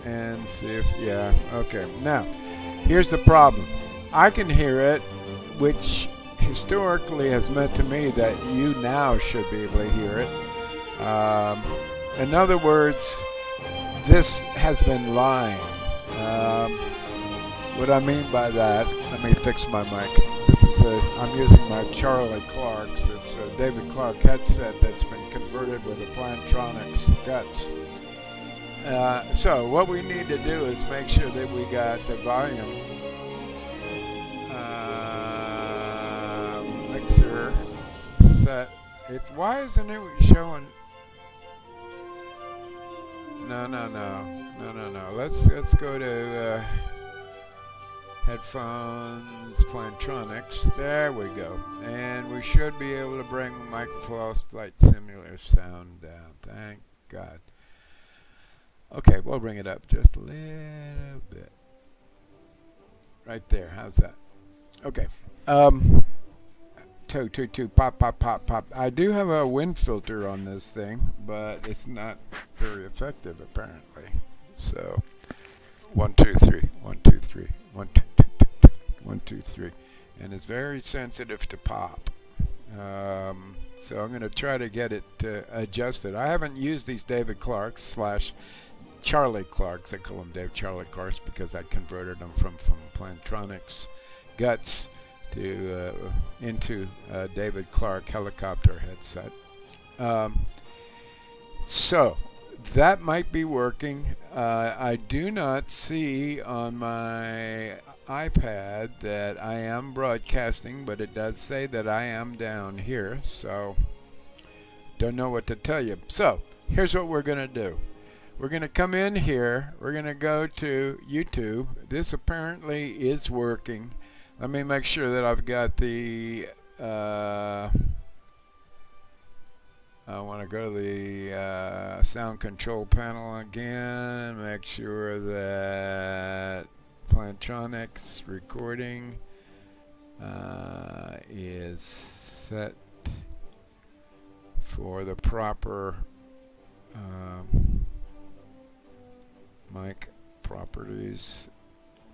and see if, yeah, okay. Now, here's the problem. I can hear it, which historically has meant to me that you now should be able to hear it. In other words, this has been lying. What I mean by that, let me fix my mic. This is I'm using my Charlie Clark's. It's a David Clark headset that's been converted with a Plantronics guts. So what we need to do is make sure that we got the volume mixer set. Why isn't it showing? No. Let's go to headphones, Plantronics. There we go. And we should be able to bring Microsoft Flight Simulator sound down. Thank God. Okay, we'll bring it up just a little bit. Right there. How's that? Okay. Two. Pop. I do have a wind filter on this thing, but it's not very effective apparently. So, 1, 2, 3. 1, 2, 3. 1, 2, 2, 2, 2. 1, 2, 3. And it's very sensitive to pop. So I'm going to try to get it adjusted. I haven't used these David Clark's / Charlie Clark's. I call them Dave Charlie Clark's because I converted them from Plantronics guts to into David Clark helicopter headset. So that might be working. I do not see on my iPad that I am broadcasting, but it does say that I am down here, so don't know what to tell you. So here's what we're going to do. We're going to come in here. We're going to go to YouTube. This apparently is working. Let me make sure that I've got the I want to go to the sound control panel again. Make sure that Plantronics recording is set for the proper mic properties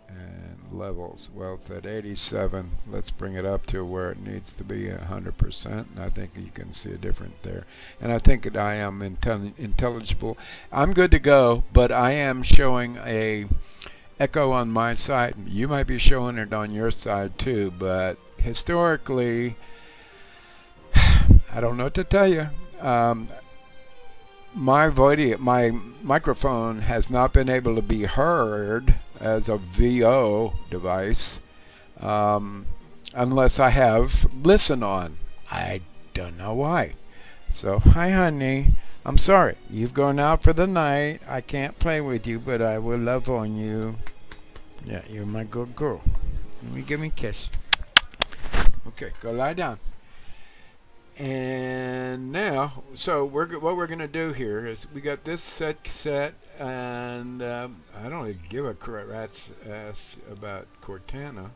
and levels. Well, it's at 87. Let's bring it up to where it needs to be 100%, and I think you can see a difference there. And I think that I am intelligible. I'm good to go, but I am showing a echo on my side. You might be showing it on your side too, but historically, I don't know what to tell you. My microphone has not been able to be heard as a VO device unless I have listen on. I don't know why. So, hi honey, I'm sorry. You've gone out for the night. I can't play with you, but I will love on you. Yeah, you're my good girl. Give me a kiss. Okay, go lie down. And now, so what we're going to do here is we got this set, and I don't even give a rat's ass about Cortana.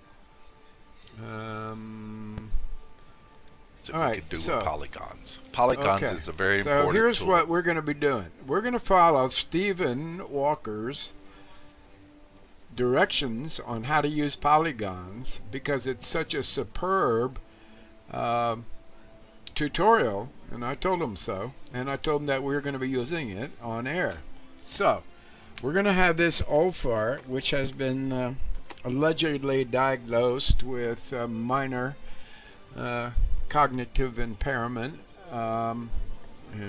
So all we right, can do so Polygons. Polygons is a very important So here's tool. what we're going to be doing. We're going to follow Stephen Walker's directions on how to use polygons because it's such a superb tutorial, and I told him so, and I told him that we were going to be using it on air. So we're going to have this old fart, which has been allegedly diagnosed with minor cognitive impairment, and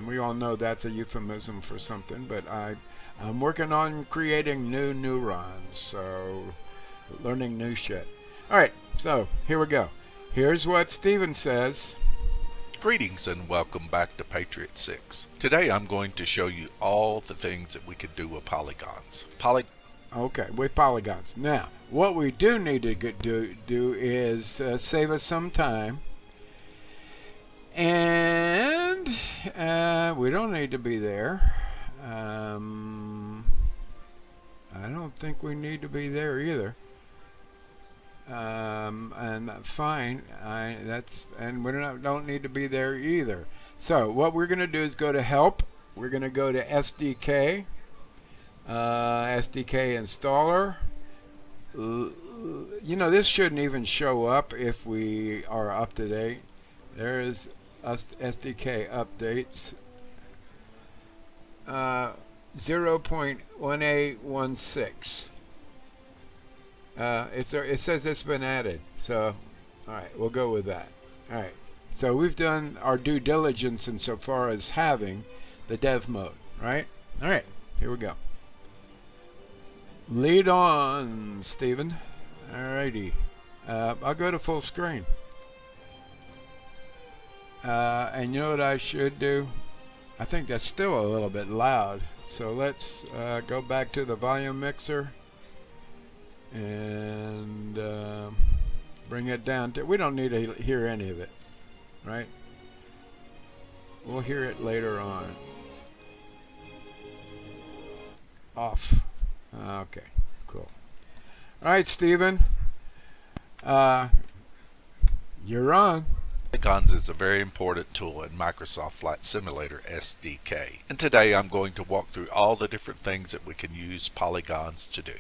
we all know that's a euphemism for something, but I'm working on creating new neurons, so learning new shit. Alright, so here we go. Here's what Steven says. Greetings and welcome back to Patriot 6. Today I'm going to show you all the things that we can do with polygons. Okay, with polygons. Now, what we do need to do is save us some time. And we don't need to be there. I don't think we need to be there either. And fine, and we don't need to be there either. So what we're going to do is go to help. We're going to go to SDK, SDK installer. You know, this shouldn't even show up if we are up to date. There is SDK updates. 0.1816. It says it's been added. So, all right, we'll go with that. All right. So we've done our due diligence insofar as having the dev mode, right? All right, here we go. Lead on, Stephen. Alrighty. I'll go to full screen. And you know what I should do? I think that's still a little bit loud. So let's go back to the volume mixer and bring it down. We don't need to hear any of it, right? We'll hear it later on. Off. Okay, cool. All right, Stephen. You're on. Polygons is a very important tool in Microsoft Flight Simulator SDK. And today I'm going to walk through all the different things that we can use polygons to do.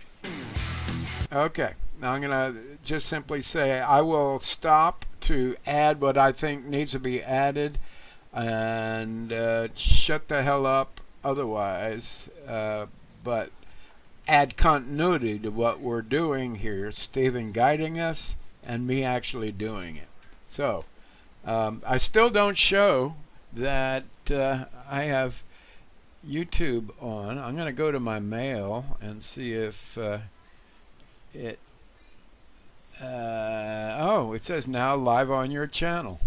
Okay, now I'm going to just simply say I will stop to add what I think needs to be added and shut the hell up otherwise, but add continuity to what we're doing here, Stephen guiding us and me actually doing it. So I still don't show that I have YouTube on. I'm going to go to my mail and see if it oh, it says now live on your channel.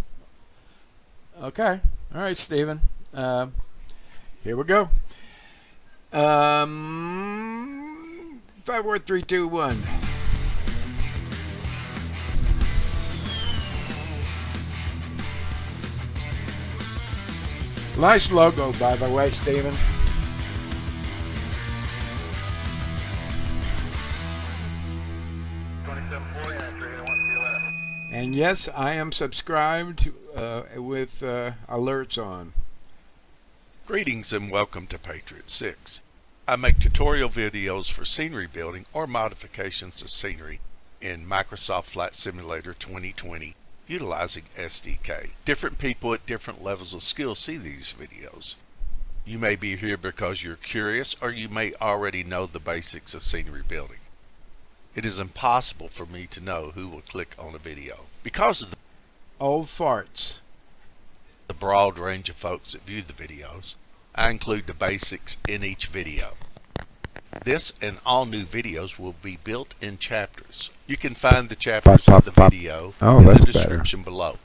Okay, all right, Stephen. Here we go. 5, 4, 3, 2, 1. Nice logo, by the way, Stephen. And yes, I am subscribed with alerts on. Greetings and welcome to Patriot 6. I make tutorial videos for scenery building or modifications to scenery in Microsoft Flight Simulator 2020 utilizing SDK. Different people at different levels of skill see these videos. You may be here because you're curious, or you may already know the basics of scenery building. It is impossible for me to know who will click on a video because of the old farts. The broad range of folks that view the videos. I include the basics in each video. This and all new videos will be built in chapters. You can find the chapters of the video in the description below.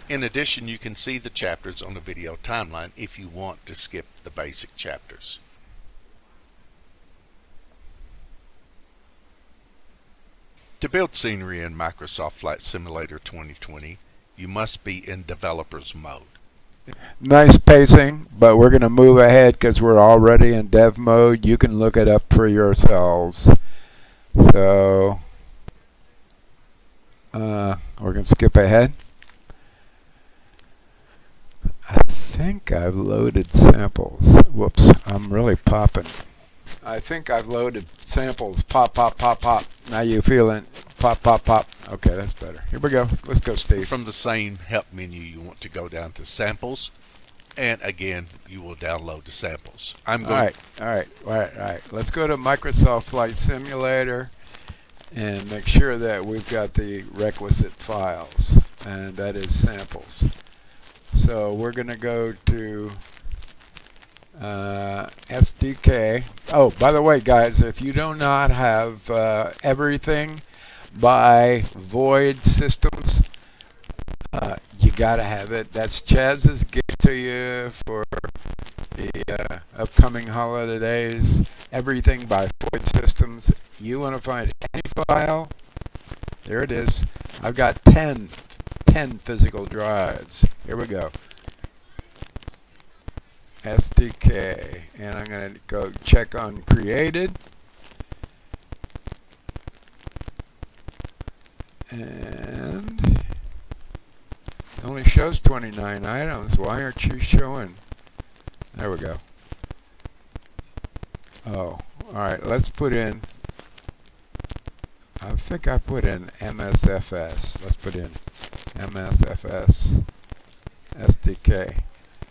In addition, you can see the chapters on the video timeline if you want to skip the basic chapters. To build scenery in Microsoft Flight Simulator 2020, you must be in developers mode. Nice pacing, but we're going to move ahead because we're already in dev mode. You can look it up for yourselves. So we're going to skip ahead. I think I've loaded samples. Whoops, I'm really popping. I think I've loaded samples. Pop, pop, pop, pop. Now you feeling pop, pop, pop. Okay, that's better. Here we go. Let's go, Steve. From the same help menu, you want to go down to samples, and again, you will download the samples. All right. Let's go to Microsoft Flight Simulator and make sure that we've got the requisite files, and that is samples. So we're going to go to SDK. Oh, by the way, guys, if you do not have everything by Void Systems, you gotta have it. That's Chaz's gift to you for the upcoming holidays. Everything by Void Systems. You want to find any file? There it is. I've got 10 physical drives. Here we go. SDK, and I'm going to go check on created, and it only shows 29 items. Why aren't you showing? There we go. Oh, alright, let's put in, I think I put in MSFS. Let's put in MSFS SDK.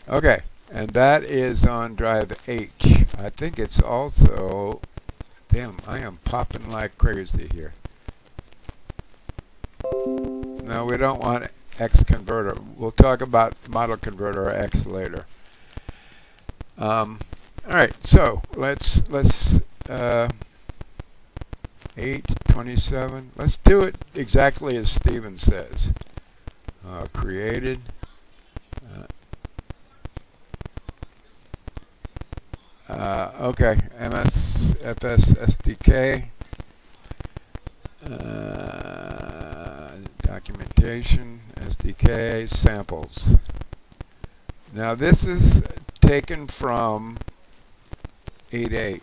Okay, and that is on drive H. I think it's also, damn, I am popping like crazy here. No, we don't want X converter. We'll talk about model converter X later. Alright, so let's 827. Let's do it exactly as Steven says. Created. Okay, MSFS SDK. Documentation, SDK, samples. Now this is taken from 8.8.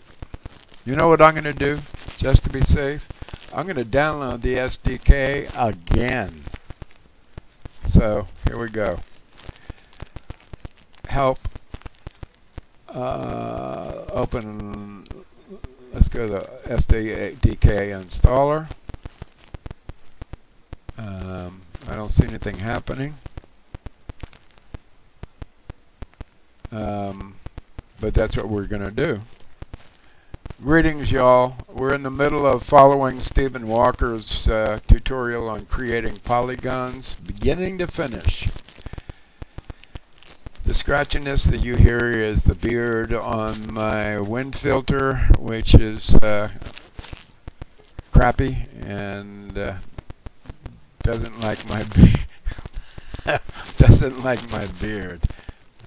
You know what I'm going to do, just to be safe? I'm going to download the SDK again. So here we go. Help. Open. Let's go to SDK installer. I don't see anything happening. But that's what we're going to do. Greetings, y'all. We're in the middle of following Stephen Walker's tutorial on creating polygons, beginning to finish. The scratchiness that you hear is the beard on my wind filter, which is crappy and doesn't like my doesn't like my beard.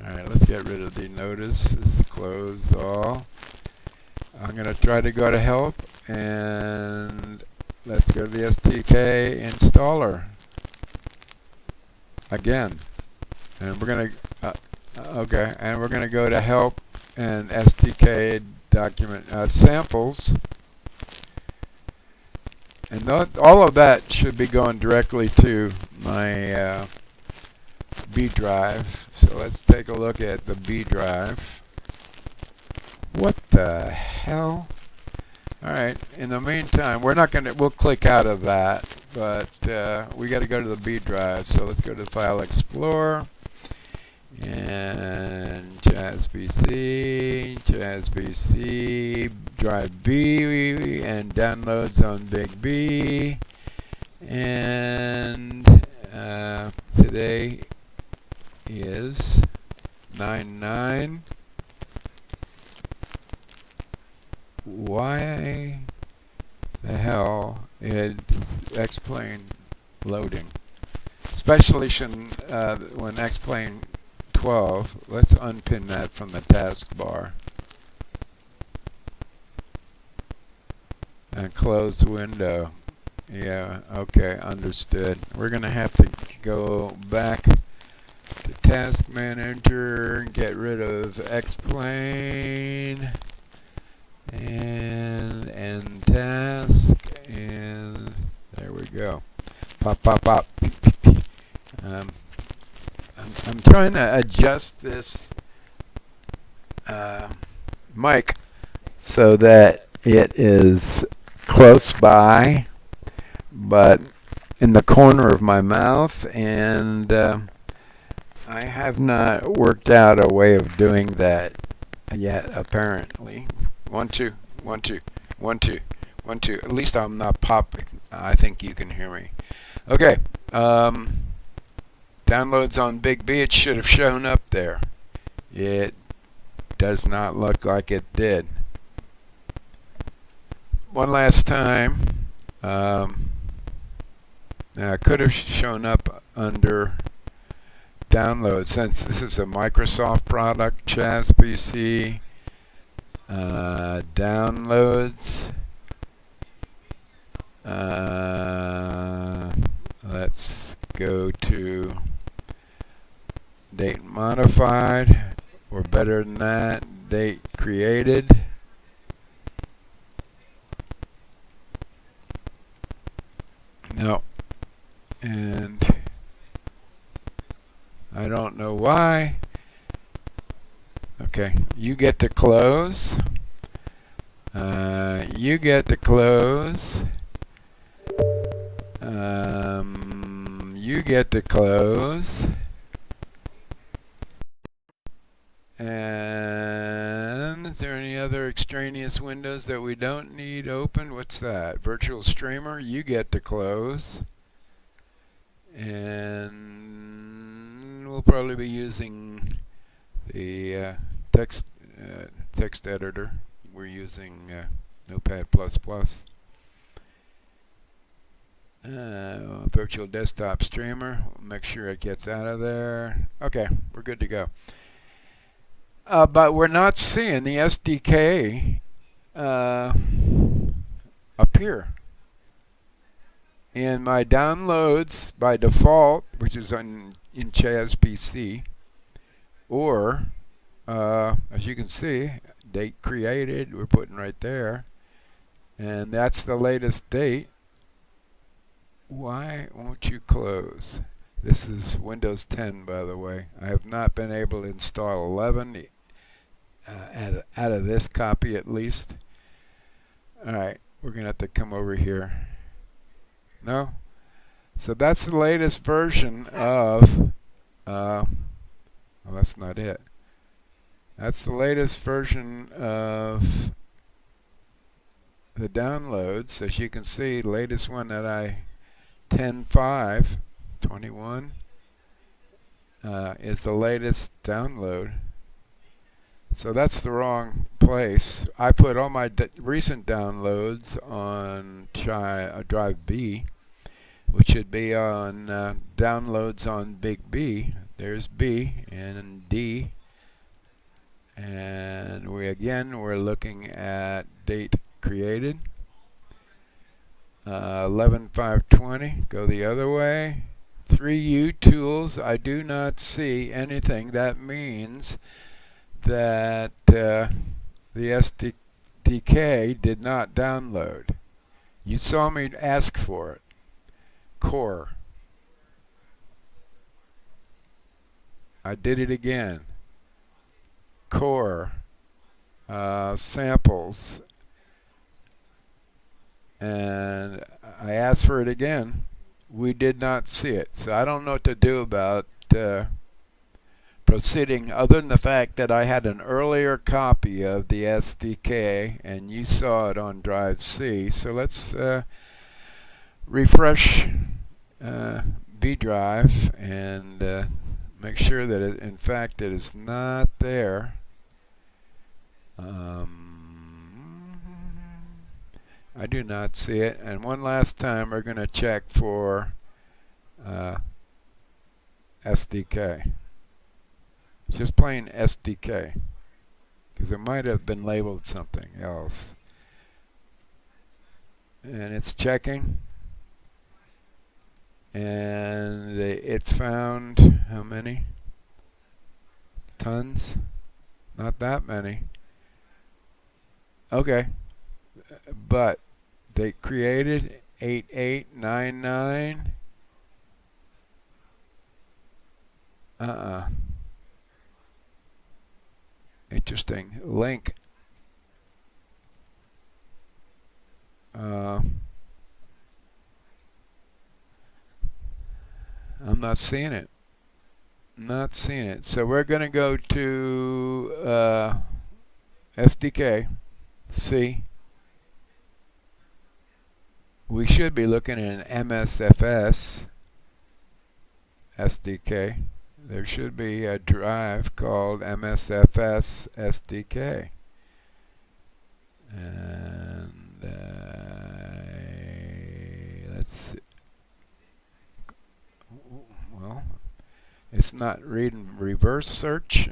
All right, let's get rid of the notices. Close all. I'm going to try to go to help, and let's go to the SDK installer again. And we're going to okay, and we're going to go to help and SDK document samples. And all of that should be going directly to my B drive. So let's take a look at the B drive. What the hell? Alright, in the meantime, we'll click out of that, but we got to go to the B drive. So let's go to the File Explorer and ChazBC, drive B, and downloads on Big B. And today is 9/9. Why the hell is X-Plane loading? Especially when X-Plane 12, let's unpin that from the taskbar and close the window. Yeah, okay, understood. We're going to have to go back to Task Manager, get rid of X-Plane, and task, and there we go. Pop, pop, pop. I'm trying to adjust this mic so that it is close by, but in the corner of my mouth, and I have not worked out a way of doing that yet, apparently. 1 2 1 2 1 2 1 2. At least I'm not popping. I think you can hear me. Okay. Downloads on Big B. It should have shown up there. It does not look like it did. One last time. Now it could have shown up under download, since this is a Microsoft product. ChazBC. Downloads. Let's go to date modified, or better than that, date created. No. And I don't know why. Okay, you get to close. You get to close. You get to close. And is there any other extraneous windows that we don't need open? What's that? Virtual streamer, you get to close. And we'll probably be using the text editor. We're using Notepad++. Virtual desktop streamer. Make sure it gets out of there. Okay, we're good to go. But we're not seeing the SDK appear in my downloads by default, which is in Chaz PC, or as you can see, date created, we're putting right there, and that's the latest date. Why won't you close? This is Windows 10, by the way. I have not been able to install 11 out of this copy at least. Alright, we're going to have to come over here. No? So that's the latest version of, well, that's not it. That's the latest version of the downloads. As you can see, the latest one that 10.5.21 is the latest download. So that's the wrong place. I put all my recent downloads on drive B, which should be on downloads on big B. There's B and D. And we're looking at date created. 11.5.20, go the other way. 3U tools, I do not see anything. That means that the SDK did not download. You saw me ask for it. Core. I did it again. Core. Samples. And I asked for it again. We did not see it. So I don't know what to do about proceeding, other than the fact that I had an earlier copy of the SDK and you saw it on drive C. So let's refresh B drive and make sure that it, in fact, it is not there. I do not see it. And one last time we're going to check for SDK. Just plain SDK, because it might have been labeled something else. And it's checking, and it found how many? Tons? Not that many. Okay, but they created 8899. Interesting. Link. I'm not seeing it. Not seeing it. So we're going to go to SDK. See. We should be looking at an MSFS SDK. There should be a drive called MSFS SDK. And let's see. Well, it's not reading reverse search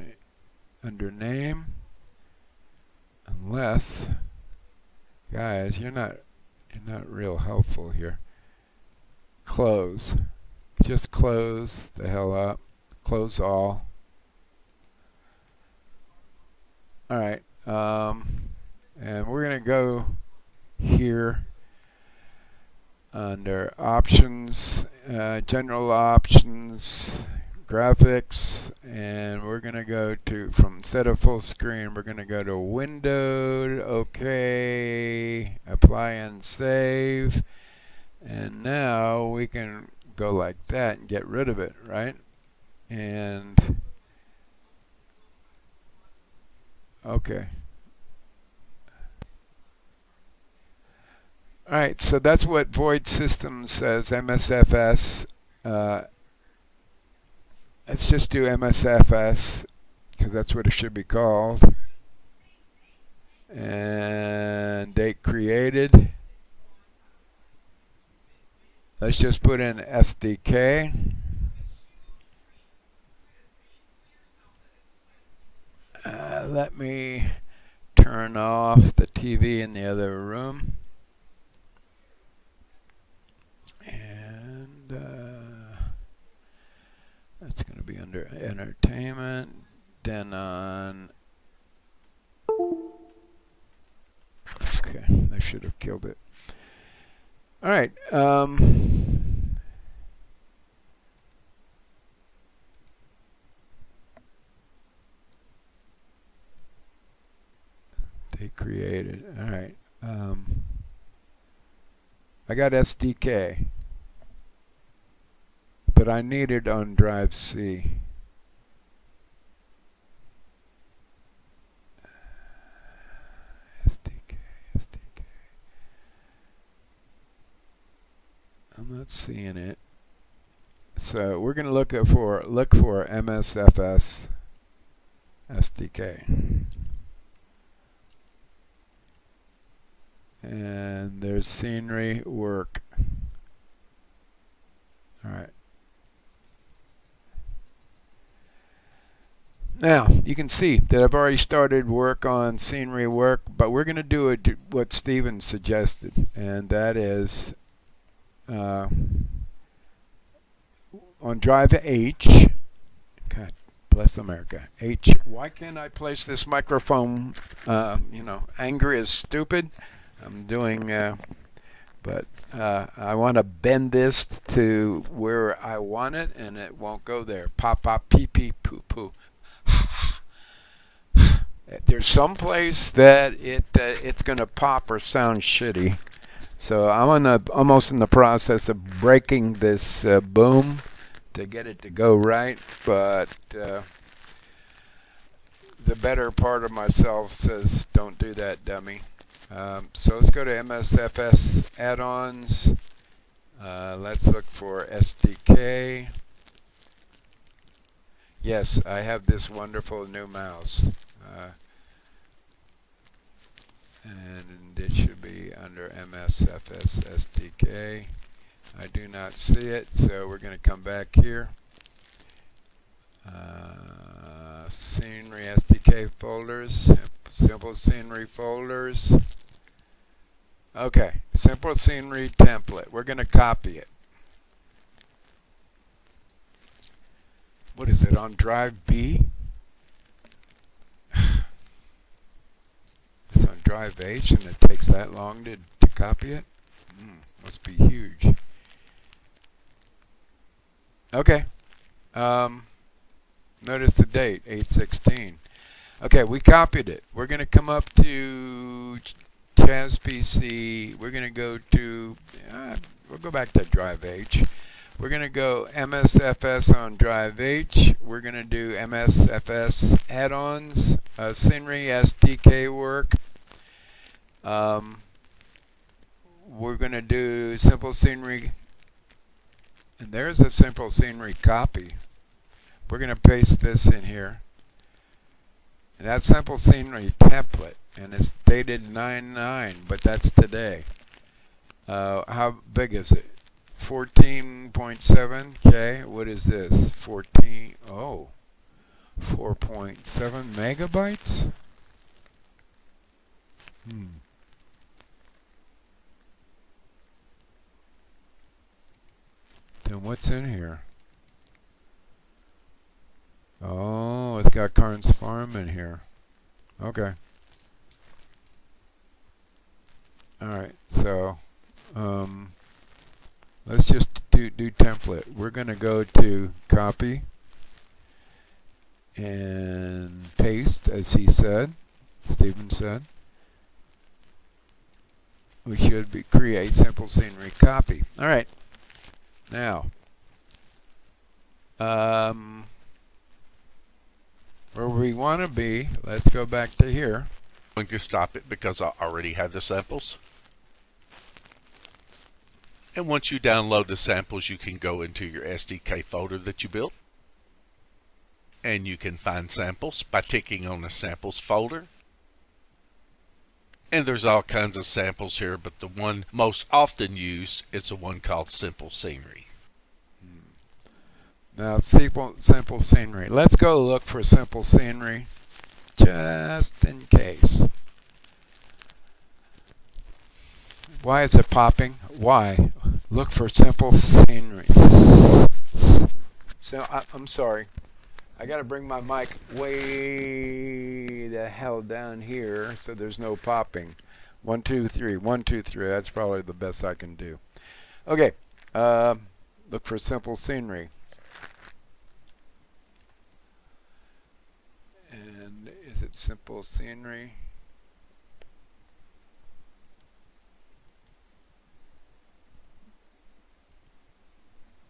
under name, unless, guys, you're not real helpful here. Close. Just close the hell up. Close all. Alright, and we're going to go here under options, general options, graphics, and we're going to go to, from set of full screen, we're going to go to Window, OK, apply and save. And now we can go like that and get rid of it, right? And okay. All right, so that's what Void Systems says, MSFS. Let's just do MSFS because that's what it should be called. And date created. Let's just put in SDK. Let me turn off the TV in the other room. And that's going to be under entertainment. Then on. Okay, I should have killed it. All right. They created. All right. I got SDK, but I need it on drive C. SDK. I'm not seeing it. So we're going to look for MSFS SDK. And there's scenery work. All right. Now you can see that I've already started work on scenery work, but we're going to do what Steven suggested, and that is on drive H. God bless America. H. Why can't I place this microphone? Angry is stupid. I'm doing, but I want to bend this to where I want it, and it won't go there. Pop, pop, pee, pee, poo, poo. There's some place that it's going to pop or sound shitty. So I'm almost in the process of breaking this boom to get it to go right, but the better part of myself says don't do that, dummy. So let's go to MSFS add-ons. Let's look for SDK. Yes, I have this wonderful new mouse. And it should be under MSFS SDK. I do not see it, so we're going to come back here. Scenery SDK folders, simple scenery folders. Okay, simple scenery template. We're going to copy it. What is it, on drive B? It's on drive H and it takes that long to copy it? Must be huge. Okay. Notice the date, 8/16. Okay, we copied it. We're going to come up to Chaz PC. We're going to go to, we'll go back to drive H. We're going to go MSFS on drive H. We're going to do MSFS add-ons, scenery SDK work. We're going to do simple scenery. And there's a simple scenery copy. We're going to paste this in here. And that's simple scenery template. And it's dated 9/9, but that's today. How big is it? 14.7. Okay, what is this? 4.7 megabytes? Then what's in here? Oh, it's got Karn's Farm in here. Okay. Alright, so let's just do template. We're going to go to copy. and paste, as he said, Stephen said. We should create simple scenery copy. All right. Now, where we want to be, let's go back to here. I'm going to stop it because I already have the samples. And once you download the samples, you can go into your SDK folder that you built. And you can find samples by ticking on the samples folder. And there's all kinds of samples here, but the one most often used is the one called Simple Scenery. Now, simple scenery. Let's go look for simple scenery, just in case. Why is it popping? Why? Look for simple scenery. So I'm sorry. I got to bring my mic way the hell down here so there's no popping. 1, 2, 3. 1, 2, 3. That's probably the best I can do. Okay. Look for simple scenery. And is it simple scenery?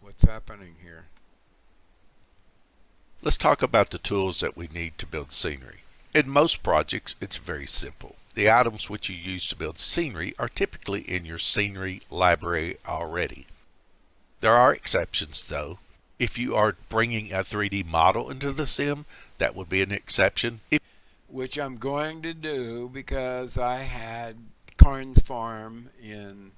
What's happening here? Let's talk about the tools that we need to build scenery. In most projects, it's very simple. The items which you use to build scenery are typically in your scenery library already. There are exceptions though. If you are bringing a 3D model into the sim, that would be an exception. Which I'm going to do because I had Carnes Farm in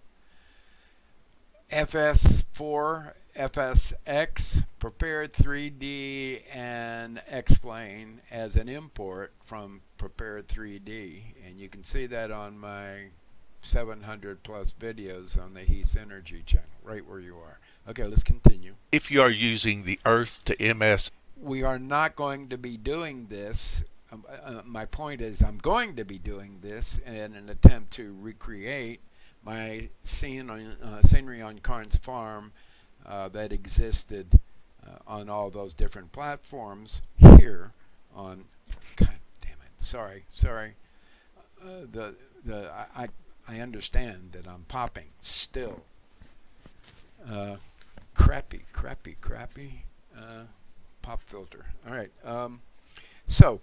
FS4, FSX, Prepared 3D, and X-Plane as an import from Prepared 3D. And you can see that on my 700 plus videos on the Heath Energy channel, right where you are. Okay, let's continue. If you are using the Earth to MS, we are not going to be doing this. My point is I'm going to be doing this in an attempt to recreate my scenery on Carnes Farm that existed on all those different platforms here on, God damn it, sorry. I understand that I'm popping still. Crappy pop filter. All right. So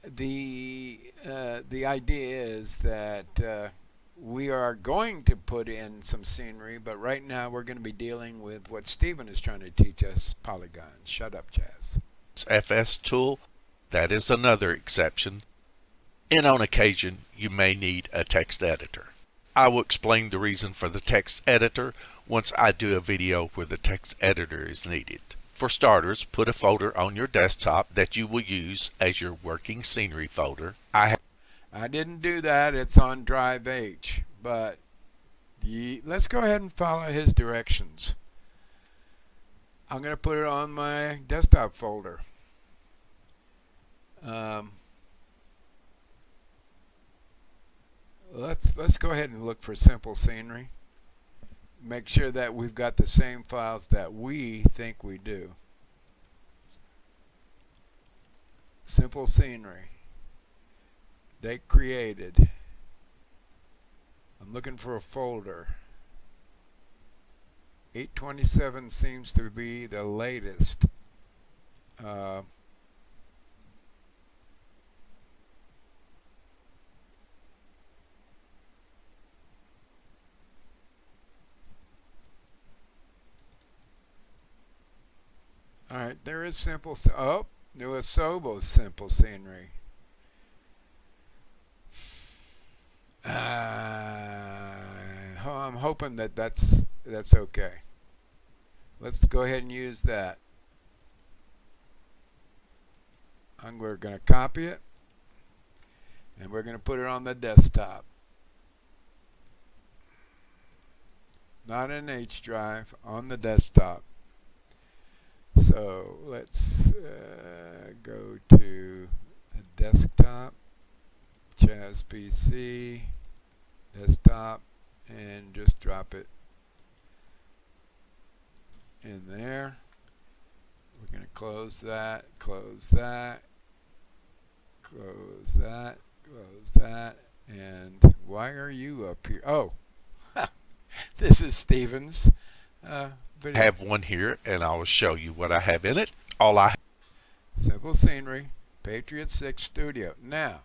the idea is that we are going to put in some scenery, but right now we're going to be dealing with what Stephen is trying to teach us, Polygons. Shut up, Chaz. FS tool, that is another exception. And on occasion, you may need a text editor. I will explain the reason for the text editor once I do a video where the text editor is needed. For starters, put a folder on your desktop that you will use as your working scenery folder. I didn't do that. It's on Drive H. But let's go ahead and follow his directions. I'm going to put it on my desktop folder. Let's go ahead and look for simple scenery. Make sure that we've got the same files that we think we do. Simple scenery. They created. I'm looking for a folder. 827 seems to be the latest. All right, there is simple. Oh, there was Sobo's simple scenery. I'm hoping that that's okay. Let's go ahead and use that. We're going to copy it, and we're going to put it on the desktop. Not in H drive, on the desktop. So let's go to the desktop, Chaz PC, desktop, and just drop it in there. We're going to close that, close that, close that, close that. And why are you up here? Oh, this is Steven's I video. have one here, and I will show you what I have in it. All I Simple scenery, Patriot 6 Studio. Now,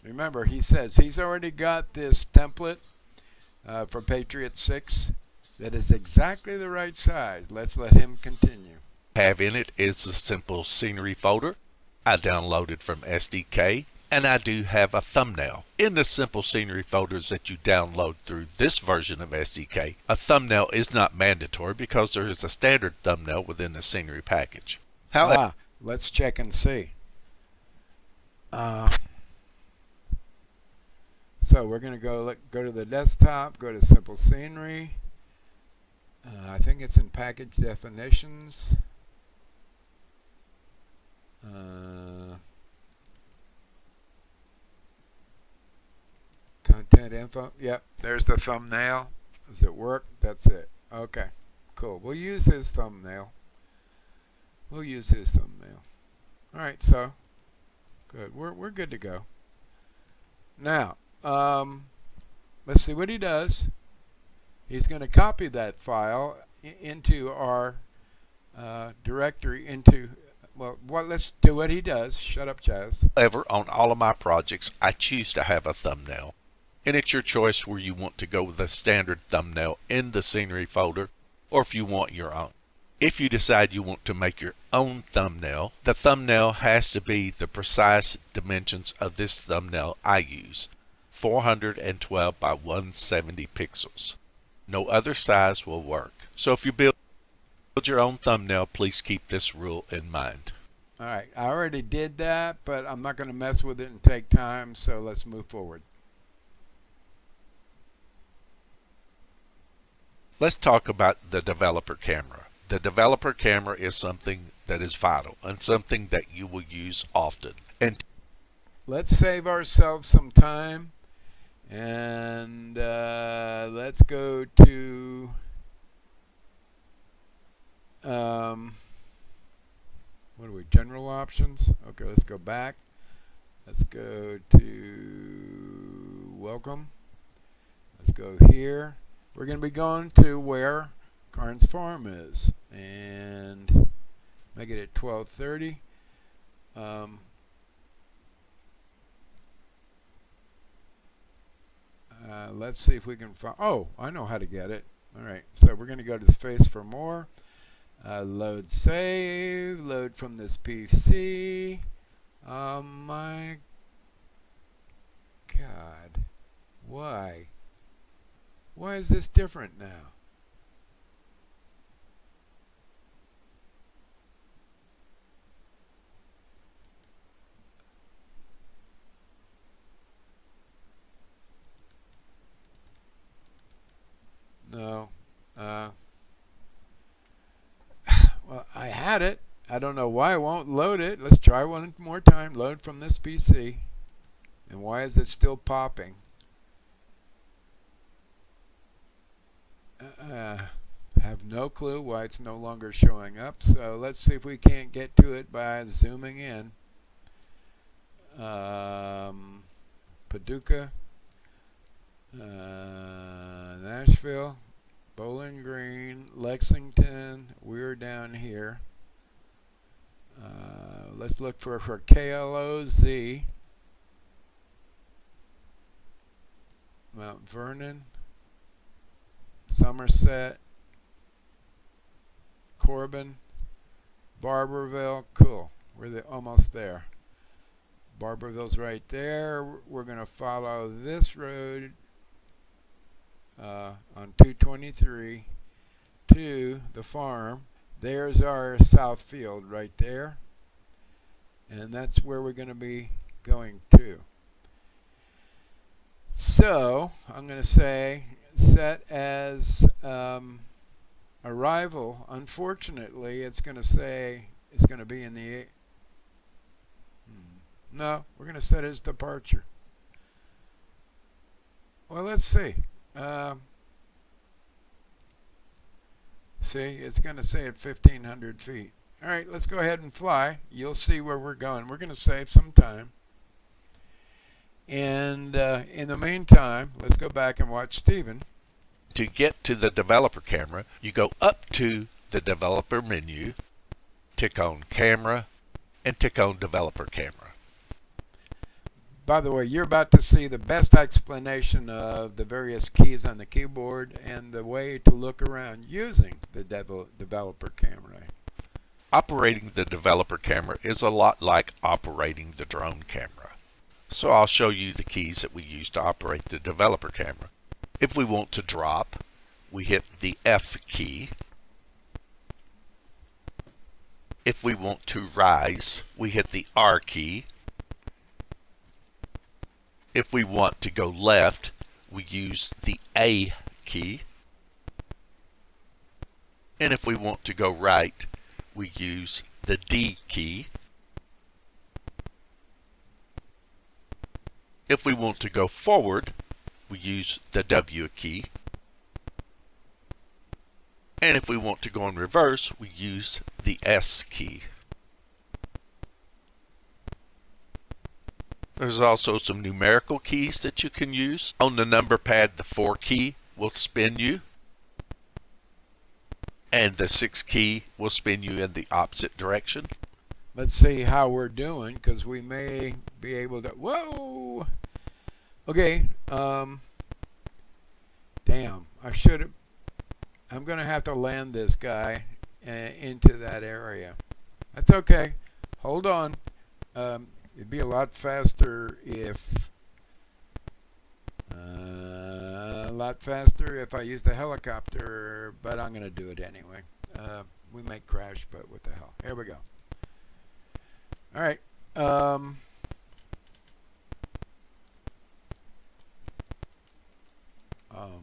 remember, he says he's already got this template for Patriot 6 that is exactly the right size. Let's let him continue. have in it is the simple scenery folder I downloaded from SDK, and I do have a thumbnail. In the simple scenery folders that you download through this version of SDK, a thumbnail is not mandatory because there is a standard thumbnail within the scenery package. However, Let's check and see. So we're going to go to the desktop, go to simple scenery. I think it's in package definitions. Content info. Yep, there's the thumbnail. Does it work? That's it. Okay, cool. We'll use his thumbnail. We'll use his thumbnail. All right, so good. We're good to go. Now, let's see what he does. He's going to copy that file into our directory let's do what he does. Shut up, Chaz. on all of my projects, I choose to have a thumbnail. And it's your choice where you want to go with the standard thumbnail in the scenery folder, or if you want your own. If you decide you want to make your own thumbnail, the thumbnail has to be the precise dimensions of this thumbnail I use, 412 by 170 pixels. No other size will work. So if you build your own thumbnail, please keep this rule in mind. All right, I already did that, but I'm not going to mess with it and take time, so let's move forward. Let's talk about the developer camera. The developer camera is something that is vital and something that you will use often. And let's save ourselves some time, and let's go to what are we, general options? Okay, let's go back. Let's go to welcome. Let's go here. We're going to be going to where Karn's farm is, and make it at 1230. Let's see if we can find. Oh, I know how to get it. All right, so we're going to go to space for more. Load save. Load from this PC. Oh my God, why? Why is this different now? No. Well, I had it. I don't know why I won't load it. Let's try one more time. Load from this PC. And why is it still popping? Have no clue why it's no longer showing up. So let's see if we can't get to it by zooming in. Paducah, Nashville, Bowling Green, Lexington. We're down here. Let's look for KLOZ. Mount Vernon, Somerset, Corbin, Barberville. Cool. We're almost there. Barberville's right there. We're going to follow this road on 223 to the farm. There's our south field right there. And that's where we're going to be going to. So I'm going to say set as arrival. Unfortunately, it's going to say it's going to be in the... No, we're going to set as departure. Well, let's see. See, it's going to say at 1,500 feet. All right, let's go ahead and fly. You'll see where we're going. We're going to save some time. And in the meantime, let's go back and watch Steven. To get to the developer camera, you go up to the developer menu, tick on camera, and tick on developer camera. By the way, you're about to see the best explanation of the various keys on the keyboard and the way to look around using the developer camera. Operating the developer camera is a lot like operating the drone camera. So I'll show you the keys that we use to operate the developer camera. If we want to drop, we hit the F key. If we want to rise, we hit the R key. If we want to go left, we use the A key. And if we want to go right, we use the D key. If we want to go forward, we use the W key. And if we want to go in reverse, we use the S key. There's also some numerical keys that you can use. On the number pad, the 4 key will spin you. And the 6 key will spin you in the opposite direction. Let's see how we're doing, because we may be able to... Whoa! Okay. Damn. I should have... I'm going to have to land this guy into that area. That's okay. Hold on. It'd be a lot faster if... I use the helicopter, but I'm going to do it anyway. We may crash, but what the hell. Here we go. All right. Oh,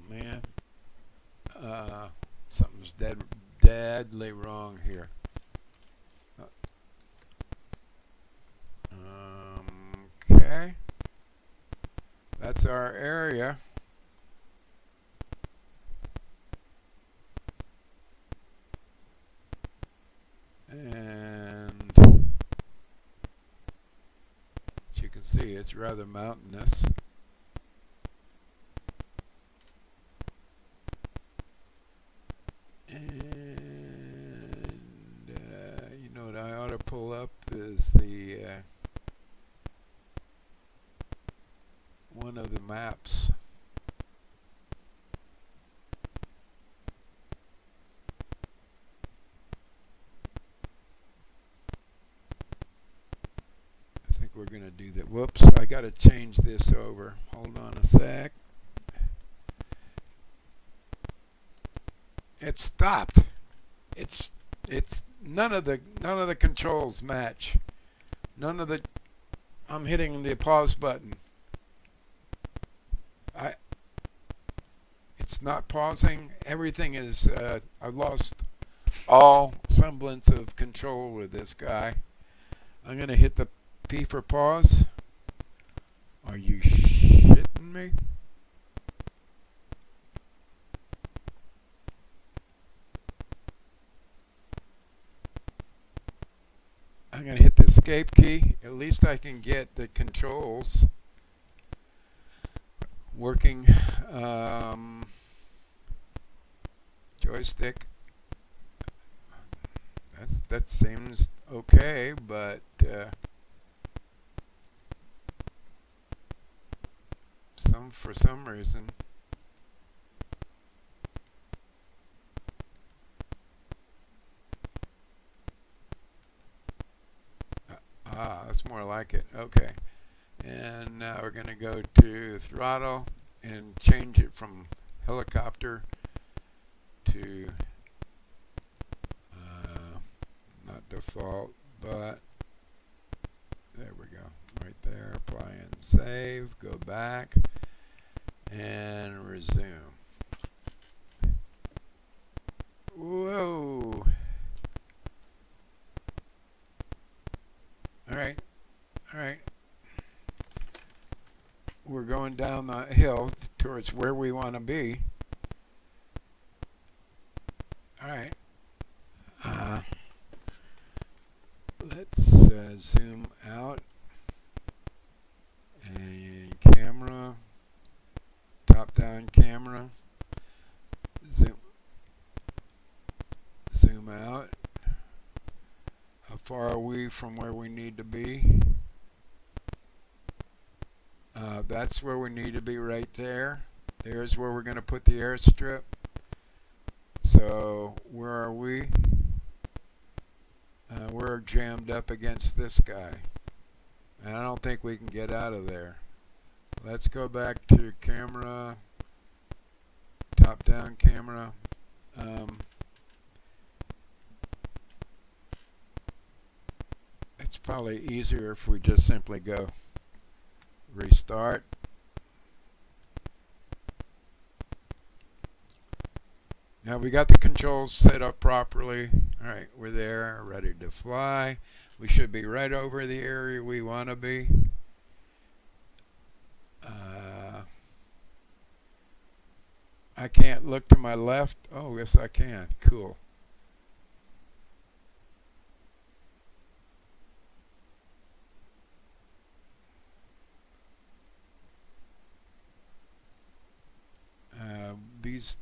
man. Something's deadly wrong here. Okay. That's our area. And as you can see, it's rather mountainous. And you know what I ought to pull up is the one of the maps. I think we're going to do that. Whoops, I got to change this over. Hold on a sec. It stopped. It's none of the controls match. I'm hitting the pause button. It's not pausing. Everything is I lost all semblance of control with this guy. I'm going to hit the P for pause. Are you shitting me? I'm going to hit the escape key. At least I can get the controls working. Joystick. That seems okay, but for some reason. That's more like it. Okay. And now we're going to go to throttle and change it from helicopter to not default, but there we go. Right there. Apply and save. Go back and resume. Whoa. All right. We're going down the hill towards where we want to be. All right. Let's zoom out, and camera, top-down camera, zoom out. How far are we from where we need to be? That's where we need to be, right there. There's where we're going to put the airstrip. So where are we? We're jammed up against this guy, and I don't think we can get out of there. Let's go back to camera, top-down camera. It's probably easier if we just simply go restart. Now we got the controls set up properly. All right, we're there, ready to fly. We should be right over the area we want to be. I can't look to my left. Oh, yes, I can. Cool.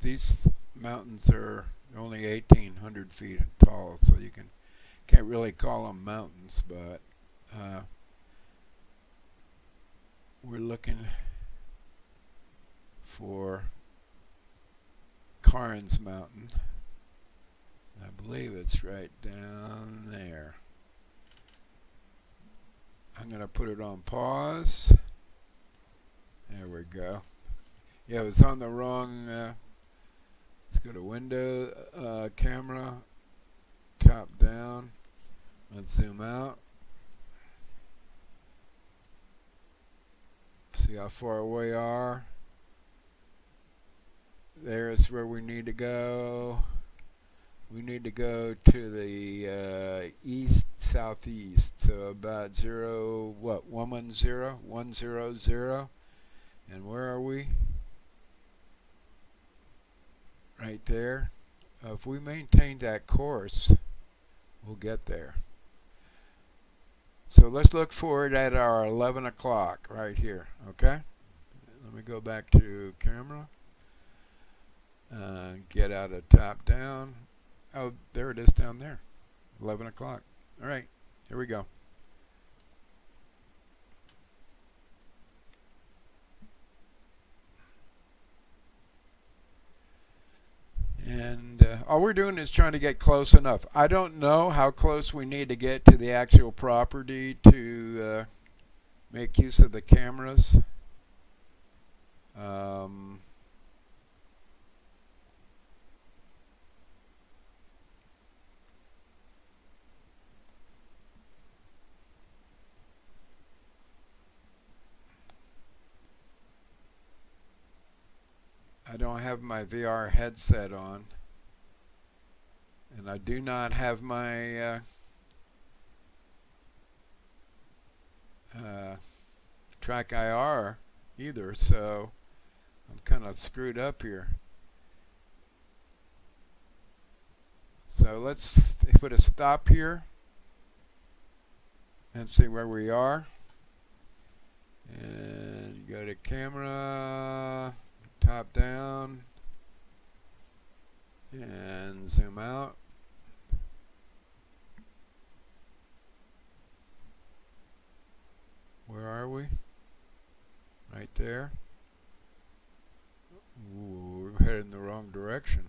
These mountains are only 1,800 feet tall, so you can't really call them mountains, but we're looking for Carnes Mountain. I believe it's right down there. I'm going to put it on pause. There we go. Yeah, it was on the wrong. Let's go to window, camera, top down. Let's zoom out. See how far away we are. There's where we need to go. We need to go to the east southeast, so about 110. And where are we? Right there. If we maintain that course, we'll get there. So let's look for it at our 11 o'clock right here. Okay? Let me go back to camera. Get out of top down. Oh, there it is down there. 11 o'clock. All right. Here we go. And all we're doing is trying to get close enough. I don't know how close we need to get to the actual property to make use of the cameras. I don't have my VR headset on, and I do not have my track IR either, so I'm kind of screwed up here. So let's put a stop here and see where we are, and go to camera, top down, and zoom out. Where are we? Right there. Ooh, we're headed in the wrong direction.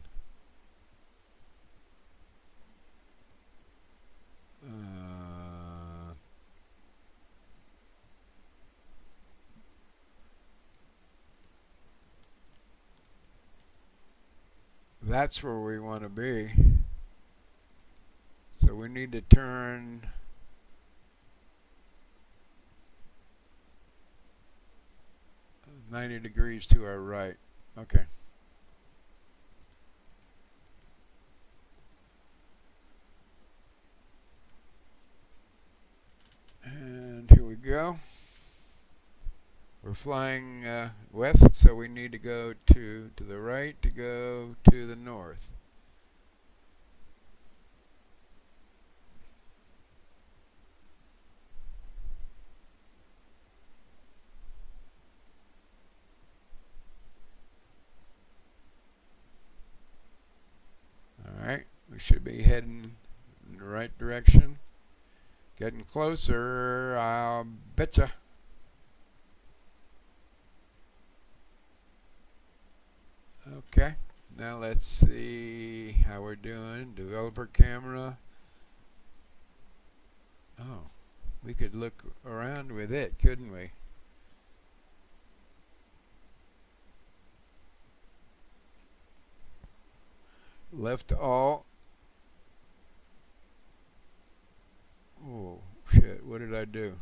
That's where we want to be. So we need to turn 90 degrees to our right. Okay. And here we go. We're flying west, so we need to go to the right to go to the north. We should be heading in the right direction. Getting closer, I'll betcha. Okay, now let's see how we're doing. Developer camera. Oh, we could look around with it, couldn't we? Left all. Oh, shit, what did I do?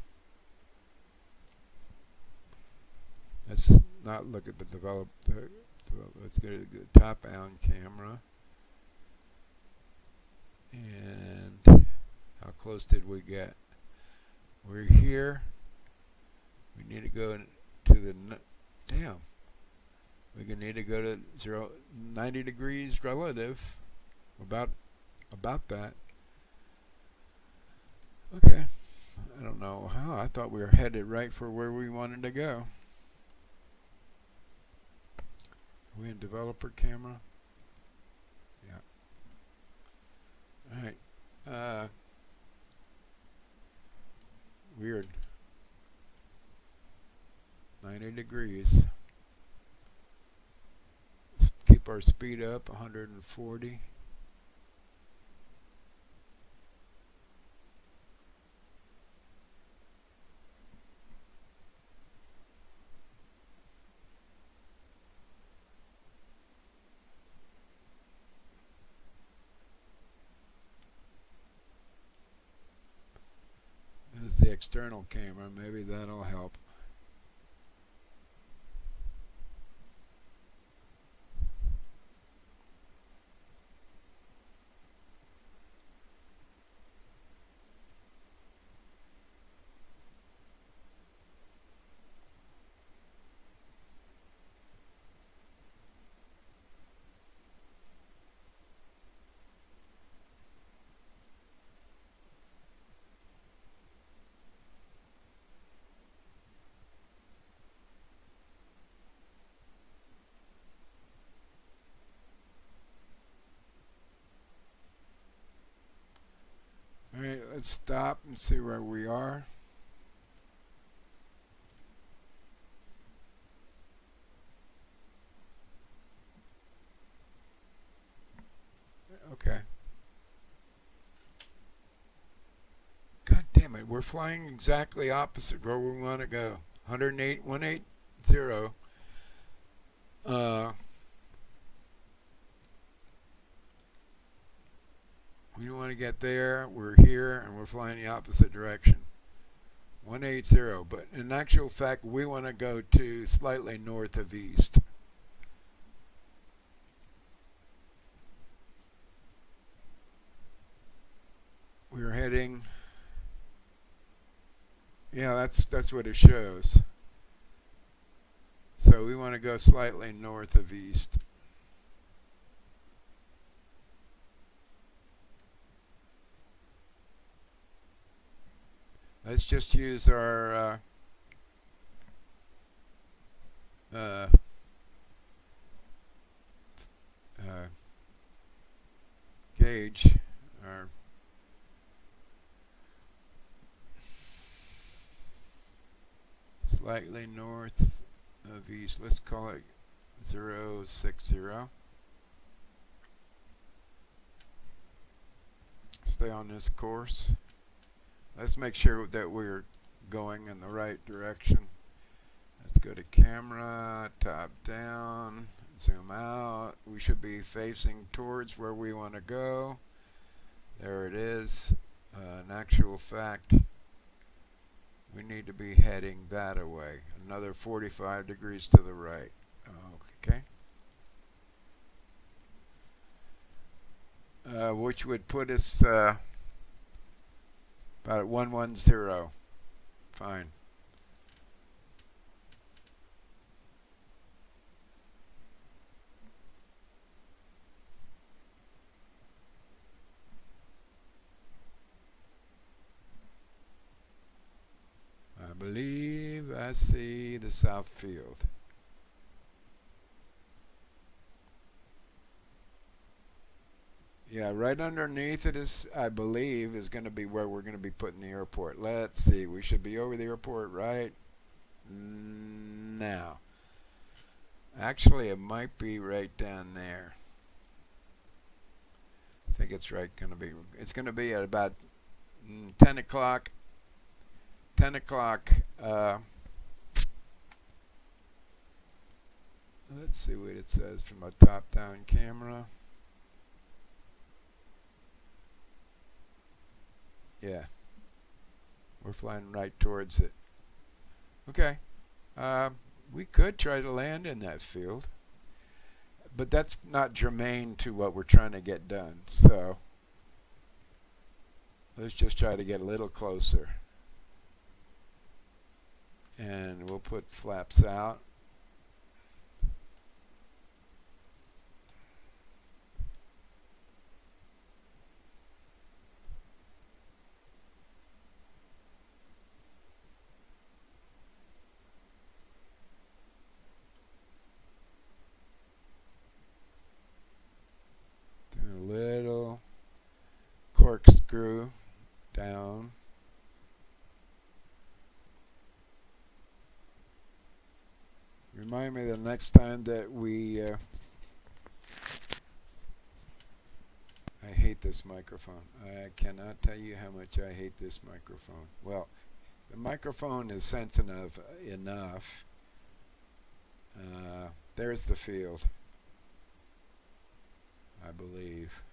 Let's not look at the let's go to the top-down camera. And how close did we get? We're here. We need to go to the, damn. We're going to need to go to 90 degrees relative. About that. Okay. I don't know how. I thought we were headed right for where we wanted to go. Are we in developer camera? Yeah. Alright. Weird. 90 degrees. Let's keep our speed up, 140. This is the external camera. Maybe that'll help. Alright, let's stop and see where we are. Okay. God damn it, we're flying exactly opposite where we want to go. 180. We want to get there, we're here, and we're flying the opposite direction. 180, but in actual fact, we want to go to slightly north of east. We're heading, yeah, that's what it shows. So we want to go slightly north of east. Let's just use our gauge, our slightly north of east. Let's call it 060. Stay on this course. Let's make sure that we're going in the right direction. Let's go to camera, top down, zoom out. We should be facing towards where we want to go. There it is. In actual fact, we need to be heading that away. Another 45 degrees to the right. Okay. Which would put us about at 110. Fine. I believe I see the south field. Yeah, right underneath it is, I believe, is going to be where we're going to be putting the airport. Let's see. We should be over the airport right now. Actually, it might be right down there. I think it's right going to be. It's going to be at about 10 o'clock. 10 o'clock. Let's see what it says from a top-down camera. Yeah, we're flying right towards it. Okay, we could try to land in that field, but that's not germane to what we're trying to get done. So let's just try to get a little closer. And we'll put flaps out. Do a little corkscrew down. Remind me the next time that we I hate this microphone. I cannot tell you how much I hate this microphone. Well, the microphone is sensitive enough. There's the field, I believe.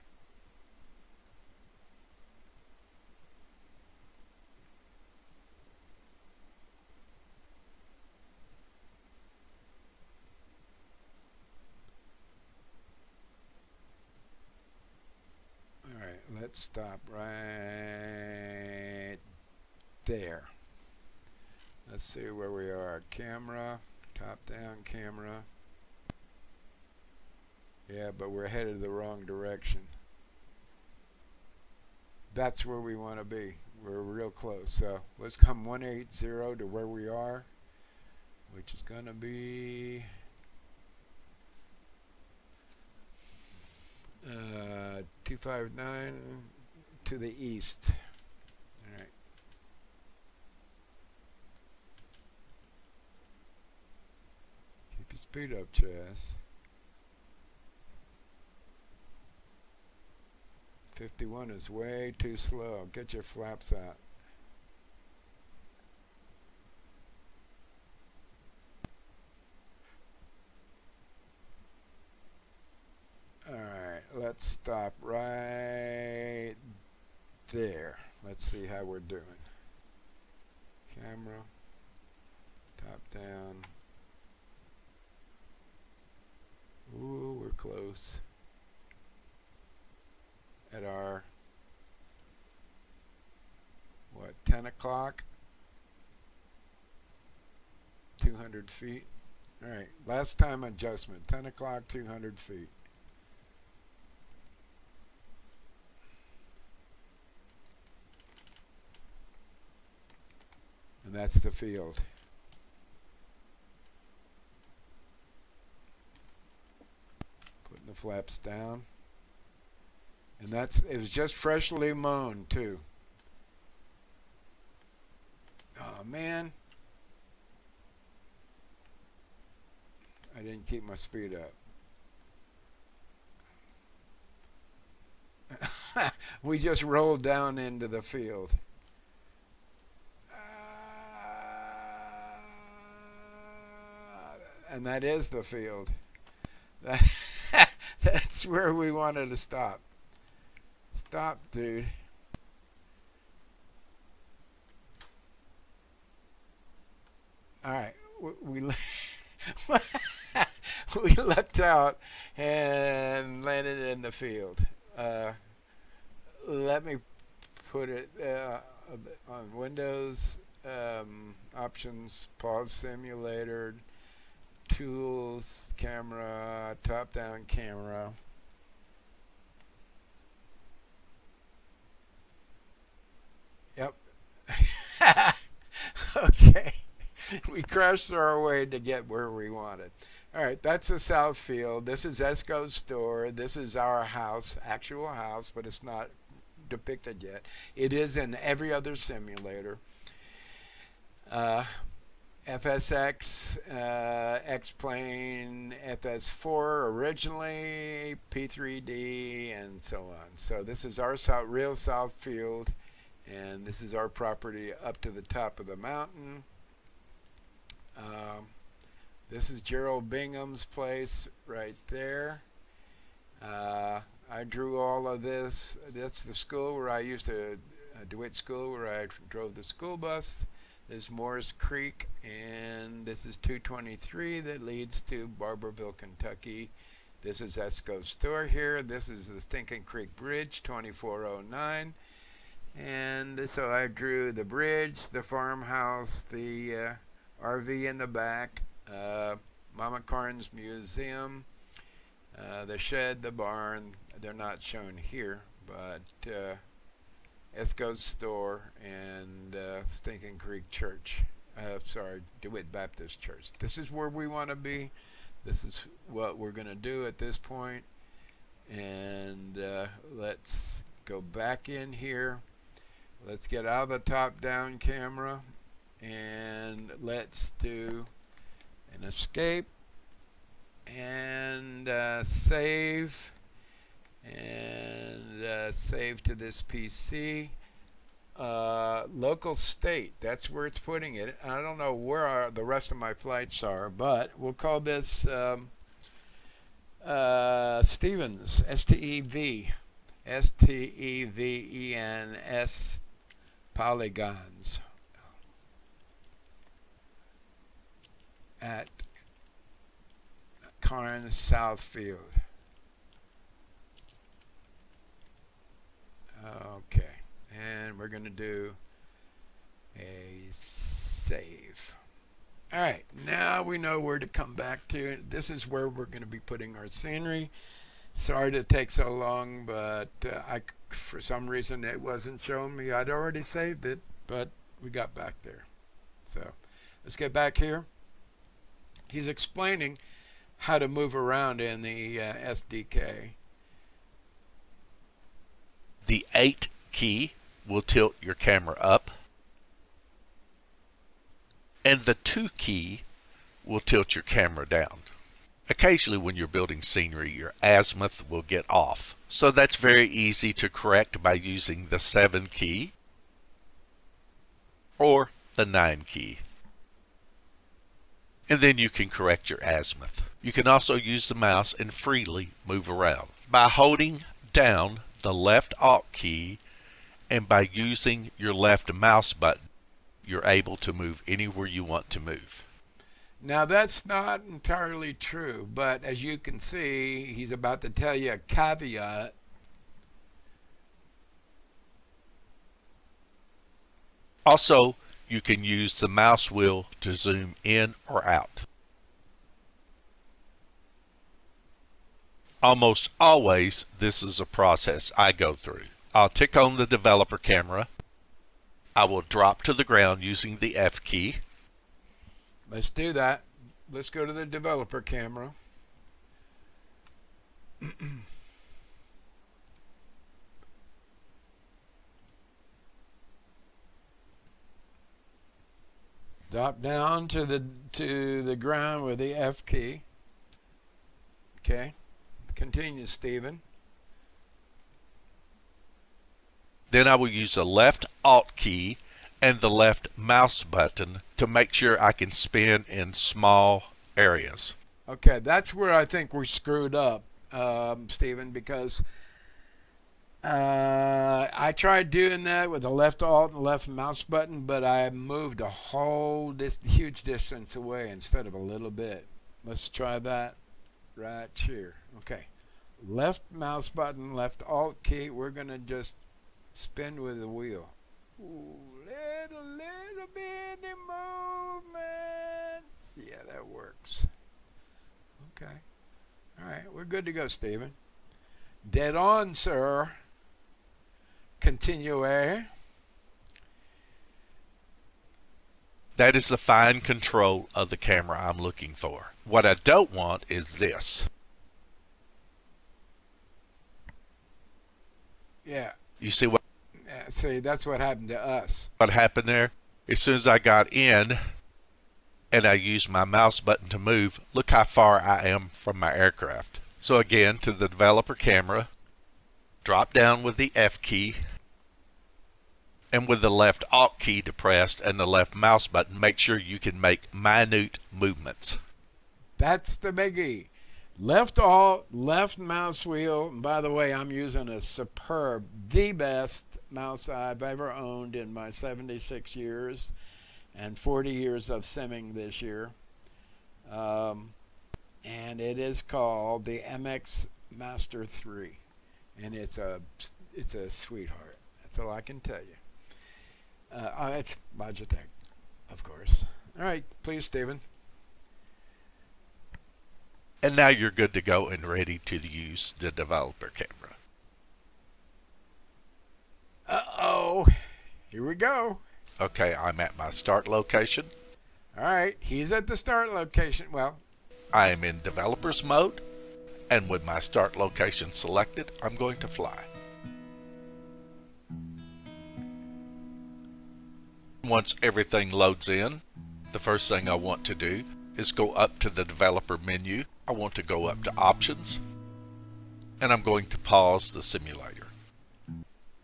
Alright, let's stop right there. Let's see where we are. Camera, top-down camera. Yeah, but we're headed the wrong direction. That's where we want to be. We're real close. So let's come 180 to where we are, which is going to be 259 to the east. All right. Keep your speed up, Chaz. 51 is way too slow. Get your flaps out. Alright, let's stop right there. Let's see how we're doing. Camera, top down. Ooh, we're close. At our, what, 10 o'clock? 200 feet. Alright, last time adjustment. 10 o'clock, 200 feet. And that's the field. Putting the flaps down. And it was just freshly mown too. Oh man. I didn't keep my speed up. We just rolled down into the field. And that is the field. That's where we wanted to stop. Stop, dude. All right, we we leapt out and landed in the field. Let me put it on Windows, options, pause simulator, tools, camera, top-down camera. Yep. Okay. We crashed our way to get where we wanted. All right, that's the south field. This is Esco's store. This is our house, actual house, but it's not depicted yet. It is in every other simulator. Uh, FSX, X-Plane, FS4 originally, P3D, and so on. So this is our real south field, and this is our property up to the top of the mountain. This is Gerald Bingham's place right there. I drew all of this. That's the school where I used to, DeWitt School, where I drove the school bus. There's Morris Creek, and this is 223 that leads to Barberville, Kentucky. This is Esco's store here. This is the Stinking Creek Bridge, 2409. And so I drew the bridge, the farmhouse, the RV in the back, Mama Carnes Museum, the shed, the barn. They're not shown here, but Esco's store and Stinking Creek Church. DeWitt Baptist Church. This is where we want to be. This is what we're going to do at this point. And let's go back in here. Let's get out of the top-down camera, and let's do an escape and save, and save to this PC. Local state, that's where it's putting it. I don't know where the rest of my flights are, but we'll call this Stevens, Stevens, Polygons at Carnes Southfield. Okay, and we're going to do a save. All right, now we know where to come back to. This is where we're going to be putting our scenery. Sorry to take so long, but for some reason it wasn't showing me. I'd already saved it, but we got back there. So let's get back here. He's explaining how to move around in the SDK. The 8 key will tilt your camera up, and the 2 key will tilt your camera down. Occasionally when you're building scenery, your azimuth will get off. So that's very easy to correct by using the 7 key or the 9 key. And then you can correct your azimuth. You can also use the mouse and freely move around. By holding down the left Alt key and by using your left mouse button, you're able to move anywhere you want to move. Now that's not entirely true, but as you can see, he's about to tell you a caveat. Also, you can use the mouse wheel to zoom in or out. Almost always, this is a process I go through. I'll tick on the developer camera. I will drop to the ground using the F key. Let's do that. Let's go to the developer camera. Drop down to the ground with the F key. Okay. Continue, Stephen. Then I will use the left Alt key and the left mouse button to make sure I can spin in small areas. Okay, that's where I think we screwed up, Stephen, because I tried doing that with the left Alt and left mouse button, but I moved a whole huge distance away instead of a little bit. Let's try that right here. Okay, left mouse button, left Alt key. We're going to just spin with the wheel. Ooh, little bitty movements. Yeah, that works. Okay. All right, we're good to go, Stephen. Dead on, sir. Continue. That is the fine control of the camera I'm looking for. What I don't want is this. Yeah. You see what See, that's what happened to us. happened there? As soon as I got in and I used my mouse button to move, look how far I am from my aircraft. So again, to the developer camera, drop down with the F key, and with the left Alt key depressed and the left mouse button, make sure you can make minute movements. That's the biggie. Left Alt, left mouse wheel. And by the way, I'm using a superb, the best mouse I've ever owned in my 76 years and 40 years of simming this year. And it is called the MX Master 3. And it's a sweetheart. That's all I can tell you. It's Logitech, of course. All right, please, Stephen. And now you're good to go and ready to use the developer camera. Uh-oh. Here we go. Okay, I'm at my start location. All right, he's at the start location. Well, I am in developer's mode, and with my start location selected, I'm going to fly. Once everything loads in, the first thing I want to do is go up to the developer menu. I want to go up to options, and I'm going to pause the simulator.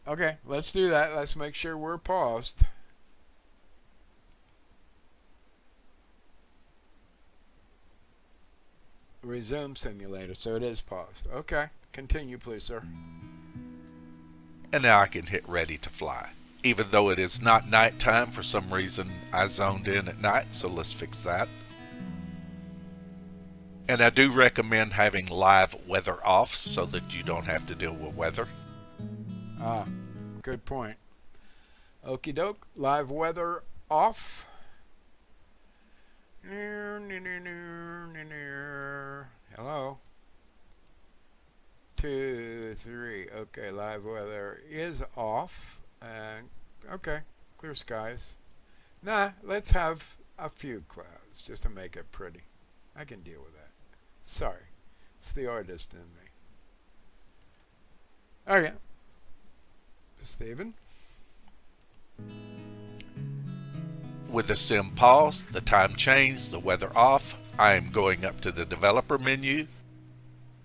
okay, let's do that. Let's make sure we're paused. Resume simulator, so it is paused. Okay, continue, please, sir. And now I can hit ready to fly. Even though it is not nighttime, for some reason I zoned in at night, so let's fix that. And I do recommend having live weather off so that you don't have to deal with weather. Ah, good point. Okie doke, live weather off. Hello. 2, 3. Okay, live weather is off. Okay, clear skies. Nah, let's have a few clouds just to make it pretty. I can deal with that. Sorry, it's the artist in me. Okay, Stephen. With the sim paused, the time changed, the weather off, I am going up to the developer menu,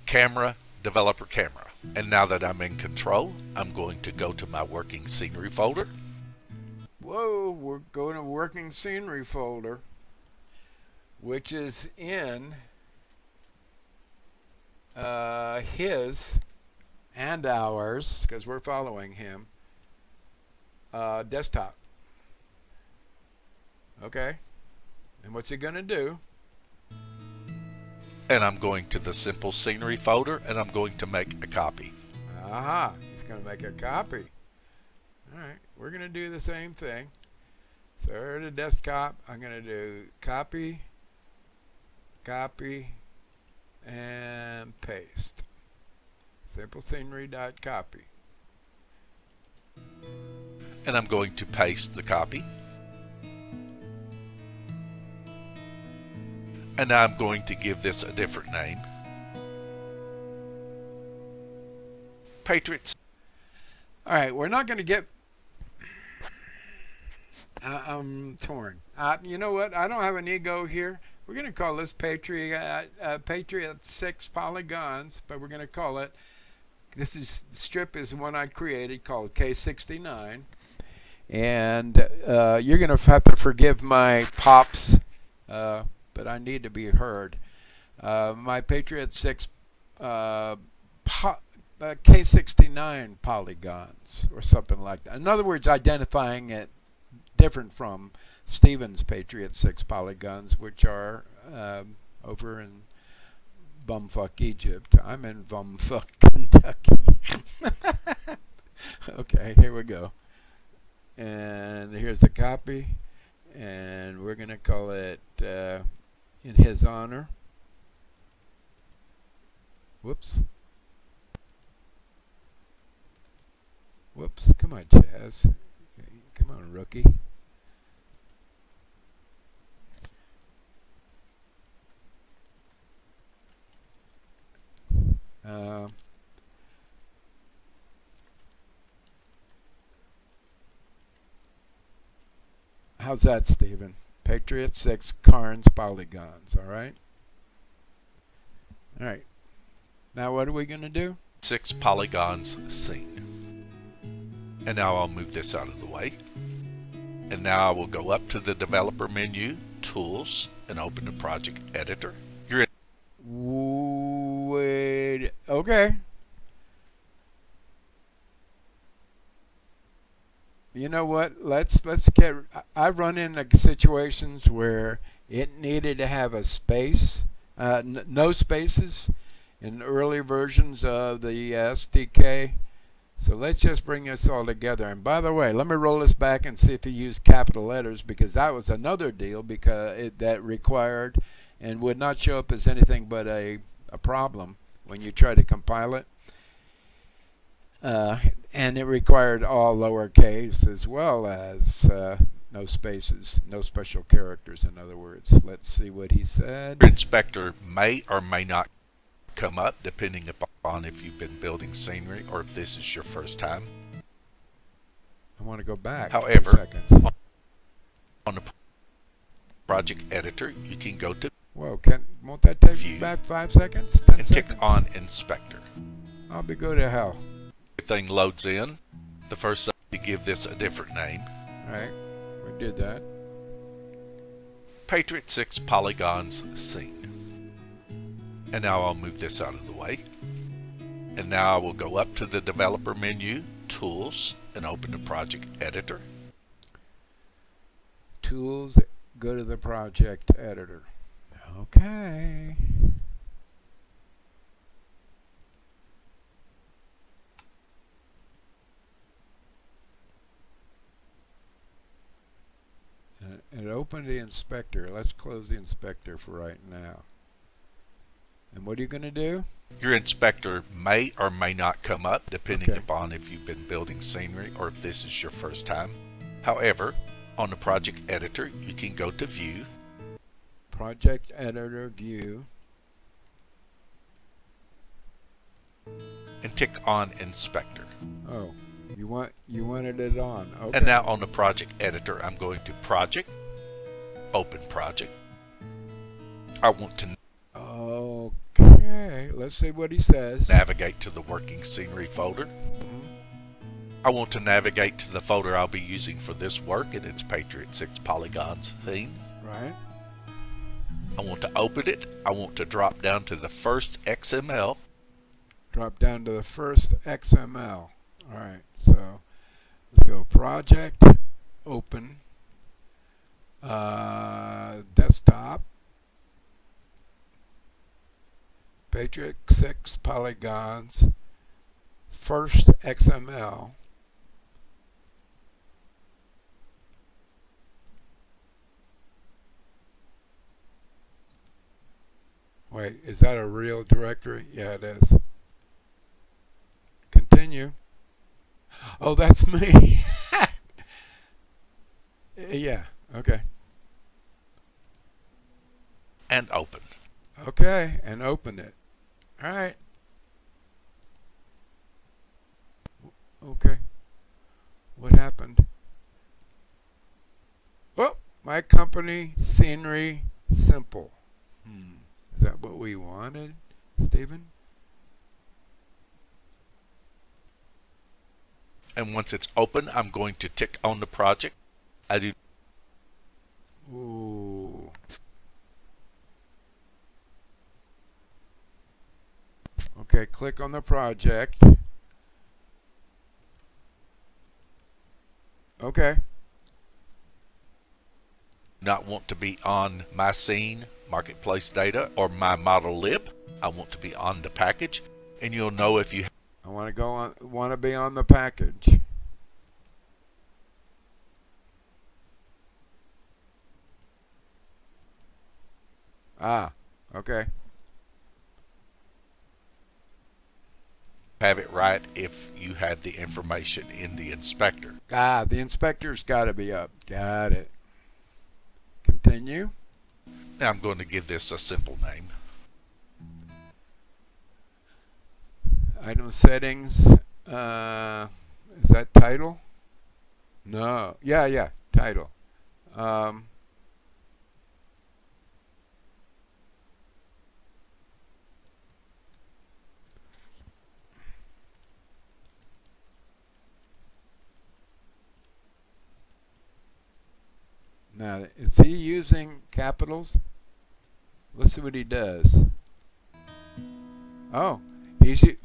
camera, developer camera. And now that I'm in control, I'm going to go to my working scenery folder. Whoa, we're going to working scenery folder, which is in his and ours, because we're following him, desktop. Okay, and what's he going to do? And I'm going to the simple scenery folder, and I'm going to make a copy. Aha, he's going to make a copy. All right, we're going to do the same thing. So here to desktop, I'm going to do copy, copy, and paste. Simple scenery.copy. And I'm going to paste the copy. And now I'm going to give this a different name. Patriot. All right, we're not going to get... I'm torn. You know what? I don't have an ego here. We're going to call this Patriot 6 Polygons, but we're going to call it... This strip is one I created called K69. And you're going to have to forgive my pops, but I need to be heard. My Patriot 6 K69 polygons or something like that. In other words, identifying it different from Stephen's Patriot 6 polygons, which are over in bumfuck Egypt. I'm in bumfuck Kentucky. Okay, here we go. And here's the copy. And we're going to call it in his honor. Whoops. Whoops. Come on, Chaz. Come on, rookie. How's that, Stephen? Patriot 6 Carnes Polygons, all right? All right. Now what are we going to do? 6 polygons scene. And now I'll move this out of the way. And now I will go up to the developer menu, tools, and open the project editor. You're in Wait, okay. You know what? Let's get. I've run into situations where it needed to have a space, no spaces, in early versions of the SDK. So let's just bring this all together. And by the way, let me roll this back and see if you use capital letters, because that was another deal because that required and would not show up as anything but a problem when you try to compile it. And it required all lowercase as well as no spaces, no special characters, in other words. Let's see what he said. Your inspector may or may not come up depending upon if you've been building scenery or if this is your first time. I want to go back. However, 2 seconds. On the project editor, you can go to Whoa, won't that take View me back 5 seconds? 10 and seconds? tick on Inspector. I'll be go to hell. Everything loads in. The first thing you give this a different name. Alright, we did that. Patriot 6 polygons scene. And now I'll move this out of the way. And now I will go up to the developer menu, tools, and open the project editor. Tools, go to the project editor. Okay. It opened the inspector. Let's close the inspector for right now. And what are you going to do? Your inspector may or may not come up depending Okay. upon if you've been building scenery or if this is your first time. However, on the project editor, you can go to View, Project editor view. and tick on Inspector. Oh, you wanted it on. Okay. And now on the project editor, I'm going to Project, Open Project. I want to Okay, let's see what he says. navigate to the working scenery folder. Mhm. I want to navigate to the folder I'll be using for this work, and it's Patriot 6 Polygons theme. Right. I want to open it. I want to drop down to the first XML. Drop down to the first XML. All right, so let's go project, open, desktop, Patriot 6 polygons, first XML. Wait, is that a real directory? Yeah, it is. Continue. Oh, that's me. Yeah, okay. And open. Okay, and open it. All right. Okay. What happened? Oh, my company, scenery, simple. Is that what we wanted, Stephen? And once it's open, I'm going to tick on the project. I do. Ooh. Okay, click on the project. Okay. Not want to be on my scene, marketplace data, or my model lib. I want to be on the package, and you'll know if you I want to go on. Want to be on the package. Ah, okay. have it right if you had the information in the inspector. Ah, the inspector's got to be up. Got it. Continue. Now I'm going to give this a simple name. Item settings. Is that title? No. Yeah, title. Um, Now, is he using capitals? Let's see what he does. Oh,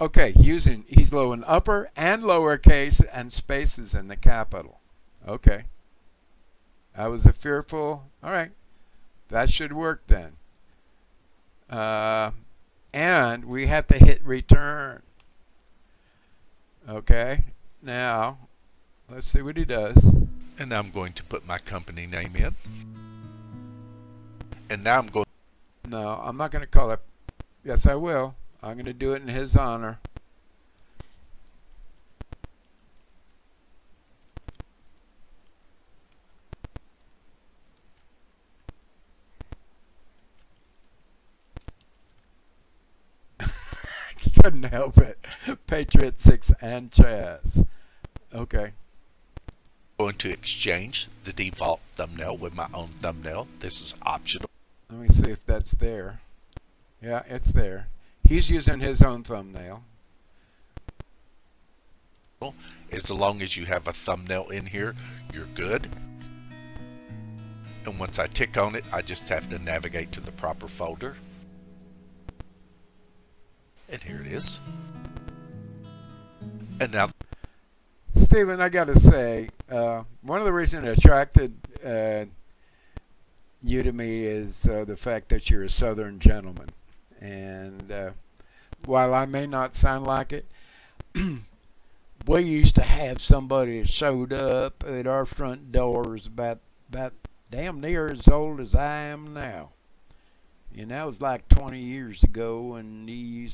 okay. He's low in upper and lowercase and spaces in the capital. Okay, I was a fearful. All right, that should work then. And we have to hit return. Okay, now let's see what he does. And I'm going to put my company name in. And now I'm going. No, I'm not going to call it. Yes, I will. I'm going to do it in his honor. Couldn't help it. Patriot 6 and Chaz. Okay. Going to exchange the default thumbnail with my own thumbnail. This is optional. Let me see if that's there. Yeah, it's there. He's using his own thumbnail. As long as you have a thumbnail in here, you're good. And once I tick on it, I just have to navigate to the proper folder. And here it is. And now, Stephen, I got to say, one of the reasons that attracted you to me is the fact that you're a Southern gentleman. And while I may not sound like it, we used to have somebody that showed up at our front doors about damn near as old as I am now. And that was like 20 years ago, and he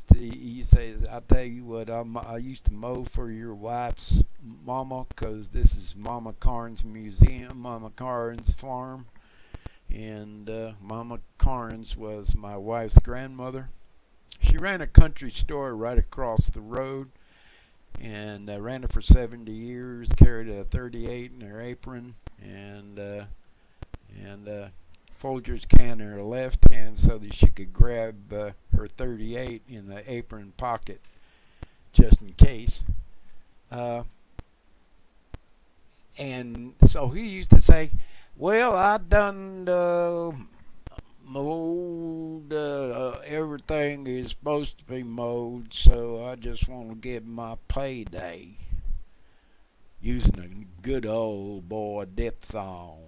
said, I'll tell you what, I used to mow for your wife's mama, because this is Mama Carnes Museum, Mama Carnes Farm. And Mama Carnes was my wife's grandmother. She ran a country store right across the road, and ran it for 70 years, carried a 38 in her apron, and Folgers can in her left hand so that she could grab her 38 in the apron pocket just in case. And so he used to say, well, I done mowed, everything is supposed to be mowed, so I just want to get my payday using a good old boy diphthong.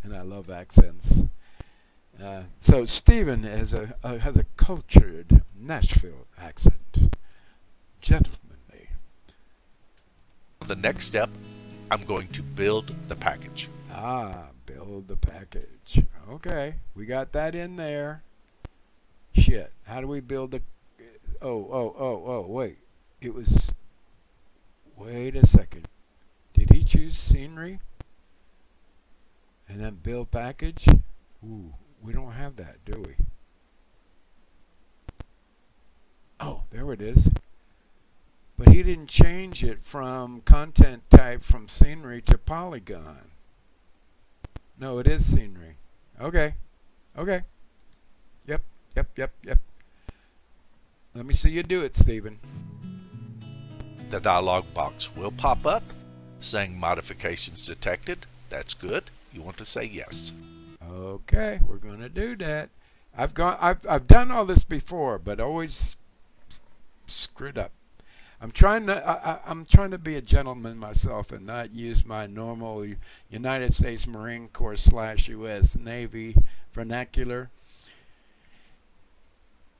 And I love accents. So Stephen has a cultured Nashville accent, gentlemanly. the next step, I'm going to build the package. Build the package. Okay, we got that in there. Shit, how do we build the... Oh, wait. It was... Wait a second. Did he choose scenery? And then build package? Ooh, we don't have that, do we? Oh, there it is. But he didn't change it from content type from scenery to polygon. No, it is scenery. Okay. Yep. Let me see you do it, Stephen. The dialog box will pop up saying modifications detected. That's good. You want to say yes. Okay, we're going to do that. I've done all this before, but always screwed up. I'm trying to be a gentleman myself and not use my normal United States Marine Corps / U.S. Navy vernacular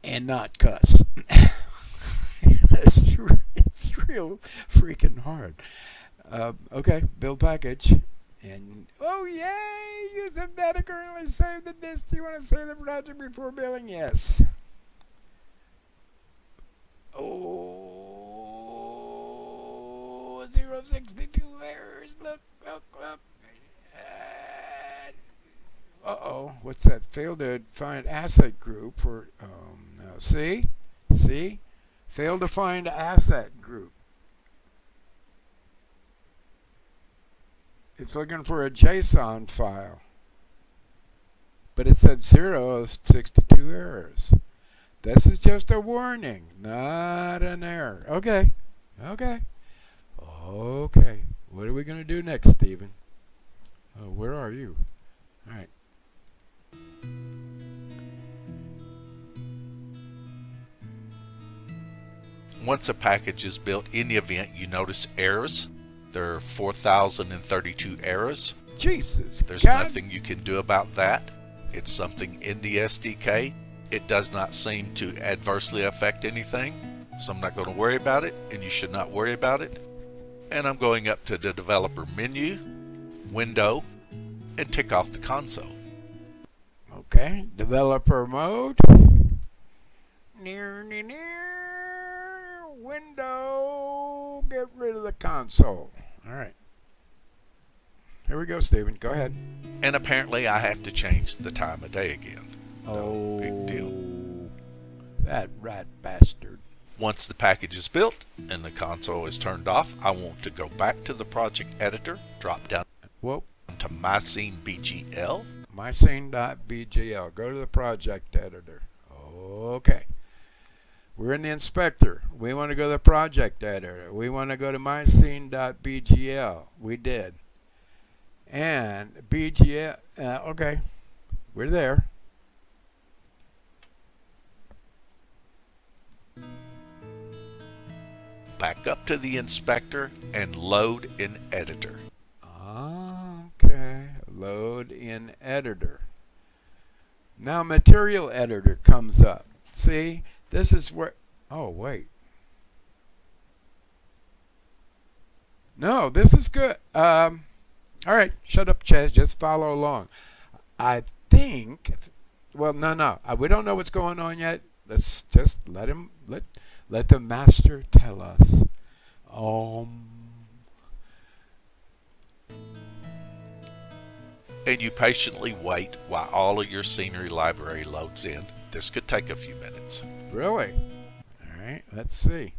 and not cuss. It's real freaking hard. Okay, build package. And, oh yay, use some data currently saved the disk. Do you want to save the project before billing? Yes. Oh, 062 errors. Look. Uh-oh, what's that? Failed to find asset group for, no. See? Failed to find asset group. It's looking for a JSON file. But it said 0 of 62 errors. This is just a warning, not an error. Okay. Okay. Okay. What are we going to do next, Stephen? Oh, where are you? All right. Once a package is built, in the event you notice errors, there are 4,032 errors. Jesus. There's God. nothing you can do about that. It's something in the SDK. It does not seem to adversely affect anything, so I'm not going to worry about it, and you should not worry about it. And I'm going up to the developer menu, window, and tick off the console. Okay. Developer mode. Near. Window. Get rid of the console. All right. Here we go, Stephen. Go ahead. And apparently I have to change the time of day again. Oh, big deal. That rat bastard. Once the package is built and the console is turned off, I want to go back to the project editor, drop down to My Scene BGL. MyScene.bgl. Go to the project editor. Okay. We're in the inspector. We want to go to the project editor. We want to go to MyScene.bgl. We did. And BGL, okay, we're there. Back up to the inspector and load in editor. Okay, load in editor. Now material editor comes up. See, this is where, oh wait. No, this is good. All right, shut up, Chaz. Just follow along. I think, well, no. We don't know what's going on yet. Let's just let the master tell us. And you patiently wait while all of your scenery library loads in. This could take a few minutes. Really? All right, let's see.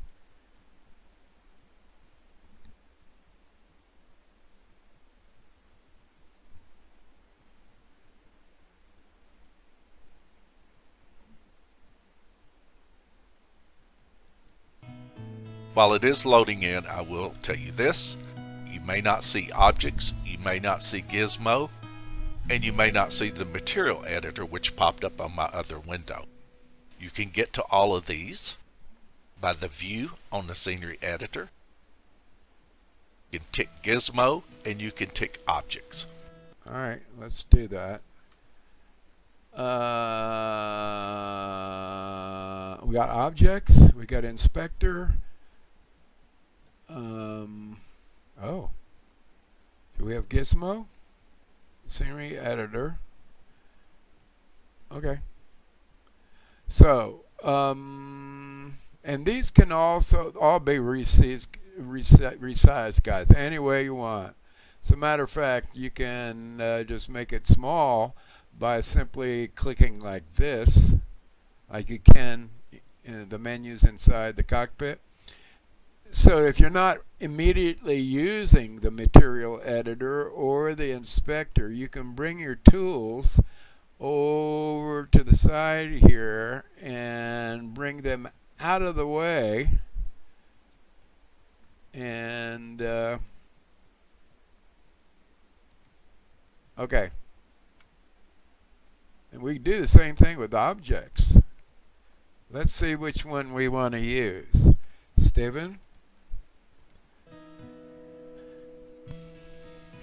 While it is loading in, I will tell you this. You may not see objects, you may not see gizmo, and you may not see the material editor which popped up on my other window. You can get to all of these by the view on the scenery editor. You can tick gizmo and you can tick objects. All right, let's do that. We got objects, we got inspector. Oh, do we have gizmo? Scenery editor. Okay. So, and these can also all be resized, guys, any way you want. As a matter of fact, you can just make it small by simply clicking like this, like you can in the menus inside the cockpit. So if you're not immediately using the material editor or the inspector, you can bring your tools over to the side here and bring them out of the way, and okay, and we do the same thing with objects. Let's see which one we want to use. Steven?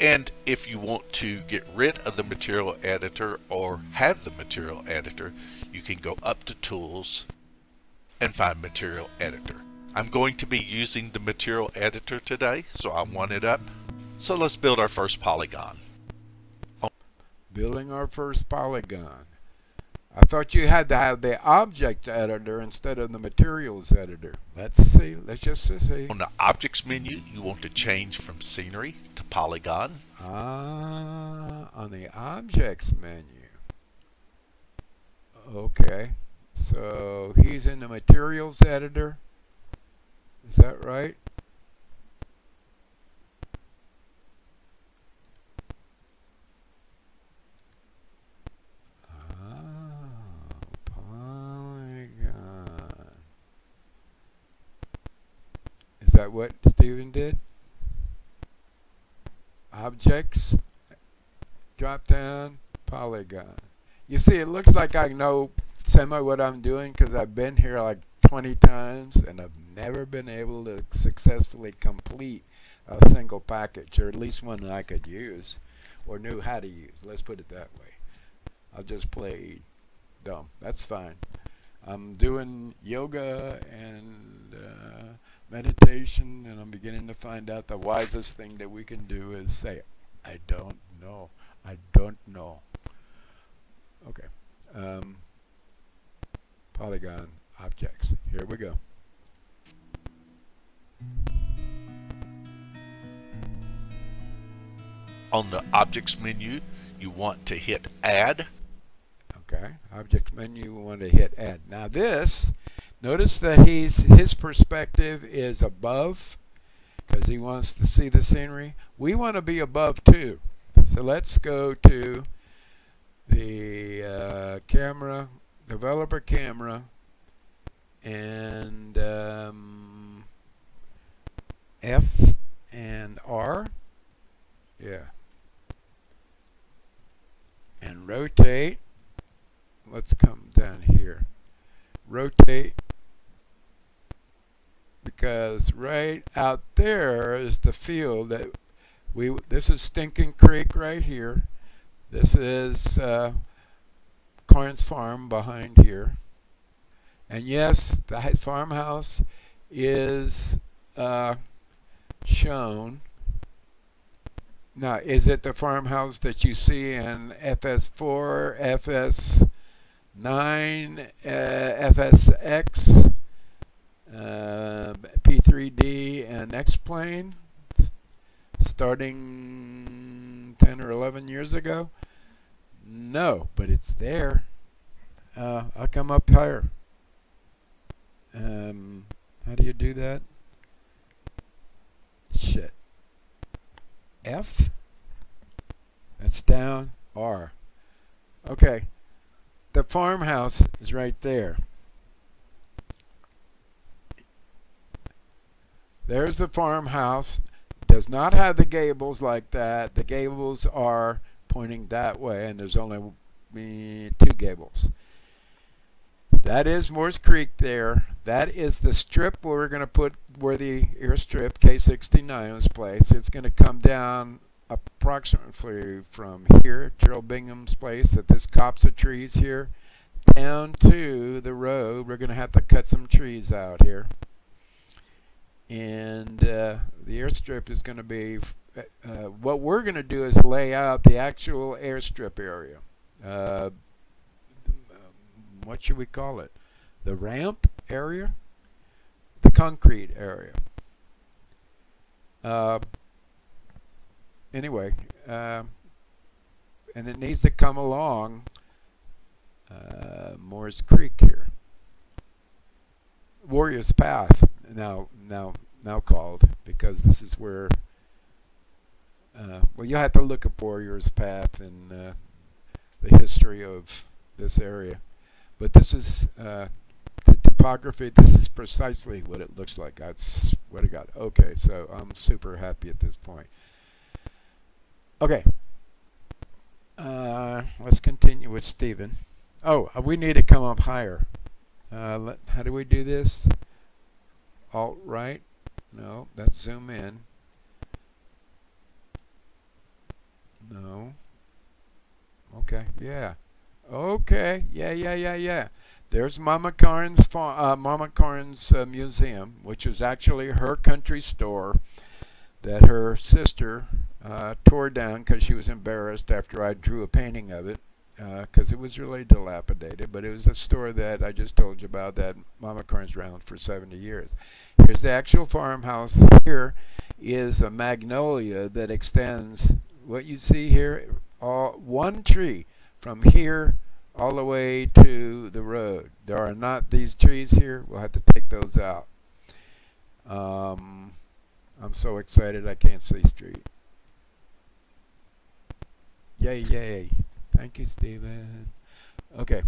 And if you want to get rid of the material editor or have the material editor, you can go up to Tools and find Material Editor. I'm going to be using the material editor today, so I want it up. So let's build our first polygon. Building our first polygon. I thought you had to have the object editor instead of the materials editor. Let's see. Let's just see. On the Objects menu, you want to change from Scenery to Polygon. On the Objects menu. Okay. So he's in the Materials editor. Is that right? that what Steven did? Objects, drop down, polygon. You see, it looks like I know semi what I'm doing because I've been here like 20 times and I've never been able to successfully complete a single package, or at least one that I could use or knew how to use. Let's put it that way. I'll just play dumb. That's fine. I'm doing yoga and meditation, and I'm beginning to find out the wisest thing that we can do is say, I don't know. I don't know. Okay. Polygon objects. Here we go. On the Objects menu, you want to hit Add. Okay, object menu, we want to hit add. Now this, notice that his perspective is above because he wants to see the scenery. We want to be above too. So let's go to the camera, developer camera, and F and R. Yeah. And rotate. Let's come down here. Rotate, because right out there is the field that this is Stinking Creek right here. This is Karn's farm behind here. And yes, the farmhouse is shown. Now, is it the farmhouse that you see in FS4, FS9, FSX, P3D, and X-Plane starting 10 or 11 years ago? No, but it's there. I'll come up higher. How do you do that? Shit. F? That's down. R. Okay. The farmhouse is right there. There's the farmhouse. Does not have the gables like that. The gables are pointing that way, and there's only 2 gables. That is Morse Creek there. That is the strip where we're going to put where the airstrip K69 is placed. It's going to come down approximately from here, Gerald Bingham's place, at this copse of trees here, down to the road. We're going to have to cut some trees out here. And the airstrip is going to be, what we're going to do is lay out the actual airstrip area. What should we call it? The ramp area? The concrete area. Anyway, and it needs to come along Morris Creek here. Warrior's Path, now called, because this is where, well, you'll have to look up Warrior's Path and the history of this area. But this is the topography. This is precisely what it looks like. That's what I got. Okay, so I'm super happy at this point. Okay. Let's continue with Steven. Oh, we need to come up higher. How do we do this? Alt right? No, that's zoom in. No. Okay, yeah. Okay, yeah. There's Mama Karn's museum, which is actually her country store that her sister tore down because she was embarrassed after I drew a painting of it, because it was really dilapidated. But it was a store that I just told you about that Mama Karn's around for 70 years. Here's the actual farmhouse. Here is a magnolia that extends, what you see here, one tree from here all the way to the road. There are not these trees here. We'll have to take those out. I'm so excited I can't see straight. Yay. Thank you, Steven. Okay.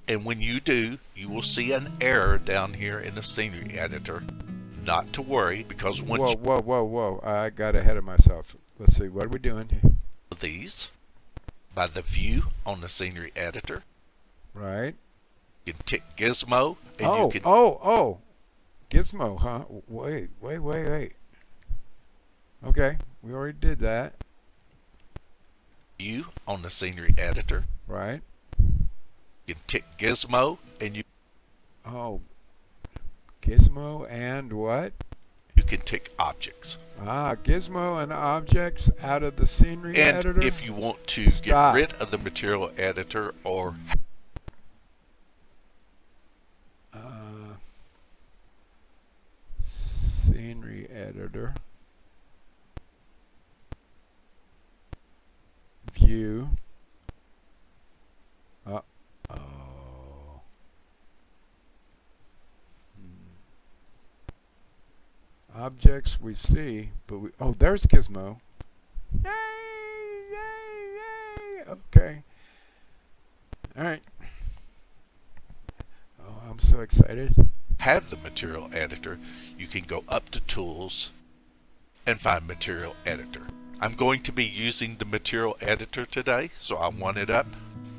And when you do, you will see an error down here in the scenery editor. Not to worry, because once Whoa. I got ahead of myself. Let's see. What are we doing here? these by the view on the scenery editor, Right. you can tick Gizmo, and Oh. you can Gizmo, huh? Wait. Okay. We already did that. view on the scenery editor. Right. You can tick Gizmo, and you Gizmo and what? can tick Objects. Gizmo and objects out of the scenery And editor. if you want to Stop. get rid of the material editor or Scenery editor. View. Objects we see, but there's Gizmo. Yay! Okay. All right. Oh, I'm so excited. have the material editor, you can go up to Tools and find Material Editor. I'm going to be using the material editor today, so I want it up.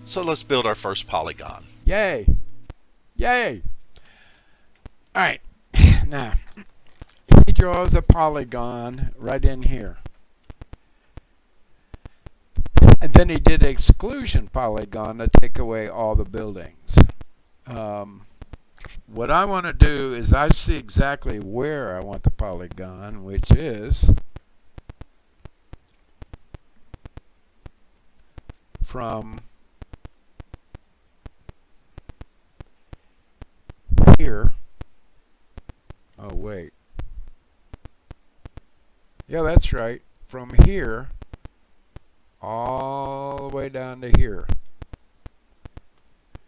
So let's build our first polygon. Yay! All right. Now, he draws a polygon right in here. And then he did exclusion polygon to take away all the buildings. What I want to do is I see exactly where I want the polygon, which is from here. Oh, wait. Yeah, that's right. From here all the way down to here.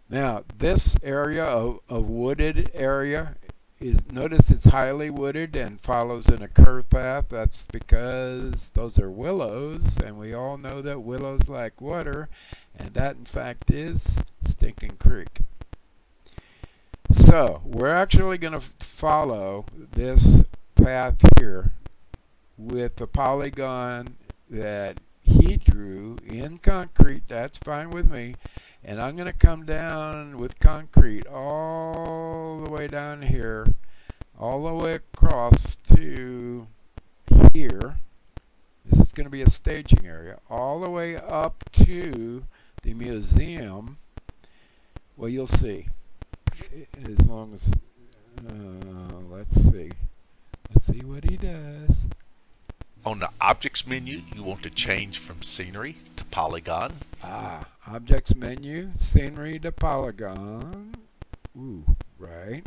Now, this area of wooded area is, notice it's highly wooded and follows in a curved path. That's because those are willows, and we all know that willows like water, and that in fact is Stinking Creek. So we're actually going to follow this path here with the polygon that he drew in concrete. That's fine with me. And I'm going to come down with concrete all the way down here, all the way across to here. This is going to be a staging area, all the way up to the museum. Well, you'll see. As long as, let's see what he does. On the Objects menu, you want to change from Scenery to Polygon. Objects menu, Scenery to Polygon. Ooh, right.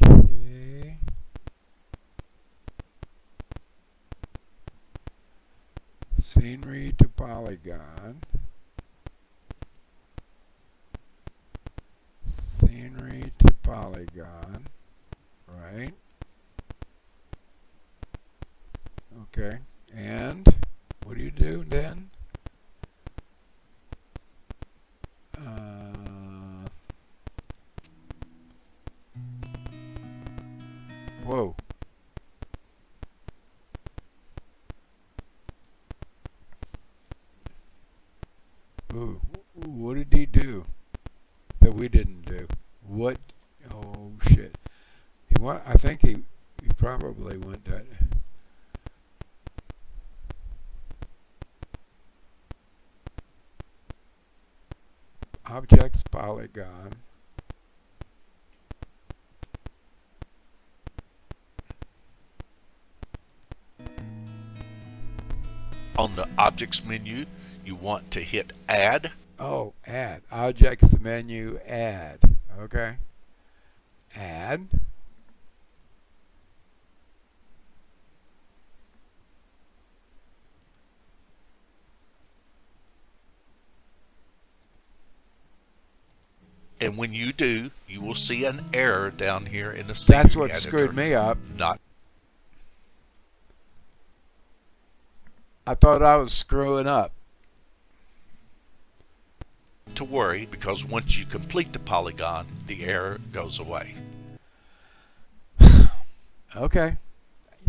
Okay. Scenery to Polygon. Scenery to Polygon. Right. Okay. And what do you do then? Whoa. Ooh. What did he do that we didn't do? What? Oh shit. I think he probably went that. Objects polygon. On the Objects menu, you want to hit Add. Oh, add. Objects menu, add. Okay. Add. And when you do, you will see an error down here in the Scenery That's what editor. screwed me up. Not. I thought I was screwing up. to worry, because once you complete the polygon, the error goes away. Okay.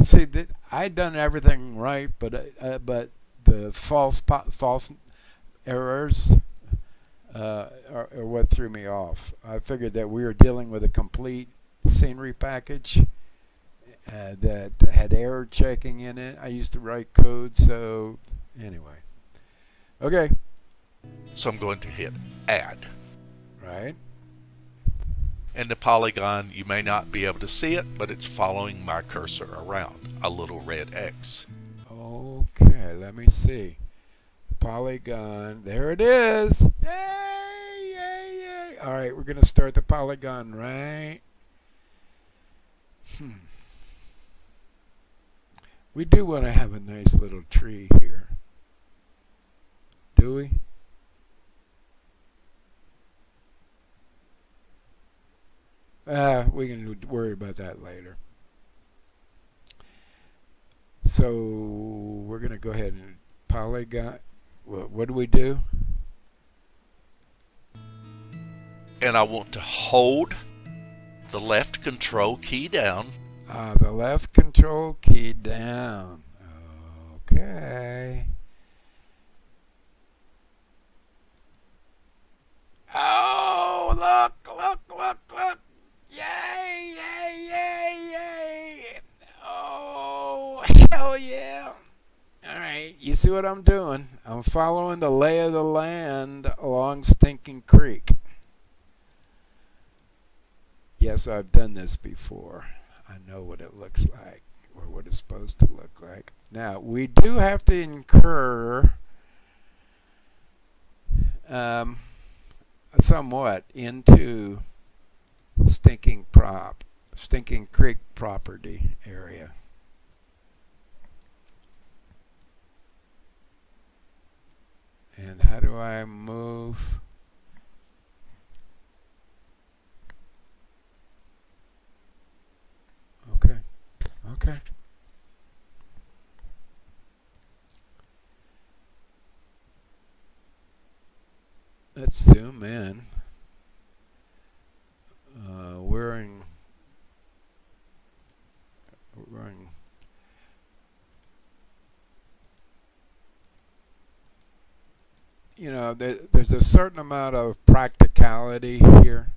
See, I done everything right, but the false errors are what threw me off. I figured that we were dealing with a complete scenery package that had error checking in it. I used to write code, so anyway. Okay. So I'm going to hit Add. Right. And the polygon, you may not be able to see it, but it's following my cursor around, a little red X. Okay, let me see. Polygon, there it is. Yay, yay, yay. All right, we're going to start the polygon, right? We do want to have a nice little tree here. Do we? We can worry about that later. So we're going to go ahead and polygon. What do we do? And I want to hold the left control key down. The left control key down. Okay. Oh, look. Yay, yay, yay, yay. Oh, hell yeah. All right, you see what I'm doing? I'm following the lay of the land along Stinking Creek. Yes, I've done this before. I know what it looks like, or what it's supposed to look like. Now, we do have to incur somewhat into Stinking Creek property area. And how do I move? Okay. Let's zoom in. We're in you know, there's a certain amount of practicality here.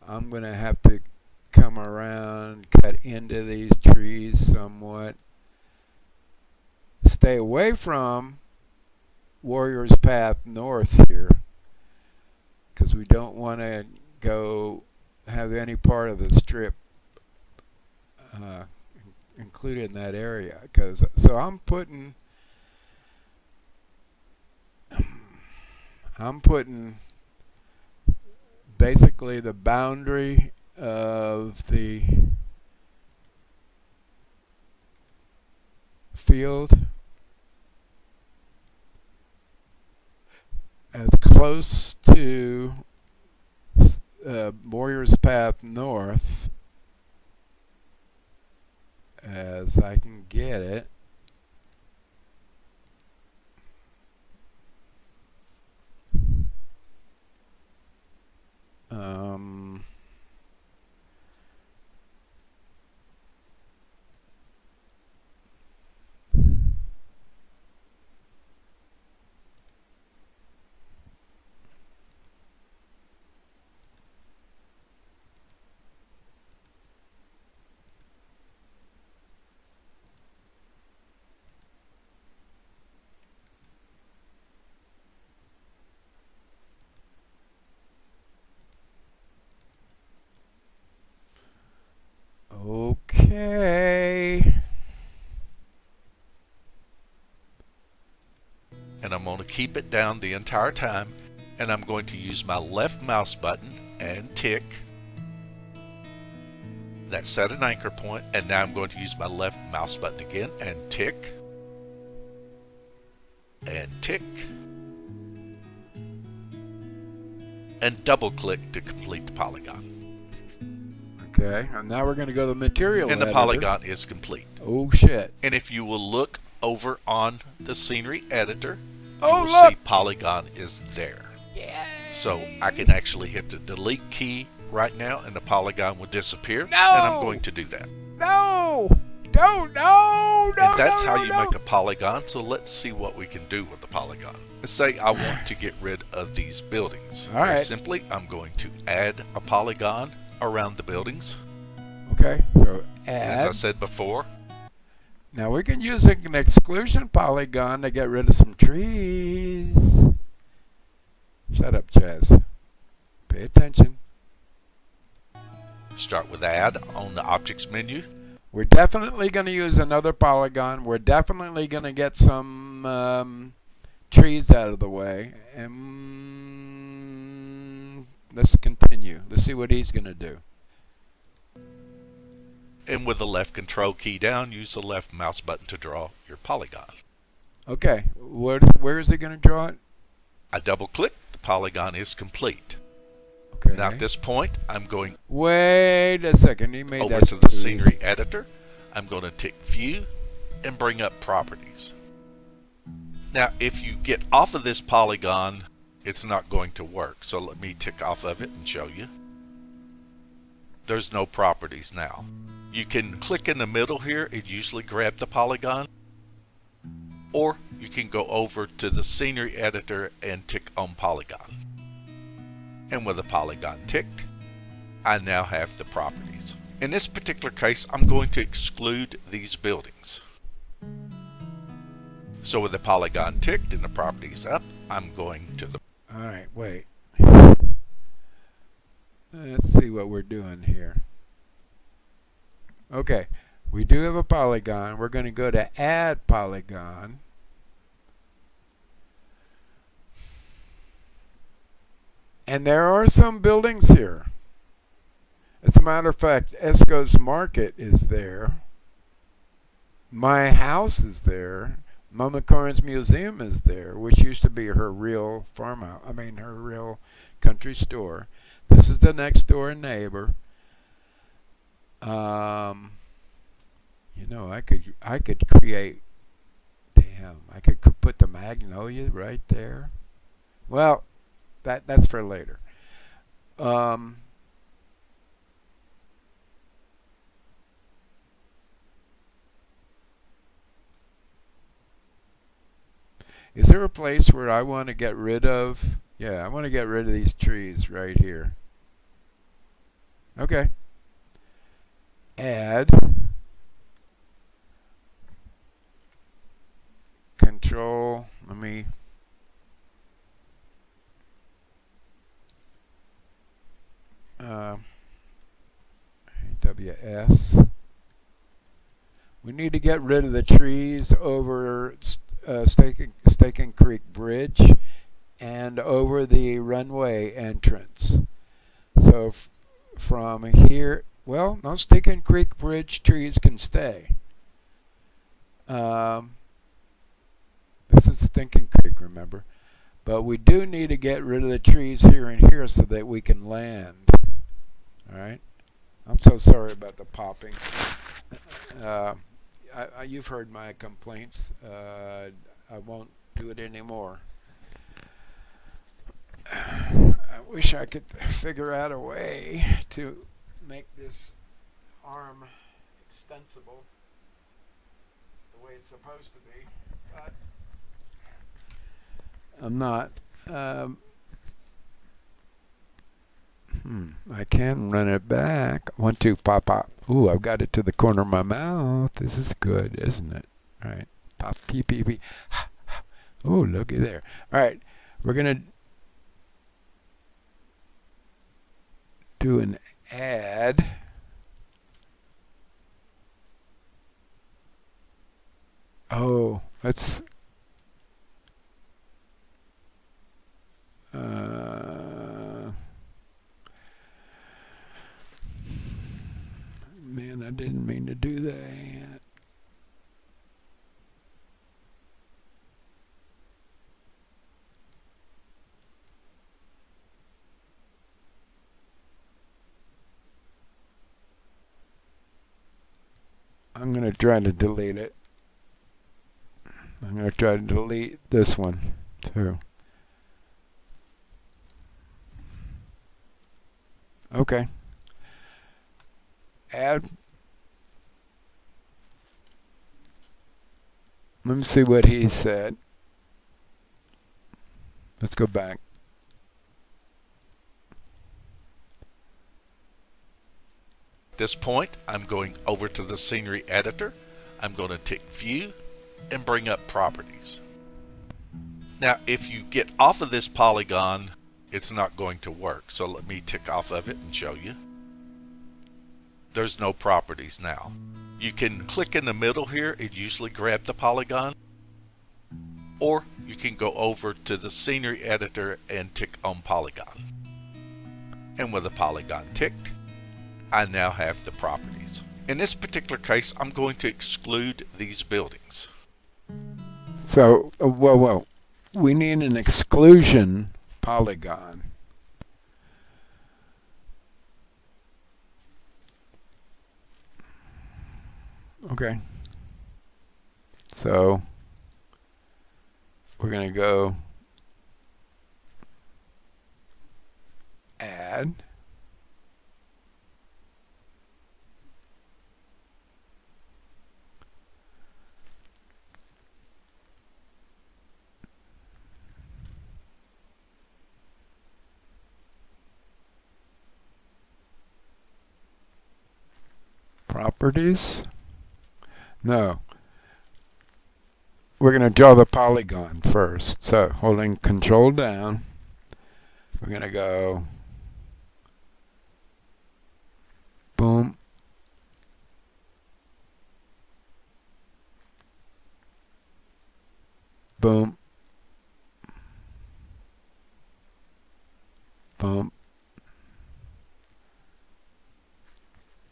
I'm going to have to come around, cut into these trees somewhat. Stay away from Warrior's Path North here, because we don't want to go have any part of the strip included in that area. So I'm putting basically the boundary of the field as close to Warrior's Path North as I can get it. Okay. And I'm going to keep it down the entire time, and I'm going to use my left mouse button and tick. That set an anchor point, and now I'm going to use my left mouse button again and tick and tick and double click to complete the polygon. Okay, and now we're going to go to the material and the editor. polygon is complete. Oh shit. And if you will look over on the scenery editor, Oh, you will look! see polygon is there. Yay! So I can actually hit the delete key right now and the polygon will disappear. No! And I'm going to do that. No! Don't! No! And that's how you make a polygon. So let's see what we can do with the polygon. Let's say I want to get rid of these buildings. All right. Very simply, I'm going to add a polygon around the buildings. Okay, so add. As I said before. Now we can use an exclusion polygon to get rid of some trees. Shut up, Chaz. Pay attention. Start with add on the objects menu. We're definitely going to use another polygon. We're definitely going to get some trees out of the way. And let's continue. Let's see what he's going to do. And with the left control key down, use the left mouse button to draw your polygon. Okay, where is he going to draw it? I double click, the polygon is complete. Okay. Now at this point, I'm going Wait a second, he made over that to the scenery editor. I'm going to tick view and bring up properties. Now if you get off of this polygon, it's not going to work. So let me tick off of it and show you. There's no properties now. You can click in the middle here and usually grab the polygon, or you can go over to the scenery editor and tick on polygon. And with the polygon ticked, I now have the properties. In this particular case, I'm going to exclude these buildings. So with the polygon ticked and the properties up, I'm going to the... Alright, wait. Let's see what we're doing here. Okay, we do have a polygon. We're going to go to add polygon. And there are some buildings here. As a matter of fact, Esco's Market is there. My house is there. Mama Corrin's Museum is there, which used to be her real farmhouse. Her real country store. This is the next door neighbor. You know, I could create. Damn, I could put the Magnolia right there. Well, that's for later. Is there a place where I want to get rid of? Yeah, I want to get rid of these trees right here. Okay. Add. Control. Let me. WS. We need to get rid of the trees over Staken Creek Bridge and over the runway entrance. So from here, well, no, Staken Creek Bridge trees can stay. This is Stinking Creek, remember? But we do need to get rid of the trees here and here so that we can land. Alright? I'm so sorry about the popping. You've heard my complaints. I won't do it anymore. I wish I could figure out a way to make this arm extensible the way it's supposed to be, but I'm not. I can run it back. 1, 2, pop, pop. Ooh, I've got it to the corner of my mouth. This is good, isn't it? All right. Pop, pee, pee, pee. Ooh, looky there. All right. We're going to do an add. Oh, let's... Man, I didn't mean to do that. I'm going to try to delete it. I'm going to try to delete this one too. Okay. Add. Let me see what he said. Let's go back. At this point, I'm going over to the scenery editor. I'm going to tick view and bring up properties. Now, if you get off of this polygon, it's not going to work. So let me tick off of it and show you. There's no properties now. You can click in the middle here and usually grab the polygon, or you can go over to the scenery editor and tick on polygon. And with the polygon ticked, I now have the properties. In this particular case, I'm going to exclude these buildings. So, whoa. We need an exclusion polygon. Okay. So, we're going to go add. Properties? No. We're going to draw the polygon first. So holding control down, we're going to go boom, boom, boom,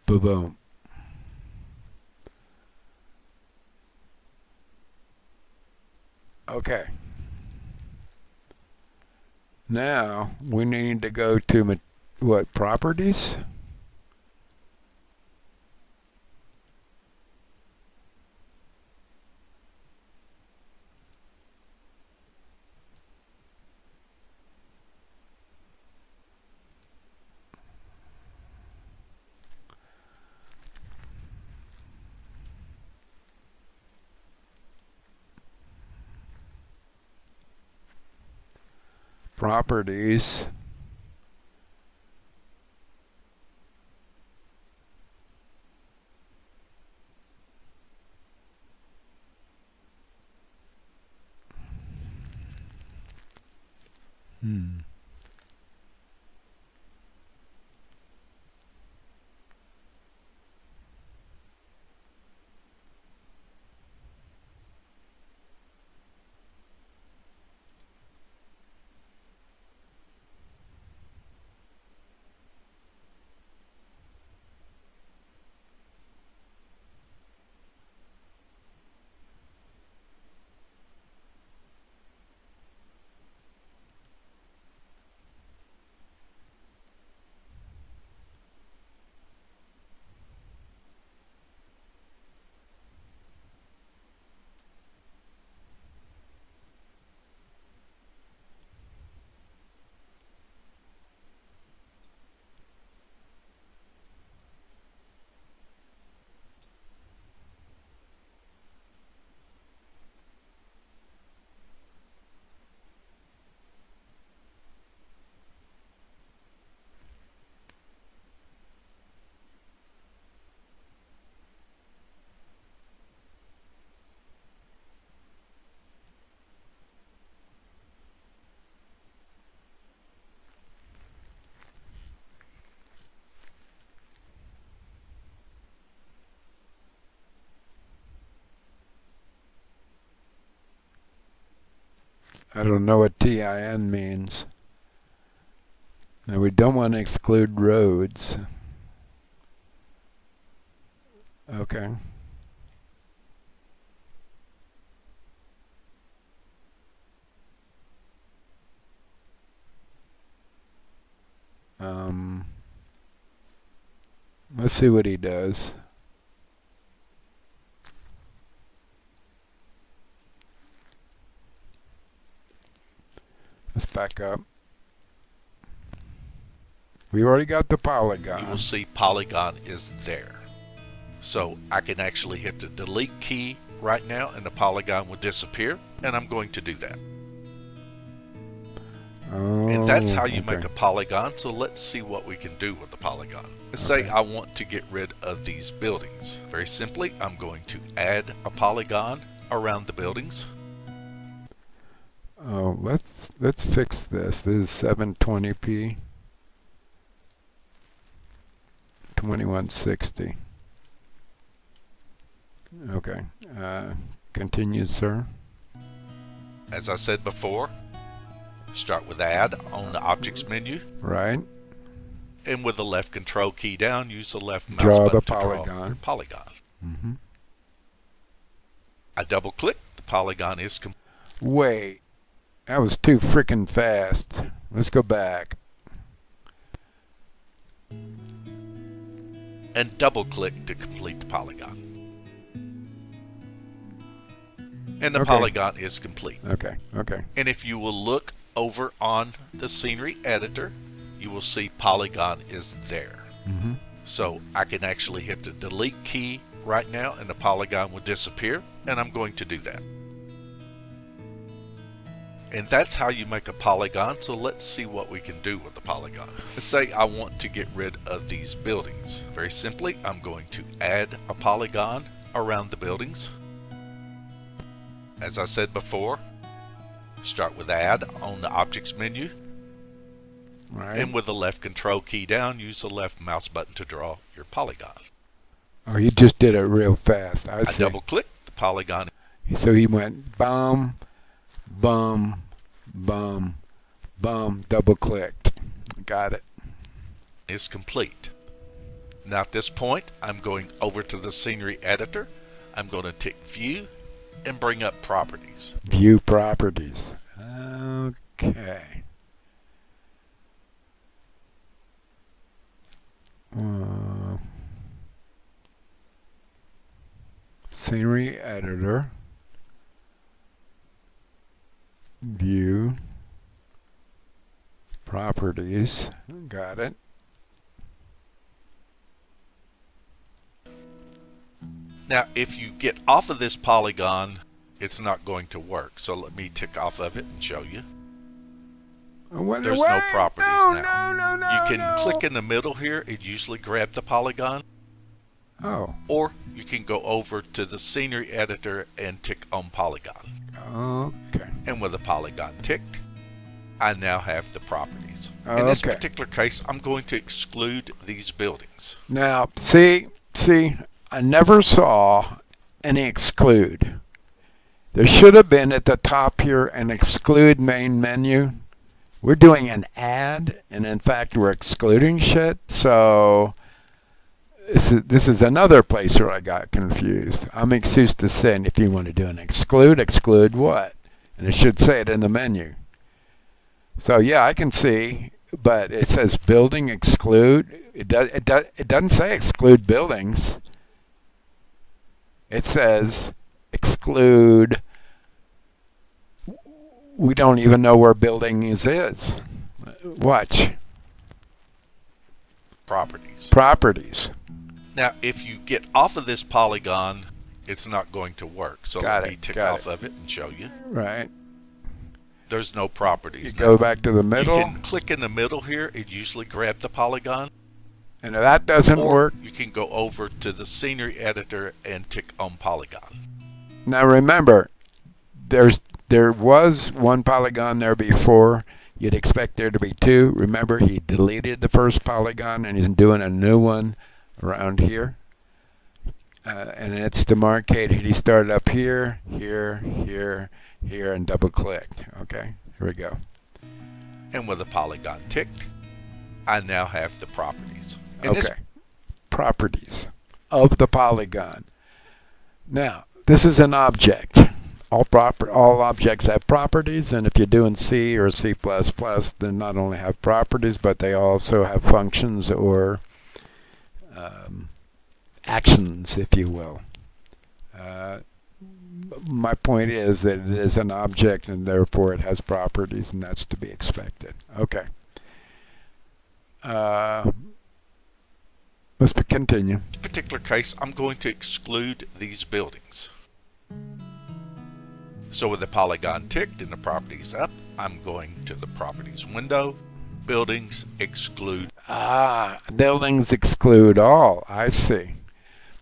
boom, boom. Okay. Now we need to go to what, properties? Properties. I don't know what TIN means. Now we don't want to exclude roads. Okay. Let's see what he does. Let's back up. We already got the you polygon. will see Polygon is there. So I can actually hit the delete key right now and the polygon will disappear, and I'm going to do that. Oh, And that's how you okay. make a polygon. So let's see what we can do with the polygon. Let's say I want to get rid of these buildings. Very simply, I'm going to add a polygon around the buildings. Oh, let's fix this. This is 720p, 2160. Okay. Continue, sir. As I said before, start with add on the objects menu, Right. and with the left control key down, use the left mouse Draw button the to draw polygon. your polygon. Mm-hmm. I double click, the polygon is complete. Wait. That was too freaking fast. Let's go back. And double click to complete the polygon. And the Okay. polygon is complete. Okay. Okay. And if you will look over on the scenery editor, you will see Polygon is there. Mm-hmm. So I can actually hit the delete key right now and the polygon will disappear, and I'm going to do that. And that's how you make a polygon. So let's see what we can do with the polygon. Let's say I want to get rid of these buildings. Very simply, I'm going to add a polygon around the buildings. As I said before, start with add on the objects menu, Right. and with the left control key down, use the left mouse button to draw your polygon. Oh, he just did it real fast. I I see. double click the polygon. So he went bum, bum, bum, bum, double clicked. Got it. Is complete. Now at this point, I'm going over to the scenery editor. I'm going to tick view and bring up properties. View properties. Okay. Scenery editor. View properties. Got it. Now if you get off of this polygon, it's not going to work. So let me tick off of it and show you. There's no properties now. No, You can click in the middle here and usually grab the polygon, Oh, or you can go over to the scenery editor and tick on polygon. okay. And with the polygon ticked, I now have the properties. In this Okay. particular case, I'm going to exclude these buildings. Now, see, I never saw any exclude. There should have been at the top here an exclude main menu. We're doing an add, and in fact, we're excluding shit. So this is another place where I got confused. I'm excused to sin. If you want to do an exclude what? And it should say it in the menu. So yeah, I can see, but it says building exclude. It doesn't say exclude buildings. It says exclude. We don't even know where buildings is. Watch. Properties. Now, if you get off of this polygon, it's not going to work. So let me tick off of it and show you. Right. There's no properties. You go back to the middle. You can click in the middle here and usually grab the polygon. And if that doesn't or work, you can go over to the scenery editor and tick on polygon. now remember, there was one polygon there before. You'd expect there to be two. Remember, he deleted the first polygon and he's doing a new one around here. And it's demarcated. He started up here, here, and double clicked. Okay, here we go. And with the polygon ticked, I now have the properties. Okay, properties of the polygon. Now, this is an object. All objects have properties, and if you're doing C or C++, they not only have properties, but they also have functions or actions, if you will. My point is that it is an object, and therefore it has properties, and that's to be expected. Okay. Let's continue. In this particular case, I'm going to exclude these buildings. So with the polygon ticked and the properties up, I'm going to the properties window, buildings, exclude. Buildings exclude all. I see.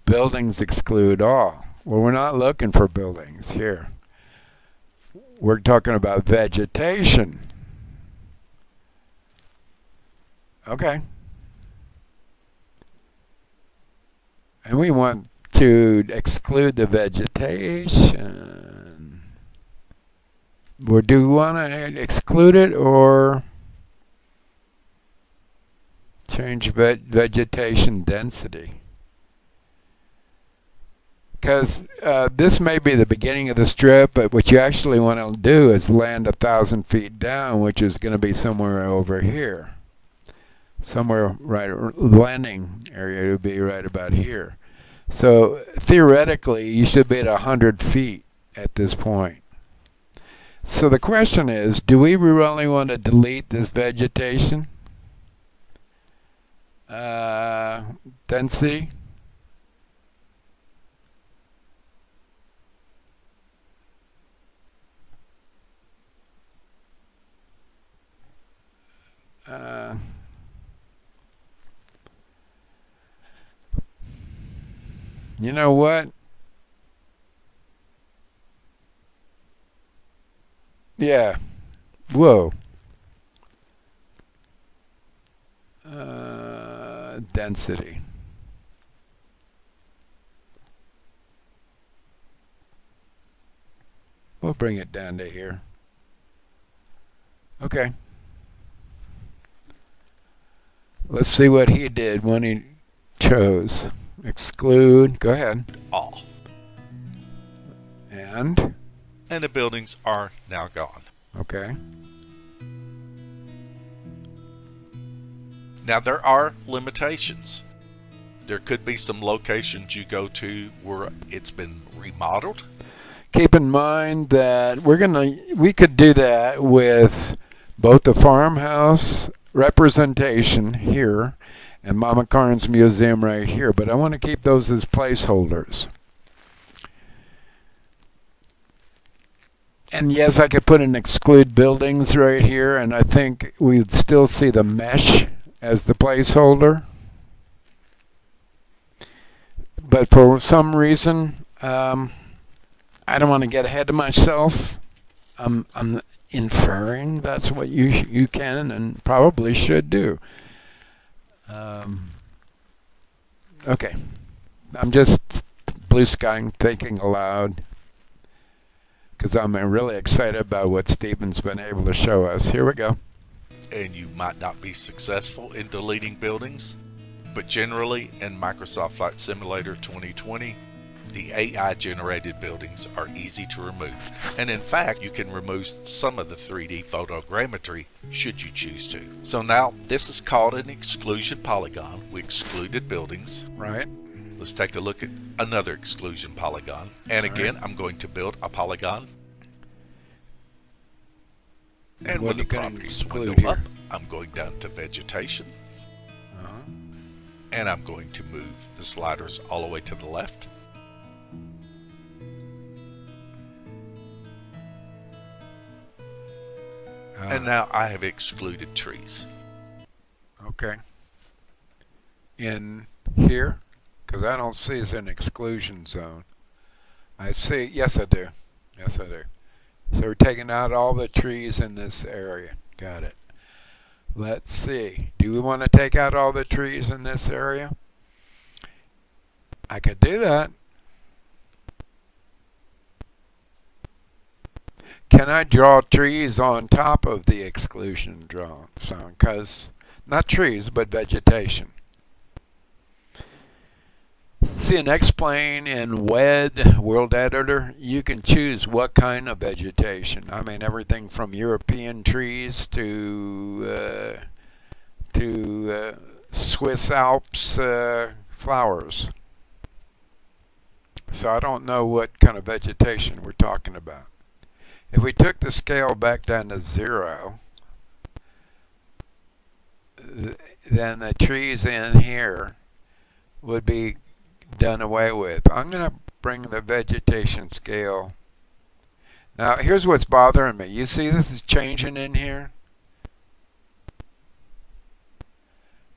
Buildings exclude all. Well, we're not looking for buildings here. We're talking about vegetation. Okay. And we want to exclude the vegetation. Or do we want to exclude it or change vegetation density? Because this may be the beginning of the strip, but what you actually want to do is land 1,000 feet down, which is going to be somewhere over here. Somewhere right, landing area would be right about here. So theoretically, you should be at 100 feet at this point. So the question is, do we really want to delete this vegetation density? You know what? Yeah. Whoa. Density. We'll bring it down to here. Okay. Let's see what he did when he chose. Exclude. Go ahead. All. And the buildings are now gone. Okay. Now there are limitations. There could be some locations you go to where it's been remodeled. Keep in mind that we could do that with both the farmhouse representation here and Mama Carnes Museum right here, but I want to keep those as placeholders. And yes, I could put in exclude buildings right here, and I think we'd still see the mesh as the placeholder. But for some reason, I don't want to get ahead of myself. I'm inferring that's what you can and probably should do. Okay, I'm just blue skying, thinking aloud, because I'm really excited about what Stephen's been able to show us. Here we go. And you might not be successful in deleting buildings, but generally in Microsoft Flight Simulator 2020, the AI generated buildings are easy to remove. And in fact, you can remove some of the 3D photogrammetry should you choose to. So now this is called an exclusion polygon. We excluded buildings. Right. Let's take a look at another exclusion polygon. And again, I'm going to build a polygon. And when the properties window up, I'm going down to vegetation. And I'm going to move the sliders all the way to the left. And now I have excluded trees. Okay. In here? Because I don't see it's an exclusion zone. I see, yes I do. Yes I do. So we're taking out all the trees in this area. Got it. Let's see. Do we want to take out all the trees in this area? I could do that. Can I draw trees on top of the exclusion zone? Because, not trees, but vegetation. See, in X-Plane and WED, World Editor, you can choose what kind of vegetation. I mean, everything from European trees to Swiss Alps flowers. So I don't know what kind of vegetation we're talking about. If we took the scale back down to 0, then the trees in here would be done away with. I'm going to bring the vegetation scale. Now, here's what's bothering me. You see this is changing in here?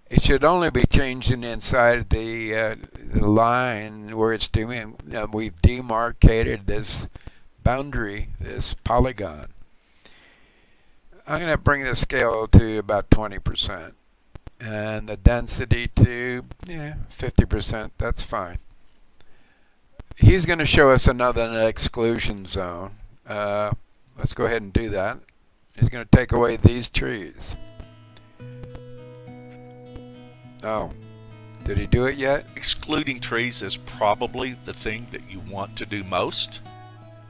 It should only be changing inside the line where it's doing. We've demarcated this boundary, this polygon. I'm going to bring the scale to about 20% and the density to 50%. That's fine. He's going to show us another exclusion zone. Let's go ahead and do that. He's going to take away these trees. Oh, did he do it yet? Excluding trees is probably the thing that you want to do most,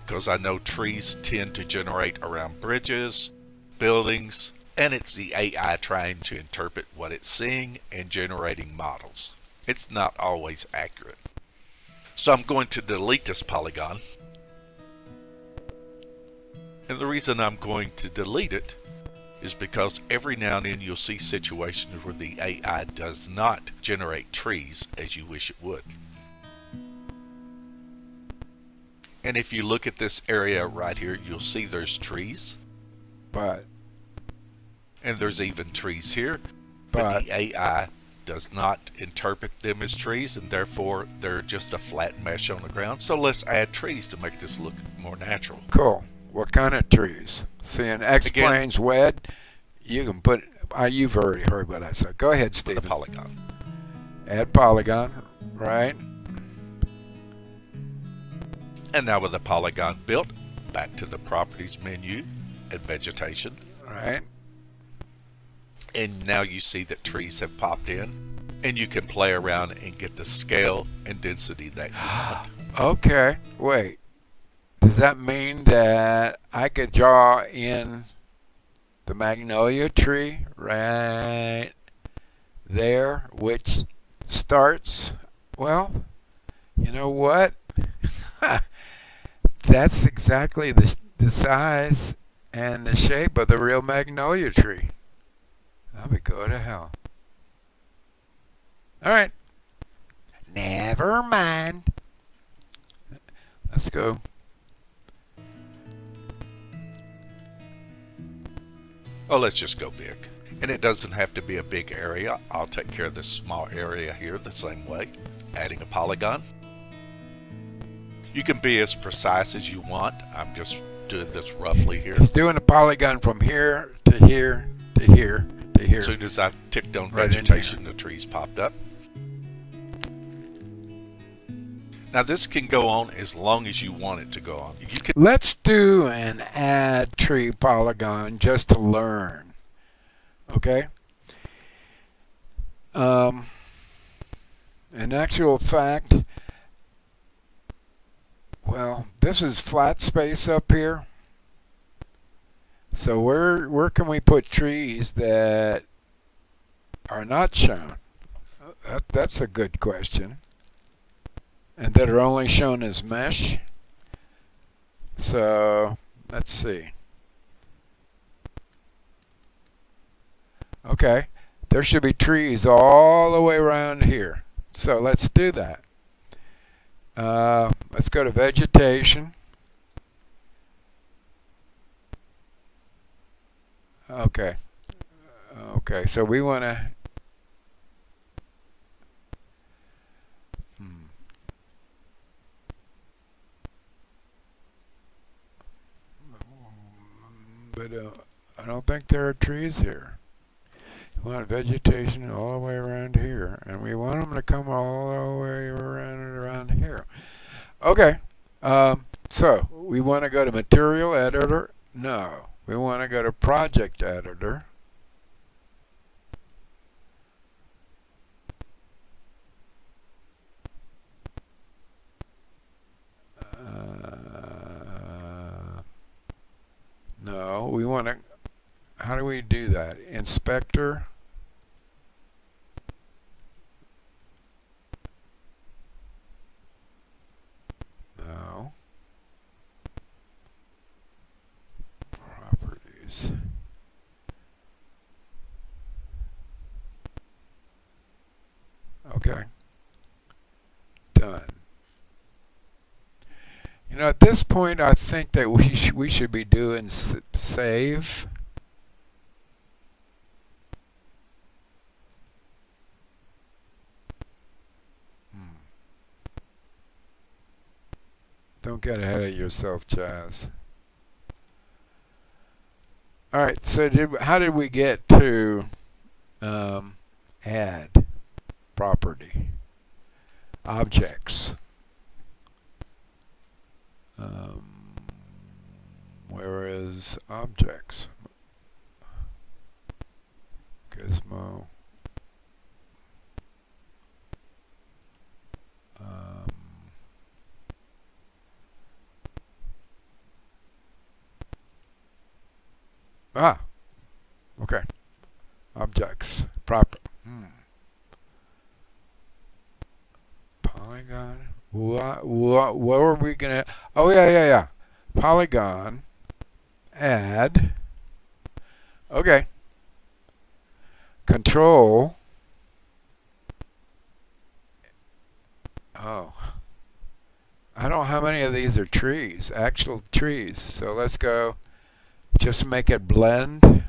because I know trees tend to generate around bridges, buildings, and it's the AI trying to interpret what it's seeing and generating models. It's not always accurate. So I'm going to delete this polygon. And the reason I'm going to delete it is because every now and then you'll see situations where the AI does not generate trees as you wish it would. And if you look at this area right here, you'll see there's trees. But. And there's even trees here. But the AI does not interpret them as trees, and therefore they're just a flat mesh on the ground. So let's add trees to make this look more natural. Cool. What kind of trees? See, in X-Planes WED, you can put, you've already heard what I said. Go ahead, Stephen. The polygon. Add polygon, right? And now with the polygon built, back to the properties menu and vegetation. Right. And now you see that trees have popped in, and you can play around and get the scale and density that you want. Okay, wait. Does that mean that I could draw in the magnolia tree right there, which starts, well, you know what? That's exactly the size and the shape of the real magnolia tree. That'll be go to hell. All right. Never mind. Let's go. Well, let's just go big. And it doesn't have to be a big area. I'll take care of this small area here the same way. Adding a polygon. You can be as precise as you want. I'm just doing this roughly here. He's doing a polygon from here to here to here to here. As soon as I ticked on Right vegetation, the trees popped up. Now this can go on as long as you want it to go on. You can. Let's do an add tree polygon just to learn. Okay? In actual fact, well, this is flat space up here. So where can we put trees that are not shown? That's a good question. And that are only shown as mesh. So let's see. Okay, there should be trees all the way around here. So let's do that. Let's go to vegetation. Okay. Okay, so we want to but I don't think there are trees here. We want vegetation all the way around here, and we want them to come all the way around here. Okay, so we want to go to Material Editor. No, we want to go to Project Editor. No, we want to, how do we do that? Inspector. No. Properties. Okay. Done. You know, at this point, I think that we should be doing save. Don't get ahead of yourself, Chaz. All right. So how did we get to add property objects? Where is objects? Gizmo. Okay. Objects. Polygon. What were we gonna? Oh yeah. Polygon. Add. Okay. Control. Oh. I don't know how many of these are trees, actual trees. So let's go. Just make it blend.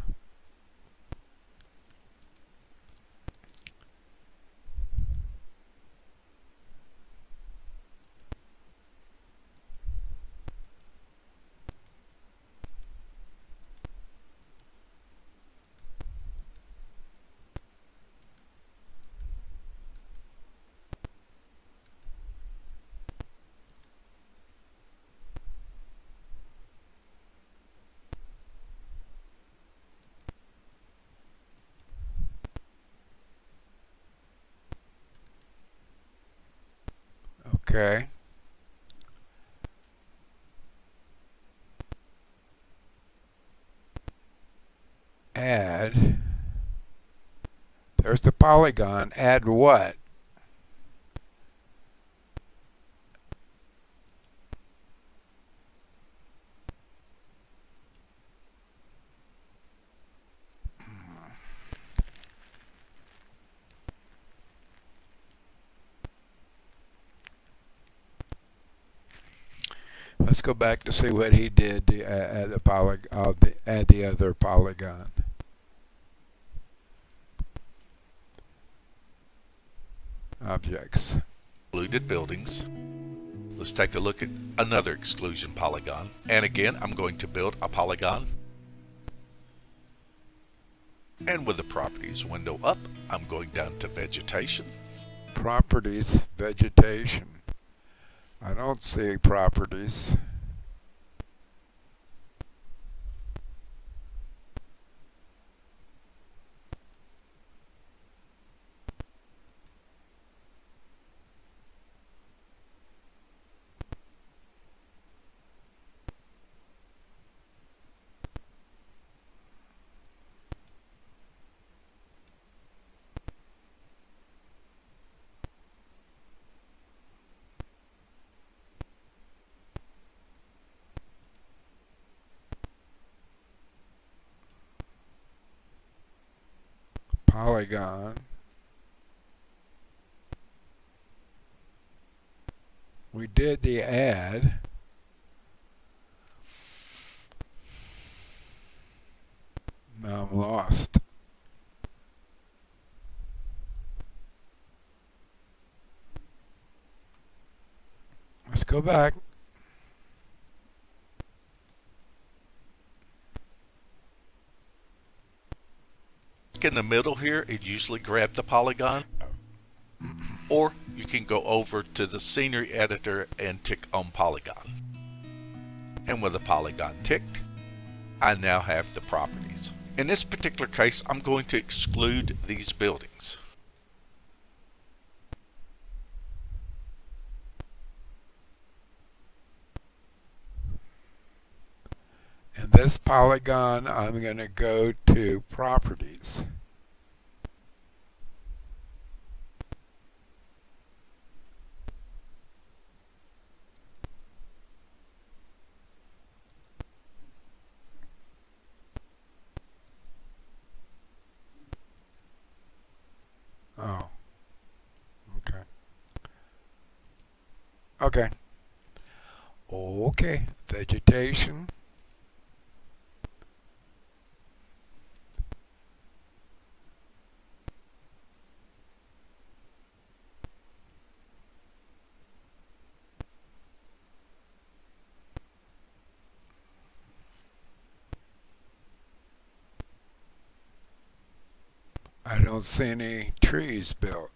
Okay. Add. There's the polygon. Add what? Let's go back to see what he did to add the other polygon. Objects. Excluded buildings. Let's take a look at another exclusion polygon. And again, I'm going to build a polygon. And with the properties window up, I'm going down to vegetation. Properties, vegetation. I don't see properties. Polygon. We did the add. Now I'm lost. Let's go back. In the middle here, it usually grab the polygon. Or you can go over to the scenery editor and tick on polygon. And with the polygon ticked, I now have the properties. In this particular case, I'm going to exclude these buildings. In this polygon, I'm going to go to properties. Oh, Okay. Okay. Vegetation. I don't see any trees built.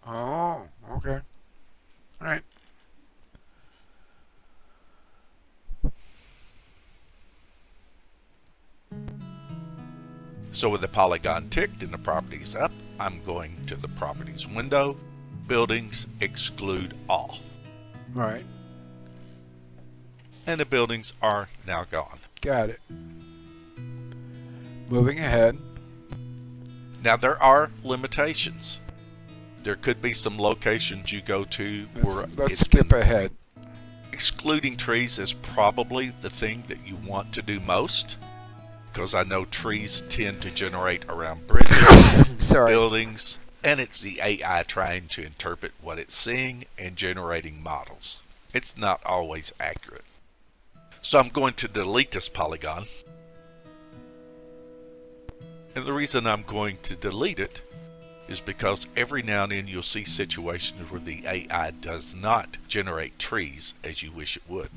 Oh, okay. All right. So with the polygon ticked and the properties up, I'm going to the properties window, buildings, exclude all. Right. And the buildings are now gone. Got it. Moving ahead. Now there are limitations. There could be some locations you go to where Let's skip ahead. Excluding trees is probably the thing that you want to do most, because I know trees tend to generate around bridges, buildings, and it's the AI trying to interpret what it's seeing and generating models. It's not always accurate. So I'm going to delete this polygon. And the reason I'm going to delete it is because every now and then you'll see situations where the AI does not generate trees as you wish it would.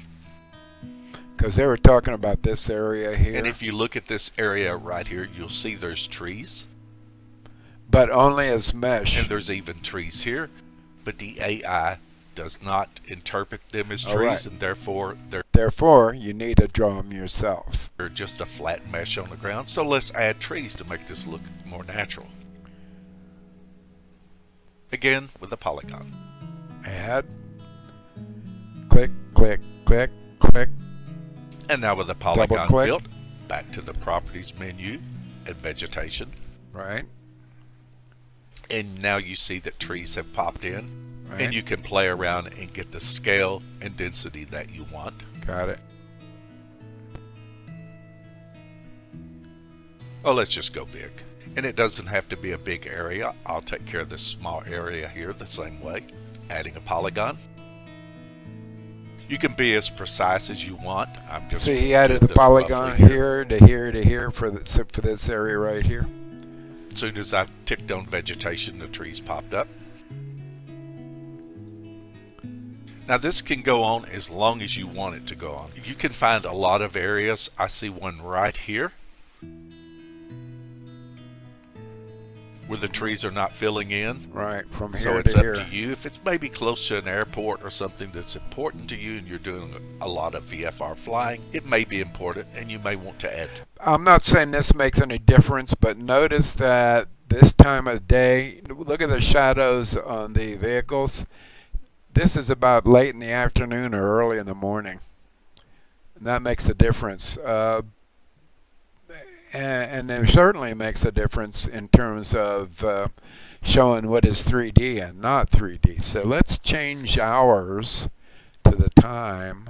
Because they were talking about this area here. And if you look at this area right here, you'll see there's trees. But only as mesh. And there's even trees here. But the AI does not interpret them as trees, right. And therefore you need to draw them yourself. They're just a flat mesh on the ground. So let's add trees to make this look more natural. Again, with a polygon. Add. Click, click, click, click. And now with the polygon built, back to the properties menu and vegetation. Right. And now you see that trees have popped in. Right. And you can play around and get the scale and density that you want. Got it. Oh, let's just go big. And it doesn't have to be a big area. I'll take care of this small area here the same way. Adding a polygon. You can be as precise as you want. I'm just see, he added the polygon here to here to here for this area right here. As soon as I ticked on vegetation, the trees popped up. Now this can go on as long as you want it to go on. You can find a lot of areas. I see one right here where the trees are not filling in. Right, from here so it's to up here. to you. If it's maybe close to an airport or something that's important to you and you're doing a lot of VFR flying, it may be important and you may want to add. I'm not saying this makes any difference, but notice that this time of day, look at the shadows on the vehicles. This is about late in the afternoon or early in the morning. And that makes a difference. And it certainly makes a difference in terms of showing what is 3D and not 3D. So let's change hours to the time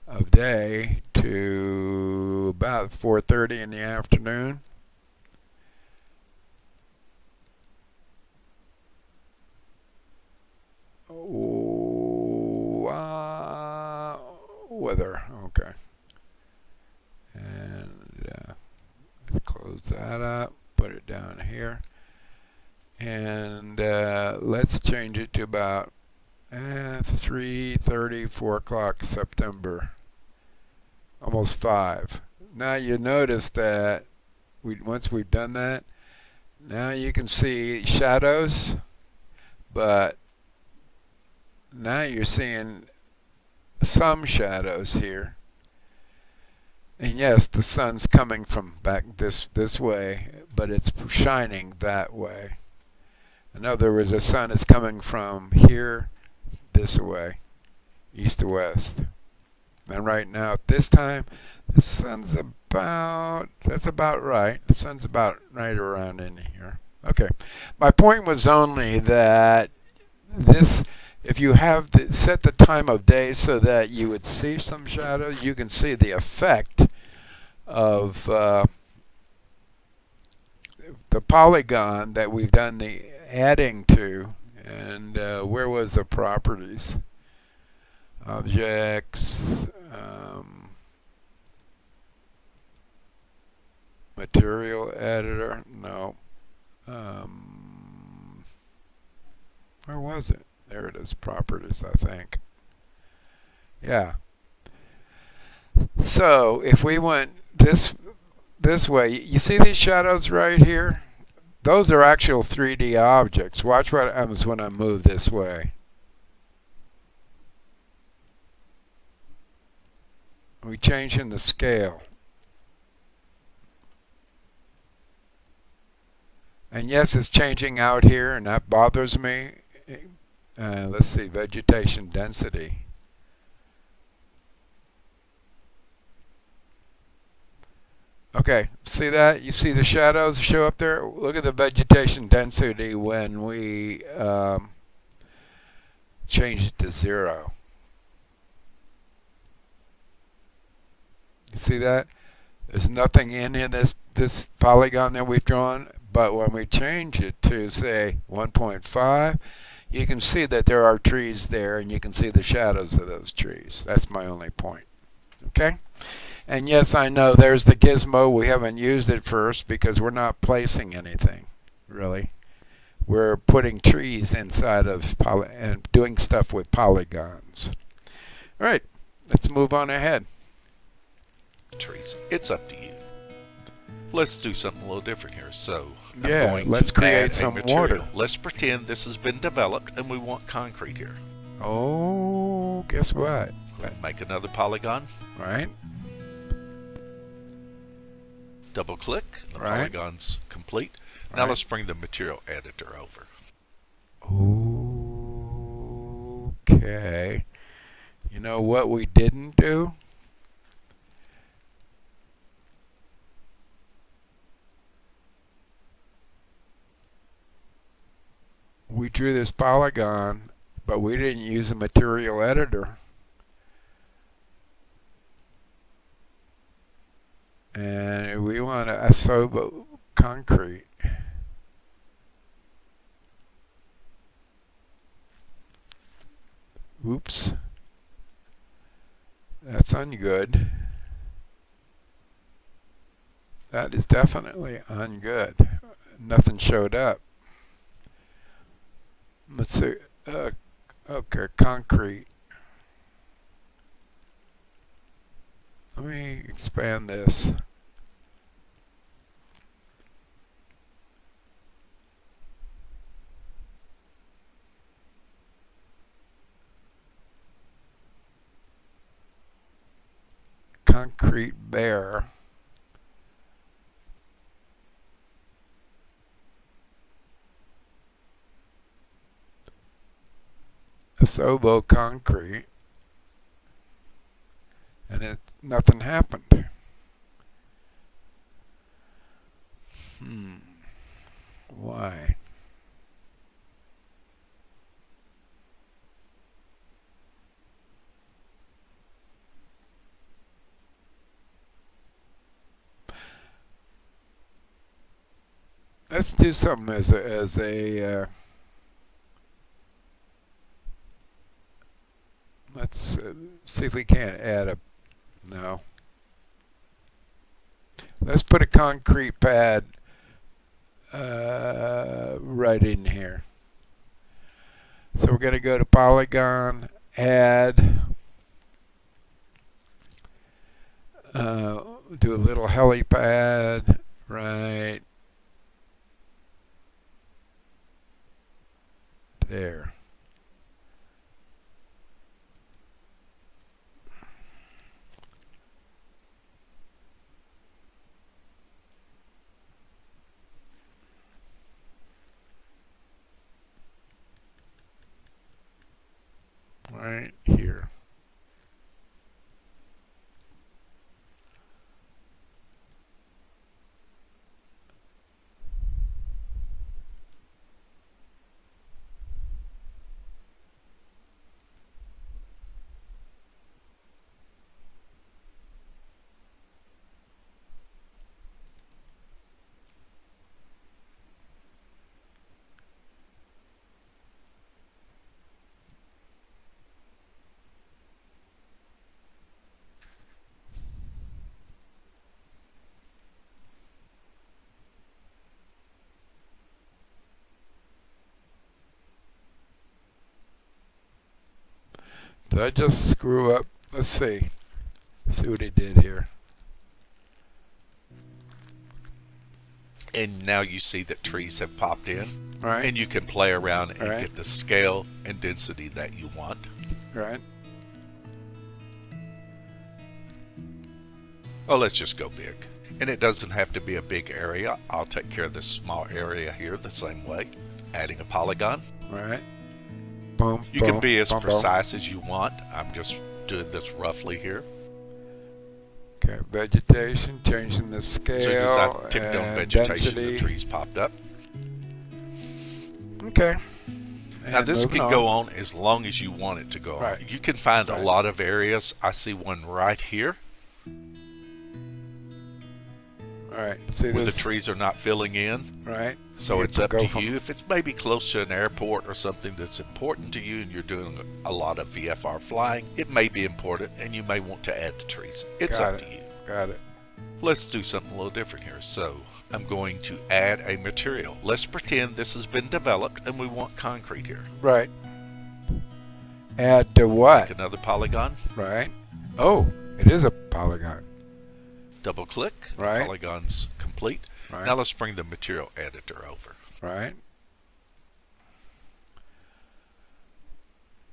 of day to about 4:30 in the afternoon. Weather, okay. And let's close that up, put it down here. And let's change it to about 3:30, 4 o'clock September. Almost 5. Now you notice that once we've done that, now you can see shadows, but now you're seeing some shadows here. And yes, the sun's coming from back this way, but it's shining that way. In other words, the sun is coming from here this way, east to west. And right now, at this time, the sun's that's about right. The sun's about right around in here. Okay. My point was only that if you have set the time of day so that you would see some shadows, you can see the effect of the polygon that we've done the adding to. And where was the properties? Objects, material editor, no. Where was it? There it is, properties, I think. Yeah. So if we went this way, you see these shadows right here? Those are actual 3D objects. Watch what happens when I move this way. We change in the scale. And yes, it's changing out here, and that bothers me. Let's see, vegetation density. Okay, see that? You see the shadows show up there? Look at the vegetation density when we change it to 0. You see that? There's nothing in this polygon that we've drawn, but when we change it to, say, 1.5, you can see that there are trees there, and you can see the shadows of those trees. That's my only point. Okay? And yes, I know there's the gizmo. We haven't used it first because we're not placing anything, really. We're putting trees inside of and doing stuff with polygons. All right, let's move on ahead. Trees. It's up to you. Let's do something a little different here. So yeah, let's create some water. Let's pretend this has been developed and we want concrete here. Oh, guess what? Make another polygon. Right. Double click. The polygon's complete. Now let's bring the material editor over. Okay. You know what we didn't do? We drew this polygon, but we didn't use a material editor. And we want a concrete. Oops. That's ungood. That is definitely ungood. Nothing showed up. Let's see. Okay, concrete. Let me expand this. Concrete bear. Asobo concrete, and nothing happened. Why? Let's do something as a let's see if we can't add a, no. Let's put a concrete pad right in here. So we're going to go to Polygon, add, do a little helipad right there. Right here. Did I just screw up? Let's see. See what he did here. And now you see that trees have popped in. Right. And you can play around and Right. get the scale and density that you want. Right. Well, let's just go big. And it doesn't have to be a big area. I'll take care of this small area here the same way. Adding a polygon. Right. Boom. You boom, can be as boom, precise as you want. I'm just doing this roughly here. Boom. Okay. Vegetation, changing the scale. So as I ticked on and vegetation, density. the trees popped up. Okay. Now And this moving can go on as long as you want it to go on. Right. You can find Right. a lot of areas. I see one right here All right. See where the this? trees are not filling in. Right. So You it's up go to from- you. If it's maybe close to an airport or something that's important to you and you're doing a lot of VFR flying, it may be important and you may want to add the trees. It's Got up it. to you. Got it. Let's do something a little different here. So I'm going to add a material. Let's pretend this has been developed and we want concrete here. Right. Add to what? Make another polygon. Right. Oh, it is a polygon. Double click. Right. Polygon's complete. Right. Now let's bring the material editor over. Right.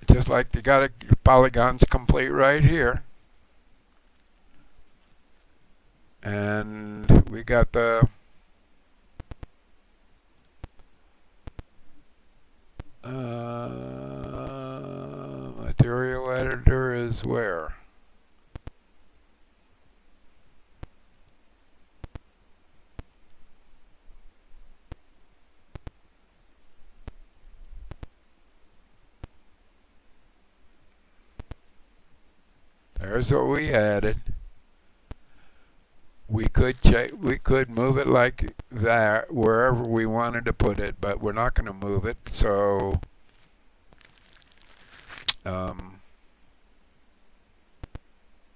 Just like you got your polygons complete right here. And we got the material editor is where? There's what we added. We could move it like that wherever we wanted to put it, but we're not going to move it. So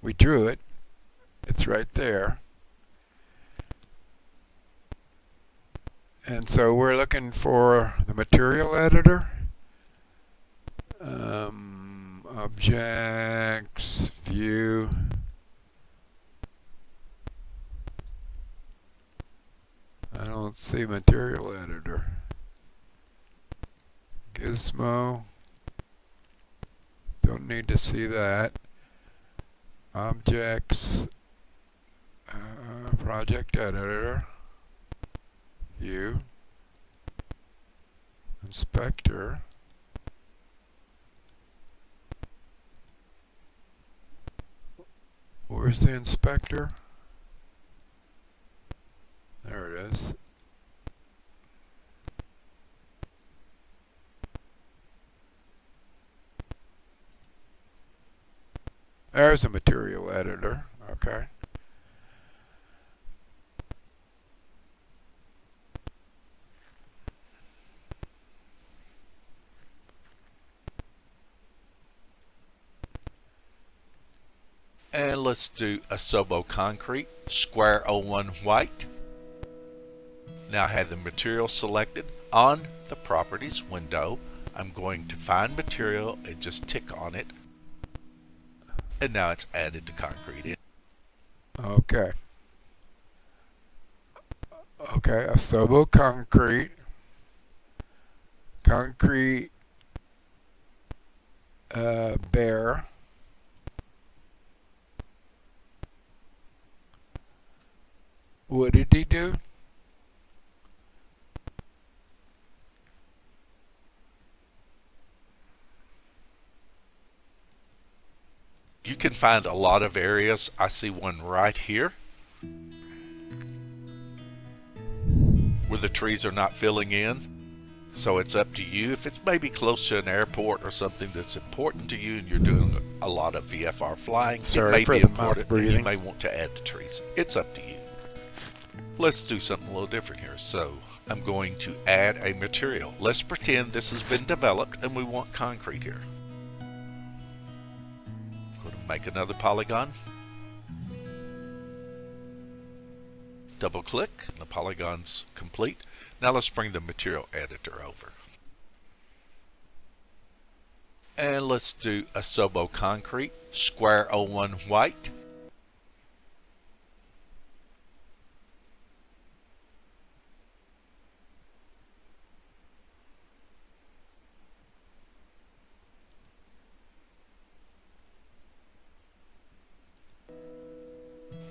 we drew it. It's right there. And so we're looking for the material editor. Objects, view. I don't see material editor. Gizmo. Don't need to see that. Objects. Project editor. View. Inspector. Where's the inspector? There it is. There's a material editor. Okay. And let's do a Sobo concrete, square 01 white. Now I have the material selected on the properties window. I'm going to find material and just tick on it. And now it's added the concrete in. Okay. Okay, Asobo concrete. Concrete bear. What did he do? You can find a lot of areas. I see one right here where the trees are not filling in. So it's up to you. If it's maybe close to an airport or something that's important to you and you're doing a lot of VFR flying, Sorry it may for be the important mouth and you breathing. may want to add the trees. It's up to you. Let's do something a little different here. So I'm going to add a material. Let's pretend this has been developed and we want concrete here. Going to make another polygon. Double click and the polygon's complete. Now let's bring the material editor over. And let's do Asobo concrete, square 01 white.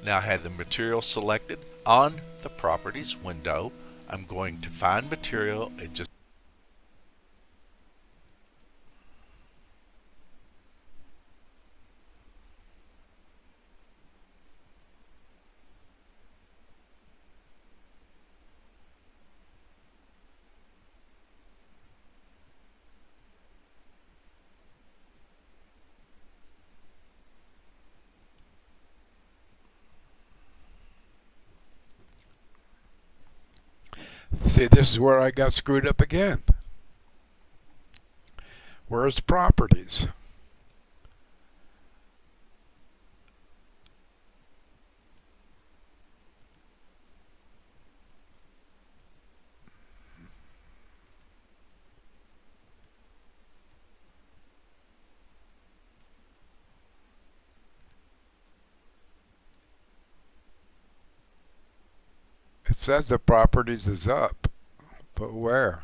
Now I have the material selected. On the properties window, I'm going to find material and just See, this is where I got screwed up again. Where's properties? It says the properties is up, but where?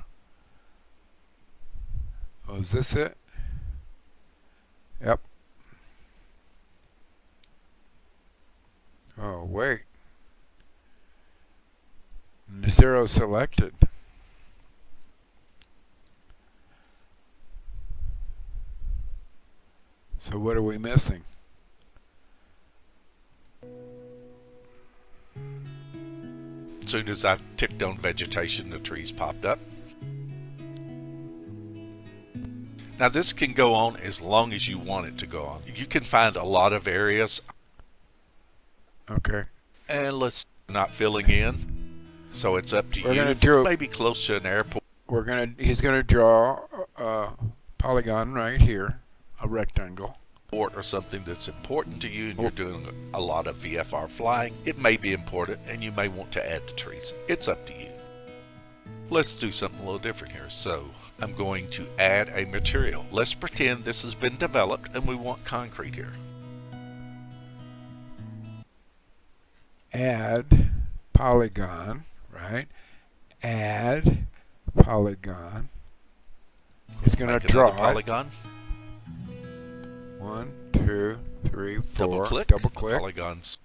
Oh, is this it? Yep. Oh, wait. Zero selected. So what are we missing? as soon as I ticked on vegetation, the trees popped up. Now this can go on as long as you want it to go on. You can find a lot of areas. Okay. And let's not filling in. So it's up to We're you. gonna If do- it's maybe close to an airport. He's gonna draw a polygon right here, a rectangle. Or something that's important to you and you're doing a lot of VFR flying, it may be important and you may want to add the trees. It's up to you. Let's do something a little different here. So I'm going to add a material. Let's pretend this has been developed and we want concrete here. Add polygon, right? Add polygon. He's gonna Make draw another polygon. 1, 2, 3, 4. Double click. Double The click. polygon's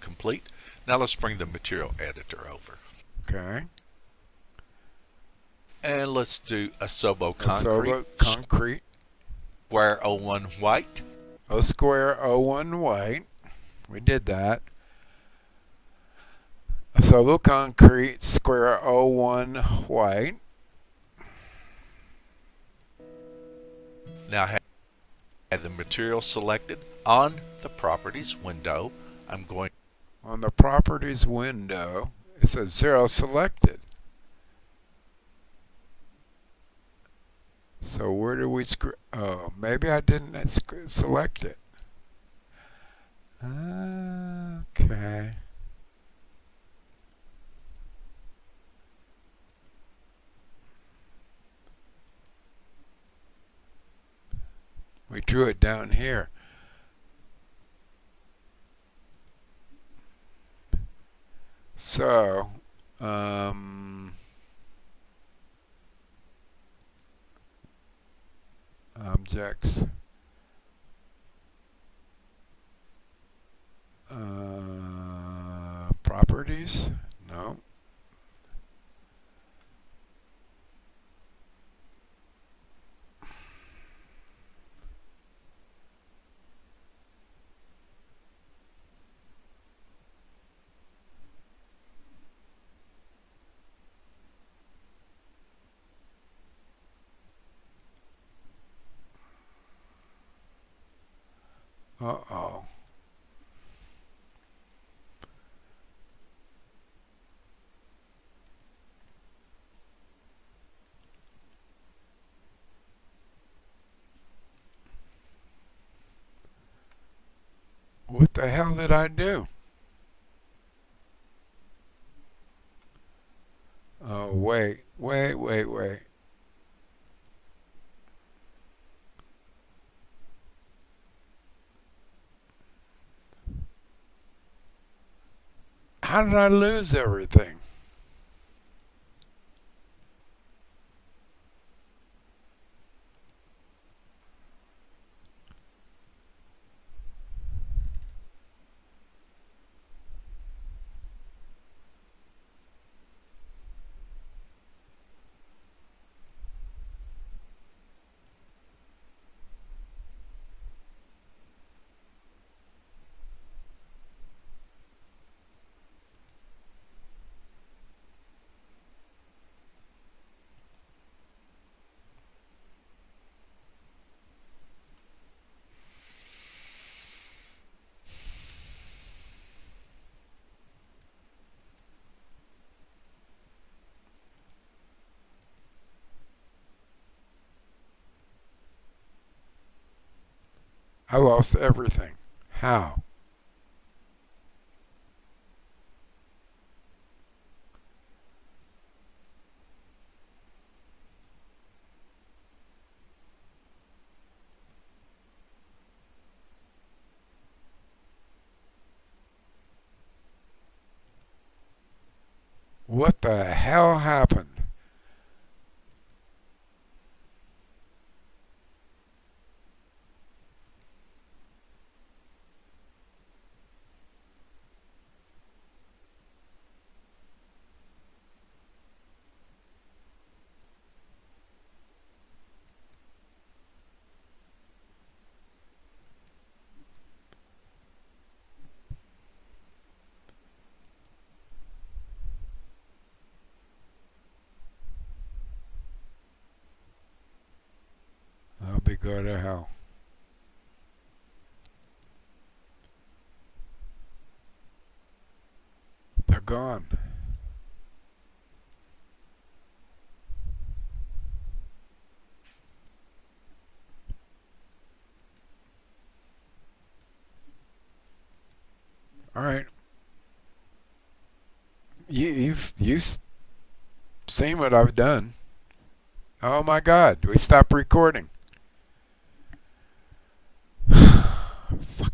complete. Now let's bring the material editor over. Okay. And let's do Asobo concrete. Asobo concrete. Square 01 white. A square 01 white. We did that. Asobo concrete square 01 white. Now I have the material selected. On the properties window, I'm going On the properties window, it says 0 selected. So where do we oh, maybe I didn't select it. Okay. We drew it down here. So, objects, properties, no. Uh-oh. What the hell did I do? Oh, wait. How did I lose everything? I lost everything. How? What the hell happened? I'll be going to hell. They're gone. All right. You've seen what I've done. Oh my God, we stopped recording. Fuck.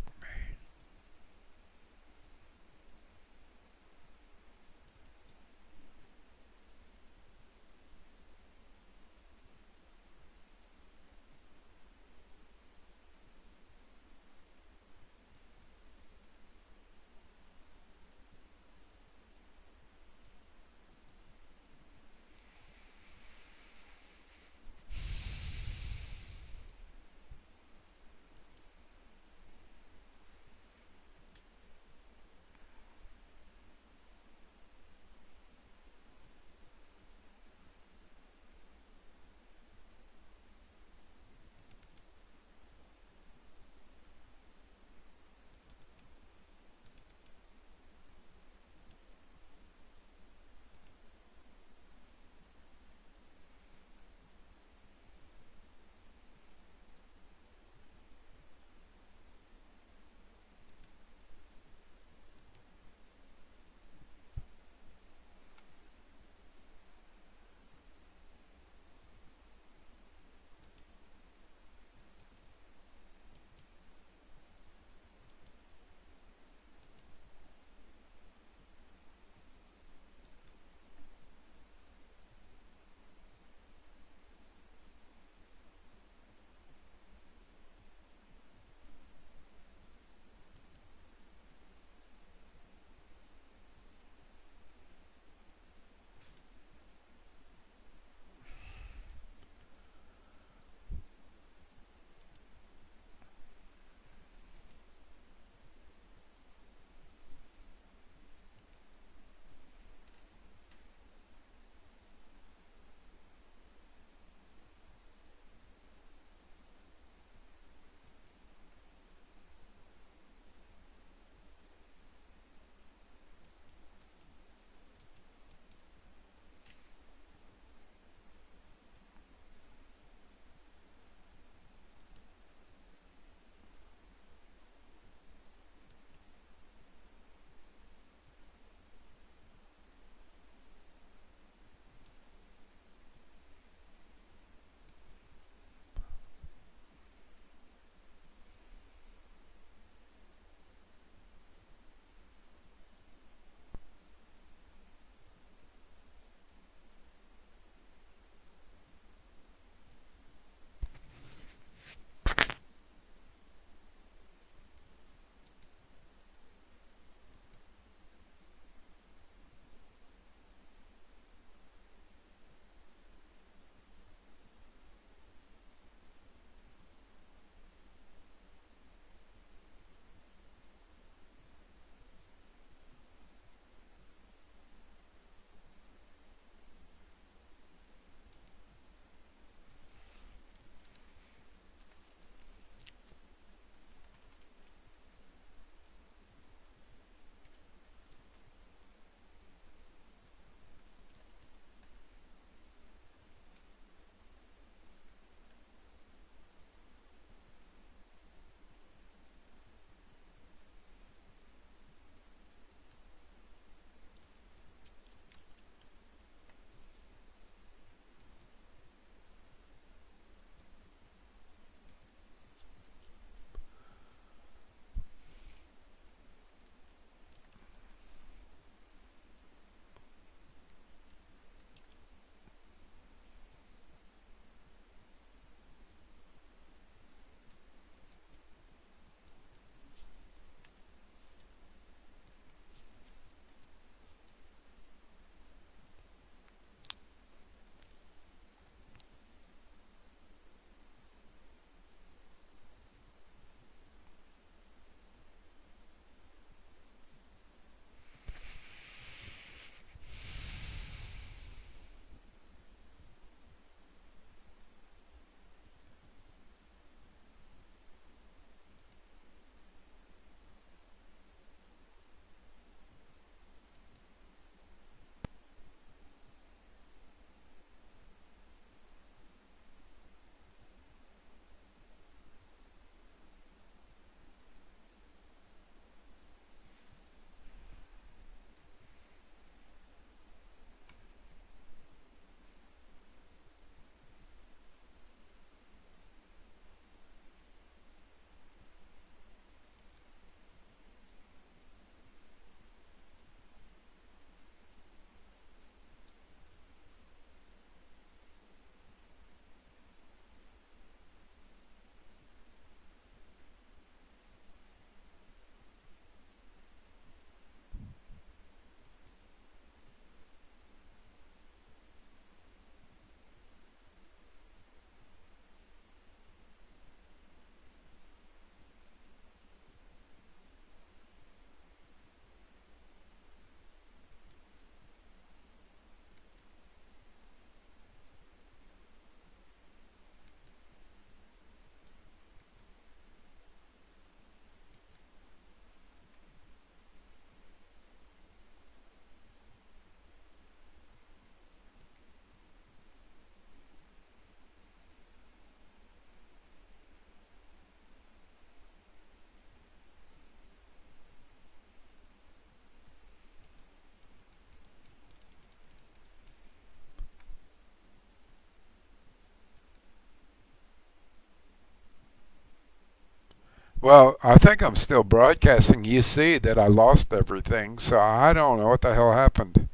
Well, I think I'm still broadcasting. You see that I lost everything, so I don't know what the hell happened.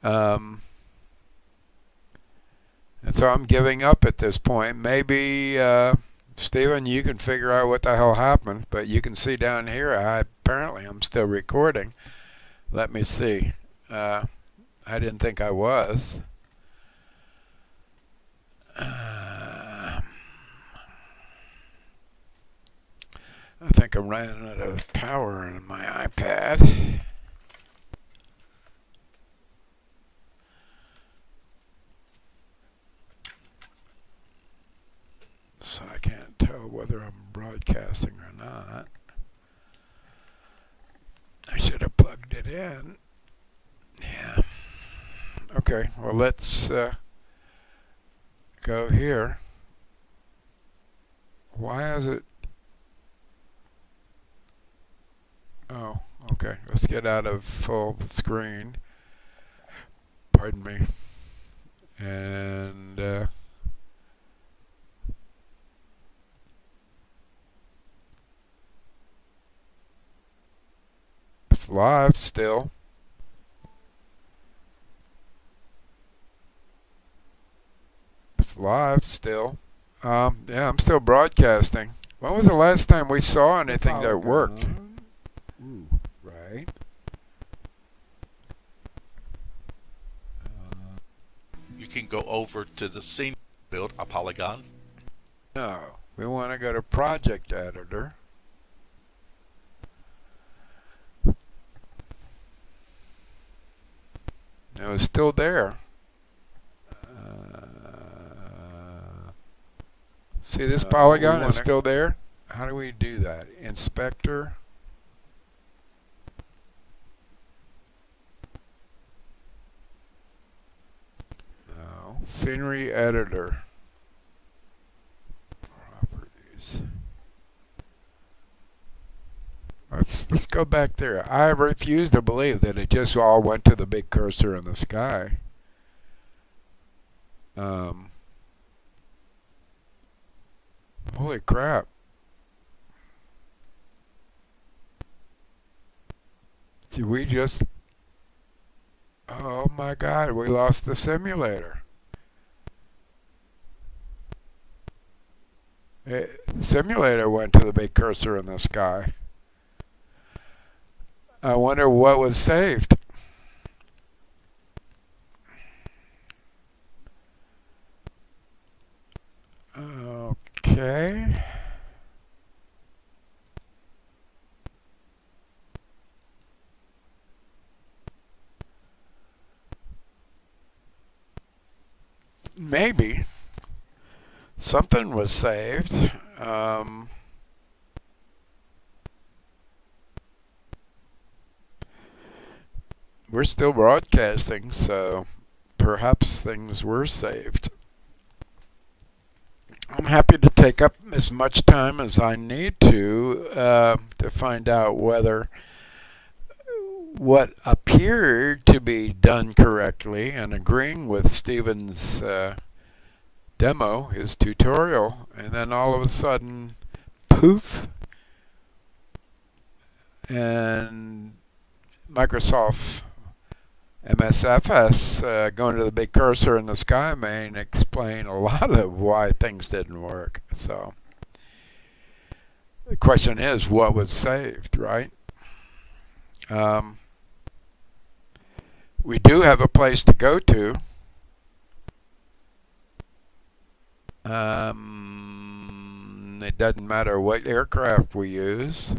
Um, and so I'm giving up at this point. Maybe, Steven, you can figure out what the hell happened, but you can see down here, apparently I'm still recording. Let me see. I didn't think I was. I think I'm running out of power on my iPad. So I can't tell whether I'm broadcasting or not. I should have plugged it in. Yeah. Okay, well, let's go here. Why is it? Oh, okay. Let's get out of full screen. Pardon me. And it's live still. It's live still. Yeah, I'm still broadcasting. When was the last time we saw anything that worked? Ooh, right. You can go over to the scene build a polygon. No, we want to go to Project Editor. It was still there. See this polygon is still there? How do we do that? Inspector. No. Scenery Editor. Properties. Let's go back there. I refuse to believe that it just all went to the big cursor in the sky. Holy crap. Did we just... Oh my God, we lost the simulator. The simulator went to the big cursor in the sky. I wonder what was saved. Okay. Maybe something was saved. We're still broadcasting, so perhaps things were saved. I'm happy to take up as much time as I need to find out whether what appeared to be done correctly, and agreeing with Steven's demo, his tutorial, and then all of a sudden, poof, and Microsoft MSFS going to the big cursor in the sky may explain a lot of why things didn't work. So the question is, what was saved, right? We do have a place to go to. It doesn't matter what aircraft we use.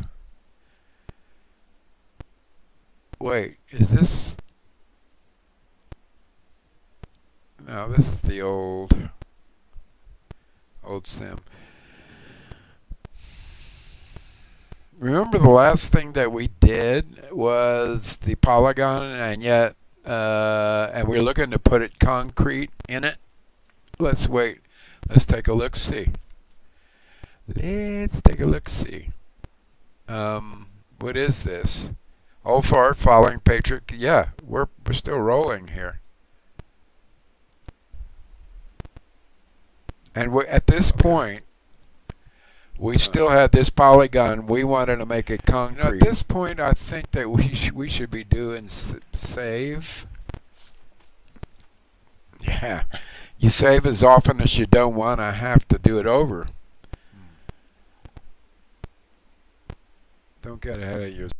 Wait, is this... No, this is the old sim. Remember the last thing that we did was the polygon, and yet and we're looking to put it concrete in it. Let's wait. Let's take a look. See. Let's take a look. See. What is this? Hold forward, following Patriot. Yeah, we're still rolling here. And at this point, We still had this polygon. We wanted to make it concrete. At this point, I think that we should be doing save. Yeah, you save as often as you don't want to have to do it over. Don't get ahead of yourself.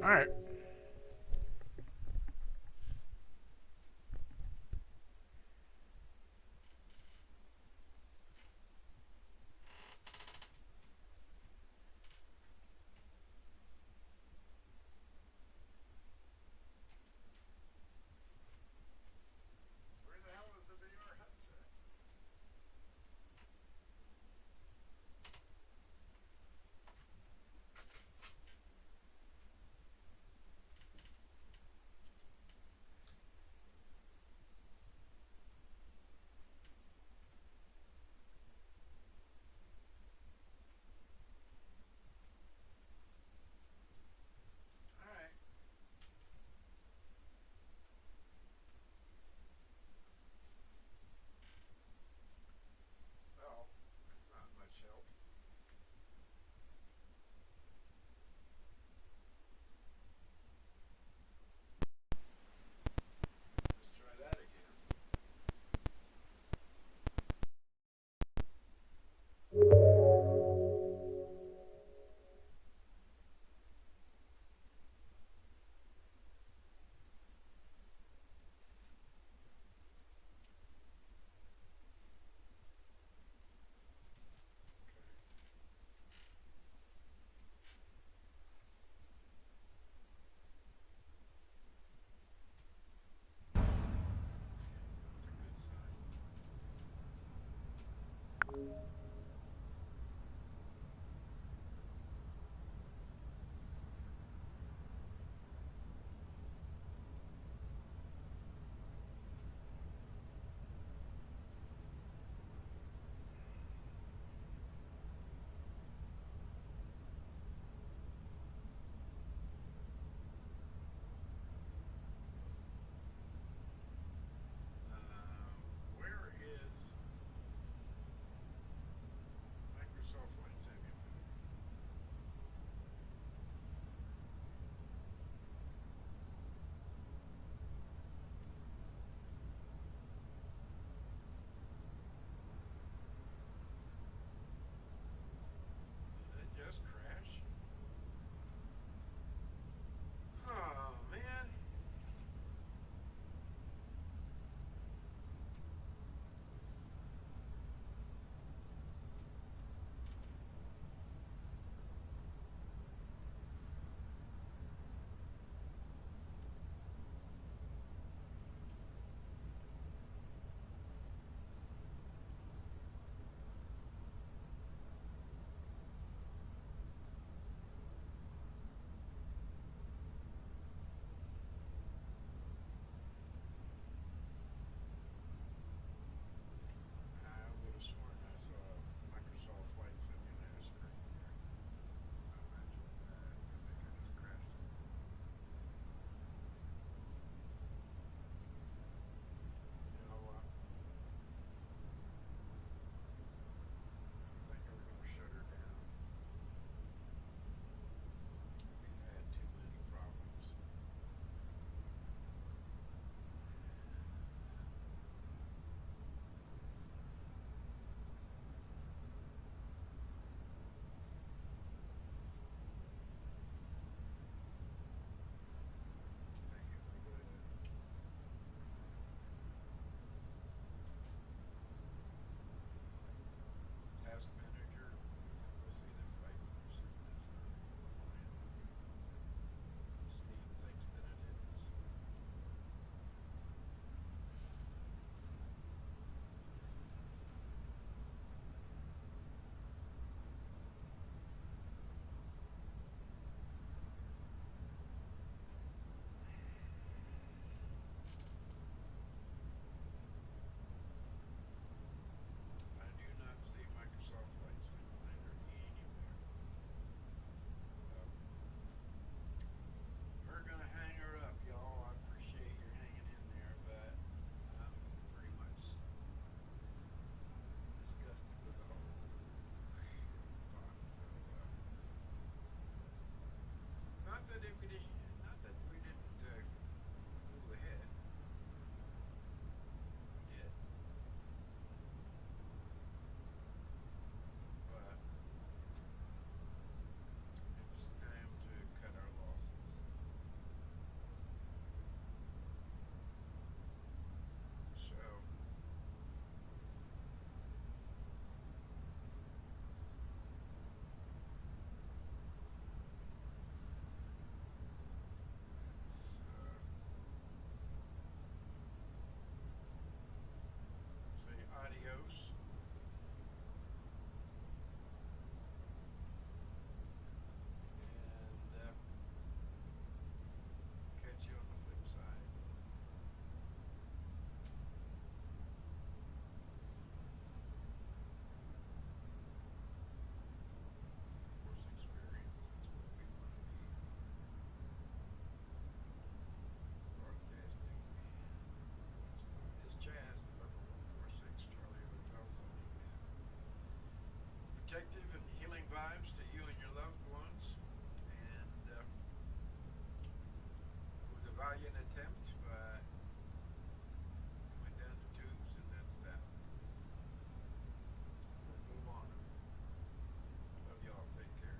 All right. Where the hell is the VR headset? vibes to